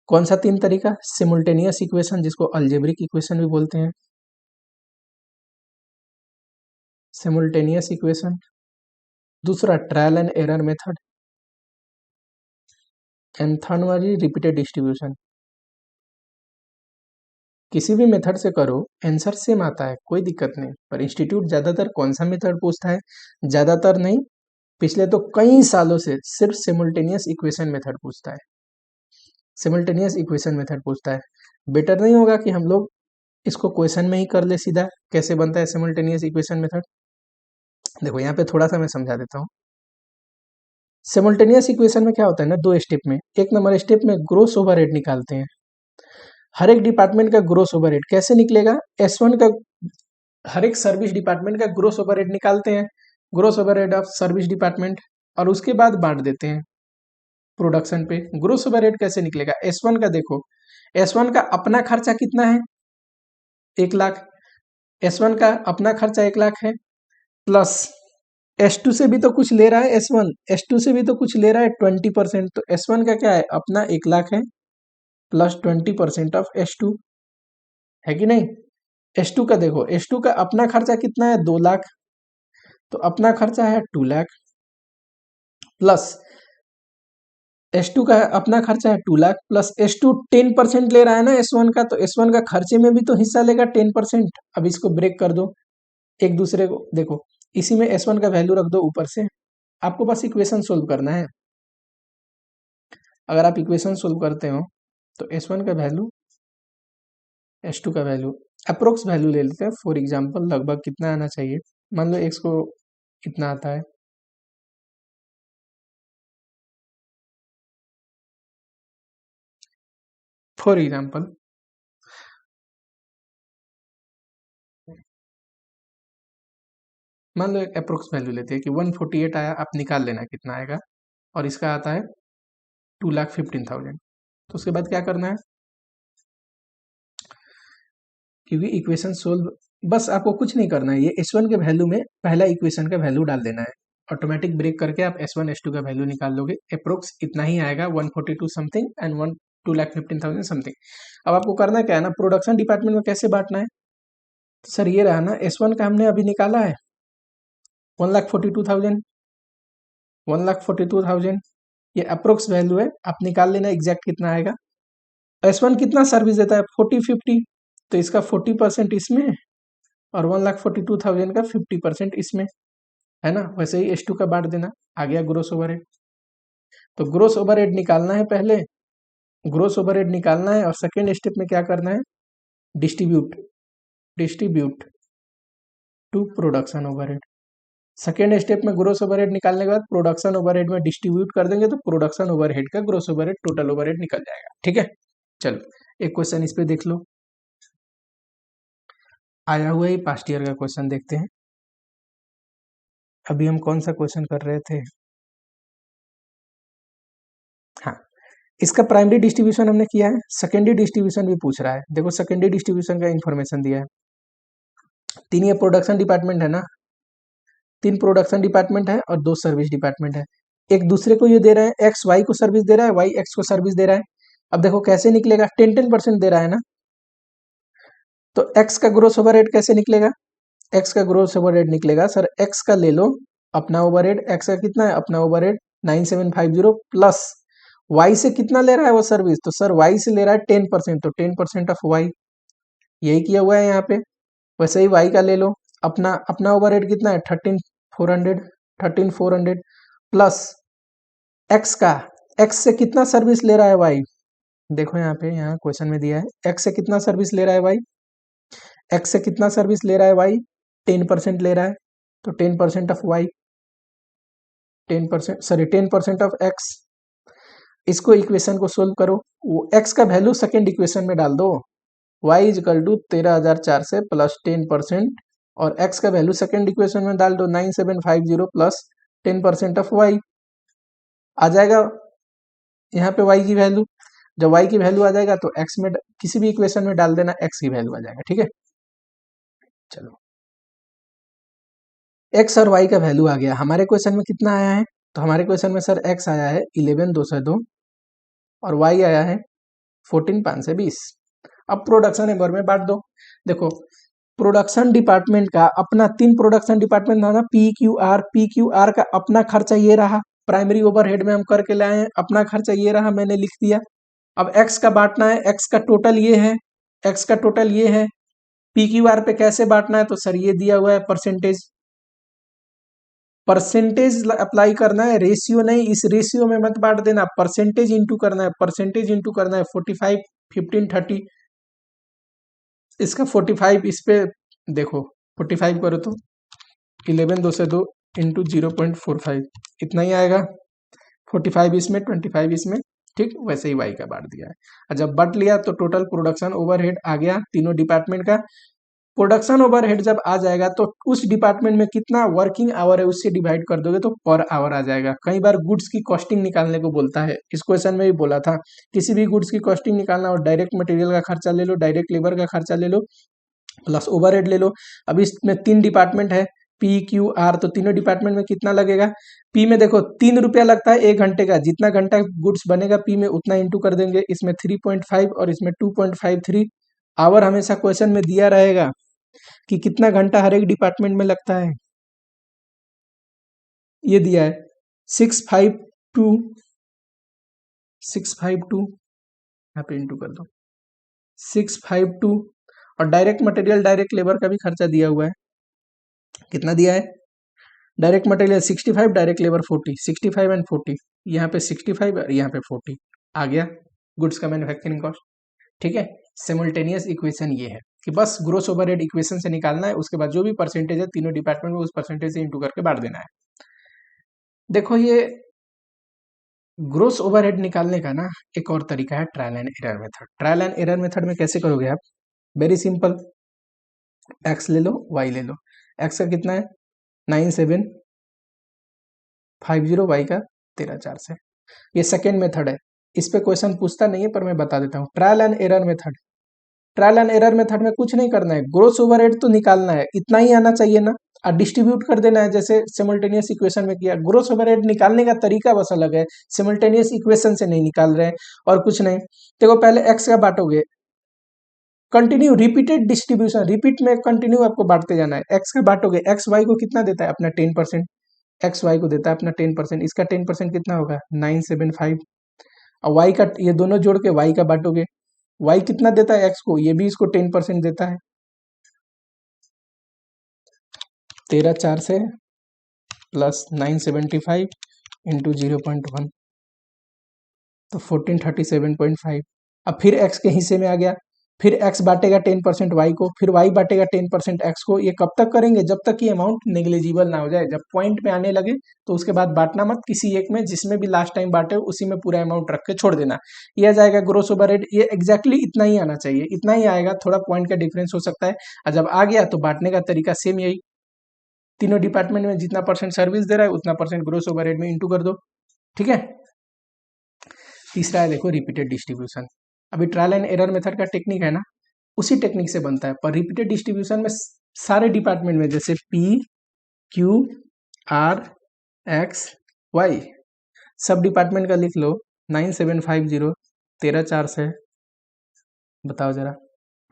कौन सा तीन तरीका, सिमुल्टेनियस इक्वेशन जिसको अलजेब्रिक इक्वेशन भी बोलते हैं, सिमुल्टेनियस इक्वेशन। दूसरा trial and error method, and third वाली रिपीटेड डिस्ट्रीब्यूशन। किसी भी मेथड से करो आंसर सेम आता है, कोई दिक्कत नहीं, पर इंस्टीट्यूट ज्यादातर कौन सा मेथड पूछता है, ज्यादातर नहीं, पिछले तो कई सालों से सिर्फ सिमुल्टेनियस इक्वेशन मेथड पूछता है, सिमुल्टेनियस इक्वेशन मेथड पूछता है। बेटर नहीं होगा कि हम लोग इसको क्वेश्चन में ही कर ले सीधा, कैसे बनता है सिमुल्टेनियस इक्वेशन मेथड। देखो यहाँ पे थोड़ा सा मैं समझा देता हूँ। सिमुल्टेनियस इक्वेशन में क्या होता है ना, दो स्टेप में, एक नंबर स्टेप में ग्रोस ओवरहेड निकालते हैं। हर एक डिपार्टमेंट का ग्रोस ओवरहेड कैसे निकलेगा, S1 का, हर एक सर्विस डिपार्टमेंट का ग्रोस ओवरहेड निकालते हैं, gross overhead of service department, और उसके बाद बांट देते हैं प्रोडक्शन पे। ग्रोस ओवरहेड कैसे निकलेगा, S1 का देखो, S1 का अपना खर्चा कितना है, 1 लाख। S1 का अपना खर्चा 1 लाख है, प्लस S2 से भी तो कुछ ले रहा है, S1 S2 से भी तो कुछ ले रहा है 20%, तो S1 का क्या है, अपना 1 लाख है, प्लस 20% ऑफ S2, है कि नहीं। S2 का देखो, S2 का अपना खर्चा कितना है, 2 लाख, तो अपना खर्चा है 2 लाख, प्लस S2 का अपना खर्चा है 2 लाख, प्लस S2 10% ले रहा है ना S1 का, तो S1 का खर्चे में भी तो हिस्सा लेगा 10%। अब इसको ब्रेक कर दो एक दूसरे को, देखो इसी में S1 का वैल्यू रख दो ऊपर से, आपको बस इक्वेशन सोल्व करना है। अगर आप इक्वेशन सोल्व करते हो तो S1 का वैल्यू, S2 का वैल्यू, अप्रोक्स वैल्यू ले लेते हैं, फॉर एग्जांपल लगभग कितना आना चाहिए, मान लो x को कितना आता है, फॉर एग्जांपल मान लो एक अप्रोक्स वैल्यू लेते हैं कि 148 आया, आप निकाल लेना कितना आएगा, और इसका आता है 2,15,000। तो उसके बाद क्या करना है, क्योंकि इक्वेशन सोल्व, बस आपको कुछ नहीं करना है, ये S1 के वैल्यू में पहला इक्वेशन का वैल्यू डाल देना है, ऑटोमेटिक ब्रेक करके आप S1 S2 का वैल्यू निकाल लोगे, अप्रोक्स इतना ही आएगा, 142 समथिंग एंड 2,15,000 समथिंग। अब आपको करना क्या है ना, प्रोडक्शन डिपार्टमेंट में कैसे बांटना है, तो सर ये रहा ना, S1 का हमने अभी निकाला है 1,42,000, 1,42,000, ये अप्रोक्स वैल्यू है, आप निकाल लेना एग्जैक्ट कितना आएगा। S1 कितना सर्विस देता है, 40-50, तो इसका 40% इसमें और 1,42,000 का 50% इसमें, है ना। वैसे ही S2 का बांट देना, आ गया ग्रोस ओवरहेड। तो ग्रोस ओवरहेड निकालना है पहले, ग्रोस ओवरहेड निकालना है, और सेकेंड स्टेप में क्या करना है, distribute, distribute to production overhead. Second step में ग्रोस ओवरहेड निकालने के बाद प्रोडक्शन ओवरहेड में डिस्ट्रीब्यूट कर देंगे, तो प्रोडक्शन ओवरहेड का ग्रोस ओवरहेड टोटल ओवरहेड निकल जाएगा, ठीक है। चलो एक क्वेश्चन इस पे देख लो, आया हुआ ही पास्ट ईयर का क्वेश्चन देखते हैं। अभी हम कौन सा क्वेश्चन कर रहे थे, हाँ, इसका प्राइमरी डिस्ट्रीब्यूशन हमने किया है, सेकेंडरी डिस्ट्रीब्यूशन भी पूछ रहा है। देखो सेकेंडरी डिस्ट्रीब्यूशन का इन्फॉर्मेशन दिया है। तीन ये प्रोडक्शन डिपार्टमेंट है ना, तीन प्रोडक्शन डिपार्टमेंट है और दो सर्विस डिपार्टमेंट है। एक दूसरे को ये दे रहे हैं, एक्स वाई को सर्विस दे रहा है, वाई एक्स को सर्विस दे रहा है। अब देखो कैसे निकलेगा, 10% दे रहा है ना, तो एक्स का ग्रोस ओवरहेड कैसे निकलेगा, एक्स का ग्रोस ओवरहेड निकलेगा सर, एक्स का ले लो अपना ओवरहेड, एक्स का कितना है अपना ओवरहेड 9750 प्लस वाई से कितना ले रहा है वो सर्विस, तो सर वाई से ले रहा है 10%, तो 10% ऑफ वाई, यही किया हुआ है यहाँ पे। वैसे ही वाई का ले लो, अपना अपना ओवरहेड कितना है 13400 प्लस एक्स का, एक्स से कितना सर्विस ले रहा है वाई, देखो यहाँ पे, यहाँ क्वेश्चन में दिया है एक्स से कितना सर्विस ले रहा है वाई, एक्स से कितना सर्विस ले रहा है वाई 10% ले रहा है, तो 10% of Y, 10% sorry 10% of X. इसको इक्वेशन को सोल्व करो, वो एक्स का वैल्यू सेकेंड इक्वेशन में डाल दो, वाई इज इक्वल टू 13400 से प्लस 10%, और एक्स का वैल्यू सेकेंड इक्वेशन में डाल दो 9750 प्लस 10% ऑफ वाई, आ जाएगा यहाँ पे वाई की वैल्यू। जब वाई की वैल्यू आ जाएगा तो एक्स में किसी भी इक्वेशन में डाल देना, एक्स की वैल्यू आ जाएगा, ठीक है। चलो एक्स और वाई का वैल्यू आ गया, हमारे क्वेश्चन में कितना आया है, तो हमारे क्वेश्चन में सर एक्स आया है 11202 और वाई आया है 14520। अब प्रोडक्शन एक बार में बांट दो। देखो प्रोडक्शन डिपार्टमेंट का अपना, तीन प्रोडक्शन डिपार्टमेंट था ना, पी क्यू आर का अपना खर्चा ये रहा, प्राइमरी ओवरहेड में हम करके लाए हैं, अपना खर्चा ये रहा, मैंने लिख दिया। अब एक्स का बांटना है, एक्स का टोटल ये है, एक्स का टोटल ये है, पी क्यू आर पे कैसे बांटना है, तो सर ये दिया हुआ है परसेंटेज, परसेंटेज अप्लाई करना है, रेशियो नहीं, इस रेशियो में मत बांट देना, परसेंटेज इंटू करना है, परसेंटेज इंटू करना है, 45 15 30, इसका 45 इस पे देखो, 45 करो तो 11202 इंटू 0.45 इतना ही आएगा, 45 इसमें 25 इसमें, ठीक वैसे ही वाई का बांट दिया है। और जब बांट लिया तो टोटल प्रोडक्शन ओवरहेड आ गया तीनों डिपार्टमेंट का। प्रोडक्शन ओवरहेड जब आ जाएगा तो उस डिपार्टमेंट में कितना वर्किंग आवर है उससे डिवाइड कर दोगे तो पर आवर आ जाएगा। कई बार गुड्स की कॉस्टिंग निकालने को बोलता है, इस क्वेश्चन में भी बोला था, किसी भी गुड्स की कॉस्टिंग निकालना और डायरेक्ट मटेरियल का खर्चा ले लो, डायरेक्ट लेबर का खर्चा ले लो, प्लस ओवरहेड ले लो। अब इसमें तीन डिपार्टमेंट है पी क्यू आर, तो तीनों डिपार्टमेंट में कितना लगेगा, पी में देखो 3 रुपया लगता है 1 घंटे का, जितना घंटा गुड्स बनेगा पी में उतना इंटू कर देंगे, इसमें 3.5 और इसमें 2.53। आवर हमेशा क्वेश्चन में दिया रहेगा कि कितना घंटा हर एक डिपार्टमेंट में लगता है, ये दिया है 652, 652 यहाँ पे इंटू कर दो 652, और डायरेक्ट मटेरियल डायरेक्ट लेबर का भी खर्चा दिया हुआ है, कितना दिया है, direct material 65, direct labour 40, 65 and 40, यहाँ पे 65 और यहाँ पे 40 आ गया गुड्स का मैन्युफैक्चरिंग कॉस्ट, ठीक है। सिमुल्टेनियस इक्वेशन ये है कि बस ग्रोस ओवरहेड इक्वेशन से निकालना है, उसके बाद जो भी परसेंटेज है तीनों डिपार्टमेंट में उस परसेंटेज से इंटू करके बांट देना है। देखो ये ग्रोस ओवरहेड निकालने का ना एक और तरीका है trial and error method. Trial and error method में कैसे करोगे आप, वेरी सिंपल, एक्स ले लो वाई ले लो, एक्स का कितना है 9750, वाई का 13400 से, ये सेकेंड मेथड है, इस पे क्वेश्चन पूछता नहीं है पर मैं बता देता हूँ। Trial and error method, trial and error method में कुछ नहीं करना है, ग्रोस ओवरहेड तो निकालना है, इतना ही आना चाहिए ना, और डिस्ट्रीब्यूट कर देना है जैसे सिमुल्टेनियस इक्वेशन में किया। ग्रोस ओवरहेड निकालने का तरीका बस अलग है, सिमुल्टेनियस इक्वेशन से नहीं निकाल रहे हैं और कुछ नहीं। देखो पहले एक्स का बांटोगे, कंटिन्यू रिपीटेड डिस्ट्रीब्यूशन, रिपीट में कंटिन्यू आपको बांटते जाना है, एक्स का बांटोगे, एक्स वाई को कितना देता है अपना 10%, एक्स वाई को देता है अपना 10%, इसका 10% कितना होगा 975, और वाई का ये दोनों जोड़ के वाई का बांटोगे, वाई कितना देता है एक्स को, ये भी इसको 10% देता है, 13400 से प्लस 975 इंटू 0.1, तो 1437.5। अब फिर एक्स के हिस्से में आ गया, फिर एक्स बांटेगा 10% वाई को, फिर वाई बांटेगा 10% एक्स को। ये कब तक करेंगे, जब तक कि अमाउंट नेग्लिजिबल ना हो जाए, जब पॉइंट में आने लगे तो उसके बाद बांटना मत, किसी एक में जिसमें भी लास्ट टाइम बांटे उसी में पूरा अमाउंट रख के छोड़ देना। ये आ जाएगा ग्रोस ओवरहेड, ये एग्जैक्टली इतना ही आना चाहिए, इतना ही आएगा, थोड़ा पॉइंट का डिफरेंस हो सकता है। और जब आ गया तो बांटने का तरीका सेम यही, तीनों डिपार्टमेंट में जितना परसेंट सर्विस दे रहा है उतना परसेंट ग्रोस ओवरहेड में इंटू कर दो, ठीक है। तीसरा है देखो रिपीटेड डिस्ट्रीब्यूशन। अभी ट्रायल एंड एरर मेथड का टेक्निक है ना, उसी टेक्निक से बनता है, पर रिपीटेड डिस्ट्रीब्यूशन में सारे डिपार्टमेंट में जैसे P Q R X Y सब डिपार्टमेंट का लिख लो 9750 13 4 से बताओ जरा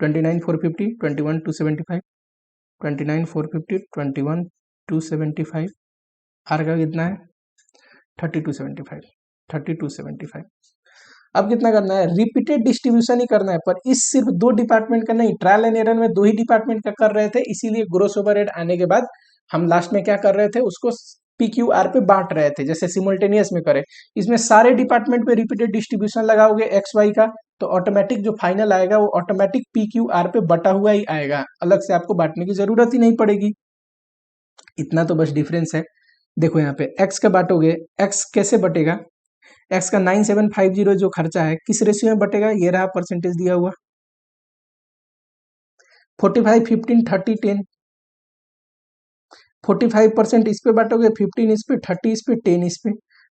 29 450 21 275 29 450 21 275 आर का कितना है 3275 3275। अब कितना करना है, रिपीटेड डिस्ट्रीब्यूशन ही करना है, पर इस सिर्फ दो डिपार्टमेंट का नहीं, ट्रायल एंड एरर में दो ही डिपार्टमेंट का कर रहे थे, इसीलिए ग्रोस ओवरहेड आने के बाद हम लास्ट में क्या कर रहे थे, उसको PQR पे बांट रहे थे, जैसे सिमुल्टेनियस में करे। इसमें सारे डिपार्टमेंट पे रिपीटेड डिस्ट्रीब्यूशन लगाओगे एक्स वाई का, तो ऑटोमेटिक जो फाइनल आएगा वो ऑटोमेटिक PQR पे बटा हुआ ही आएगा, अलग से आपको बांटने की जरूरत ही नहीं पड़ेगी। इतना तो बस डिफरेंस है। देखो यहाँ पे एक्स का बांटोगे, एक्स कैसे बटेगा, एक्स का 9750 जो खर्चा है किस रेशियो में बटेगा, ये रहा परसेंटेज दिया हुआ 45 15 30 10। 45% इस पे बांटोगे, 15 इस पे, 30 इस पे, 10 इस पे।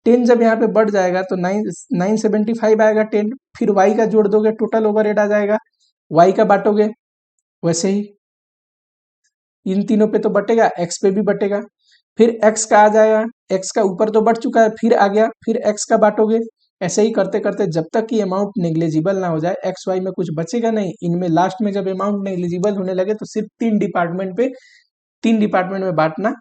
10 जब यहाँ पे बढ़ जाएगा तो 975 आएगा 10, फिर वाई का जोड़ दोगे, टोटल ओवरहेड आ जाएगा। वाई का बांटोगे वैसे ही इन तीनों पे तो बटेगा, एक्स पे भी बटेगा, फिर एक्स का आ जाएगा, एक्स का ऊपर तो बढ़ चुका है, फिर आ गया, फिर एक्स का बांटोगे। ऐसे ही करते करते जब तक कि अमाउंट नेग्लिजिबल ना हो जाए, एक्स वाई में कुछ बचेगा नहीं। इनमें लास्ट में जब अमाउंट नेग्लिजिबल होने लगे तो सिर्फ तीन डिपार्टमेंट में बांटना,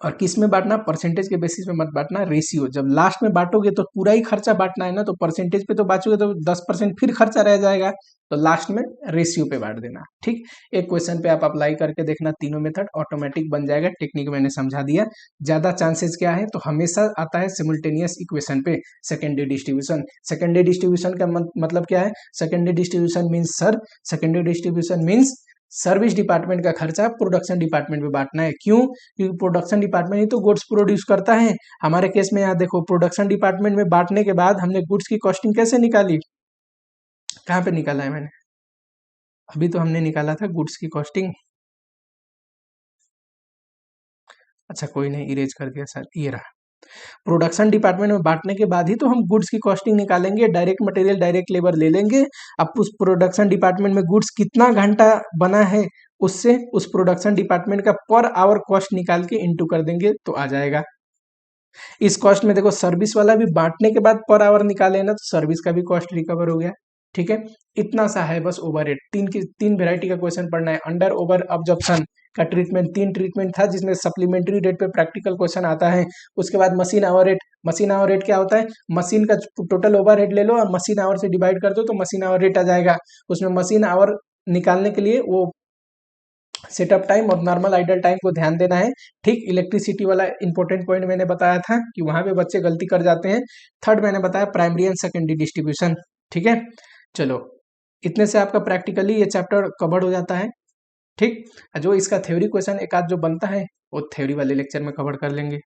और किस में बांटना, परसेंटेज के बेसिस पे मत बांटना, रेशियो। जब लास्ट में बांटोगे तो पूरा ही खर्चा बांटना है ना, तो परसेंटेज पे तो बांटोगे तो 10% फिर खर्चा रह जाएगा, तो लास्ट में रेशियो पे बांट देना। ठीक, एक क्वेश्चन पे आप अप्लाई करके देखना, तीनों मेथड ऑटोमेटिक बन जाएगा। टेक्निक मैंने समझा दिया। ज्यादा चांसेस क्या है, तो हमेशा आता है सिमुल्टेनियस इक्वेशन पे सेकेंडरी डिस्ट्रीब्यूशन। सेकेंडरी डिस्ट्रीब्यूशन का मतलब क्या है, secondary distribution means sir, secondary distribution means service department का खर्चा प्रोडक्शन डिपार्टमेंट में बांटना है। क्यों, क्योंकि प्रोडक्शन डिपार्टमेंट ही तो गुड्स प्रोड्यूस करता है। हमारे केस में यहाँ देखो, प्रोडक्शन डिपार्टमेंट में बांटने के बाद हमने गुड्स की कॉस्टिंग कैसे निकाली, कहाँ पे निकाला है मैंने, अभी तो हमने निकाला था गुड्स की कॉस्टिंग। अच्छा कोई नहीं, इरेज कर दिया सर, ये रहा। प्रोडक्शन डिपार्टमेंट में बांटने के बाद ही तो हम गुड्स की कॉस्टिंग निकालेंगे, डायरेक्ट मटेरियल डायरेक्ट लेबर ले लेंगे। अब उस प्रोडक्शन डिपार्टमेंट में गुड्स कितना घंटा बना है, उससे उस प्रोडक्शन डिपार्टमेंट का पर आवर कॉस्ट निकाल के इनटू कर देंगे तो आ जाएगा। इस कॉस्ट में देखो सर्विस वाला भी बांटने के बाद पर आवर निकाले ना, तो सर्विस का भी कॉस्ट रिकवर हो गया। ठीक है, इतना सा है बस ओवरहेड। तीन वेराइटी का क्वेश्चन पढ़ना है। अंडर ओवर अब्जॉर्प्शन का ट्रीटमेंट, 3 ट्रीटमेंट था, जिसमें सप्लीमेंट्री रेट पे प्रैक्टिकल क्वेश्चन आता है। उसके बाद machine hour rate. Machine hour rate क्या होता है, मशीन का टोटल ओवर हेड ले लो और मशीन आवर से डिवाइड कर दो तो मशीन आवर रेट आ जाएगा। उसमें मशीन आवर निकालने के लिए वो सेटअप टाइम और नॉर्मल आइडल टाइम को ध्यान देना है। ठीक, इलेक्ट्रिसिटी वाला इंपॉर्टेंट पॉइंट मैंने बताया था कि वहां पे बच्चे गलती कर जाते हैं। थर्ड मैंने बताया प्राइमरी एंड सेकेंडरी डिस्ट्रीब्यूशन। ठीक है, चलो इतने से आपका प्रैक्टिकली ये चैप्टर कवर हो जाता है। ठीक, जो इसका थ्योरी क्वेश्चन एक आध जो बनता है वो थ्योरी वाले लेक्चर में कवर कर लेंगे।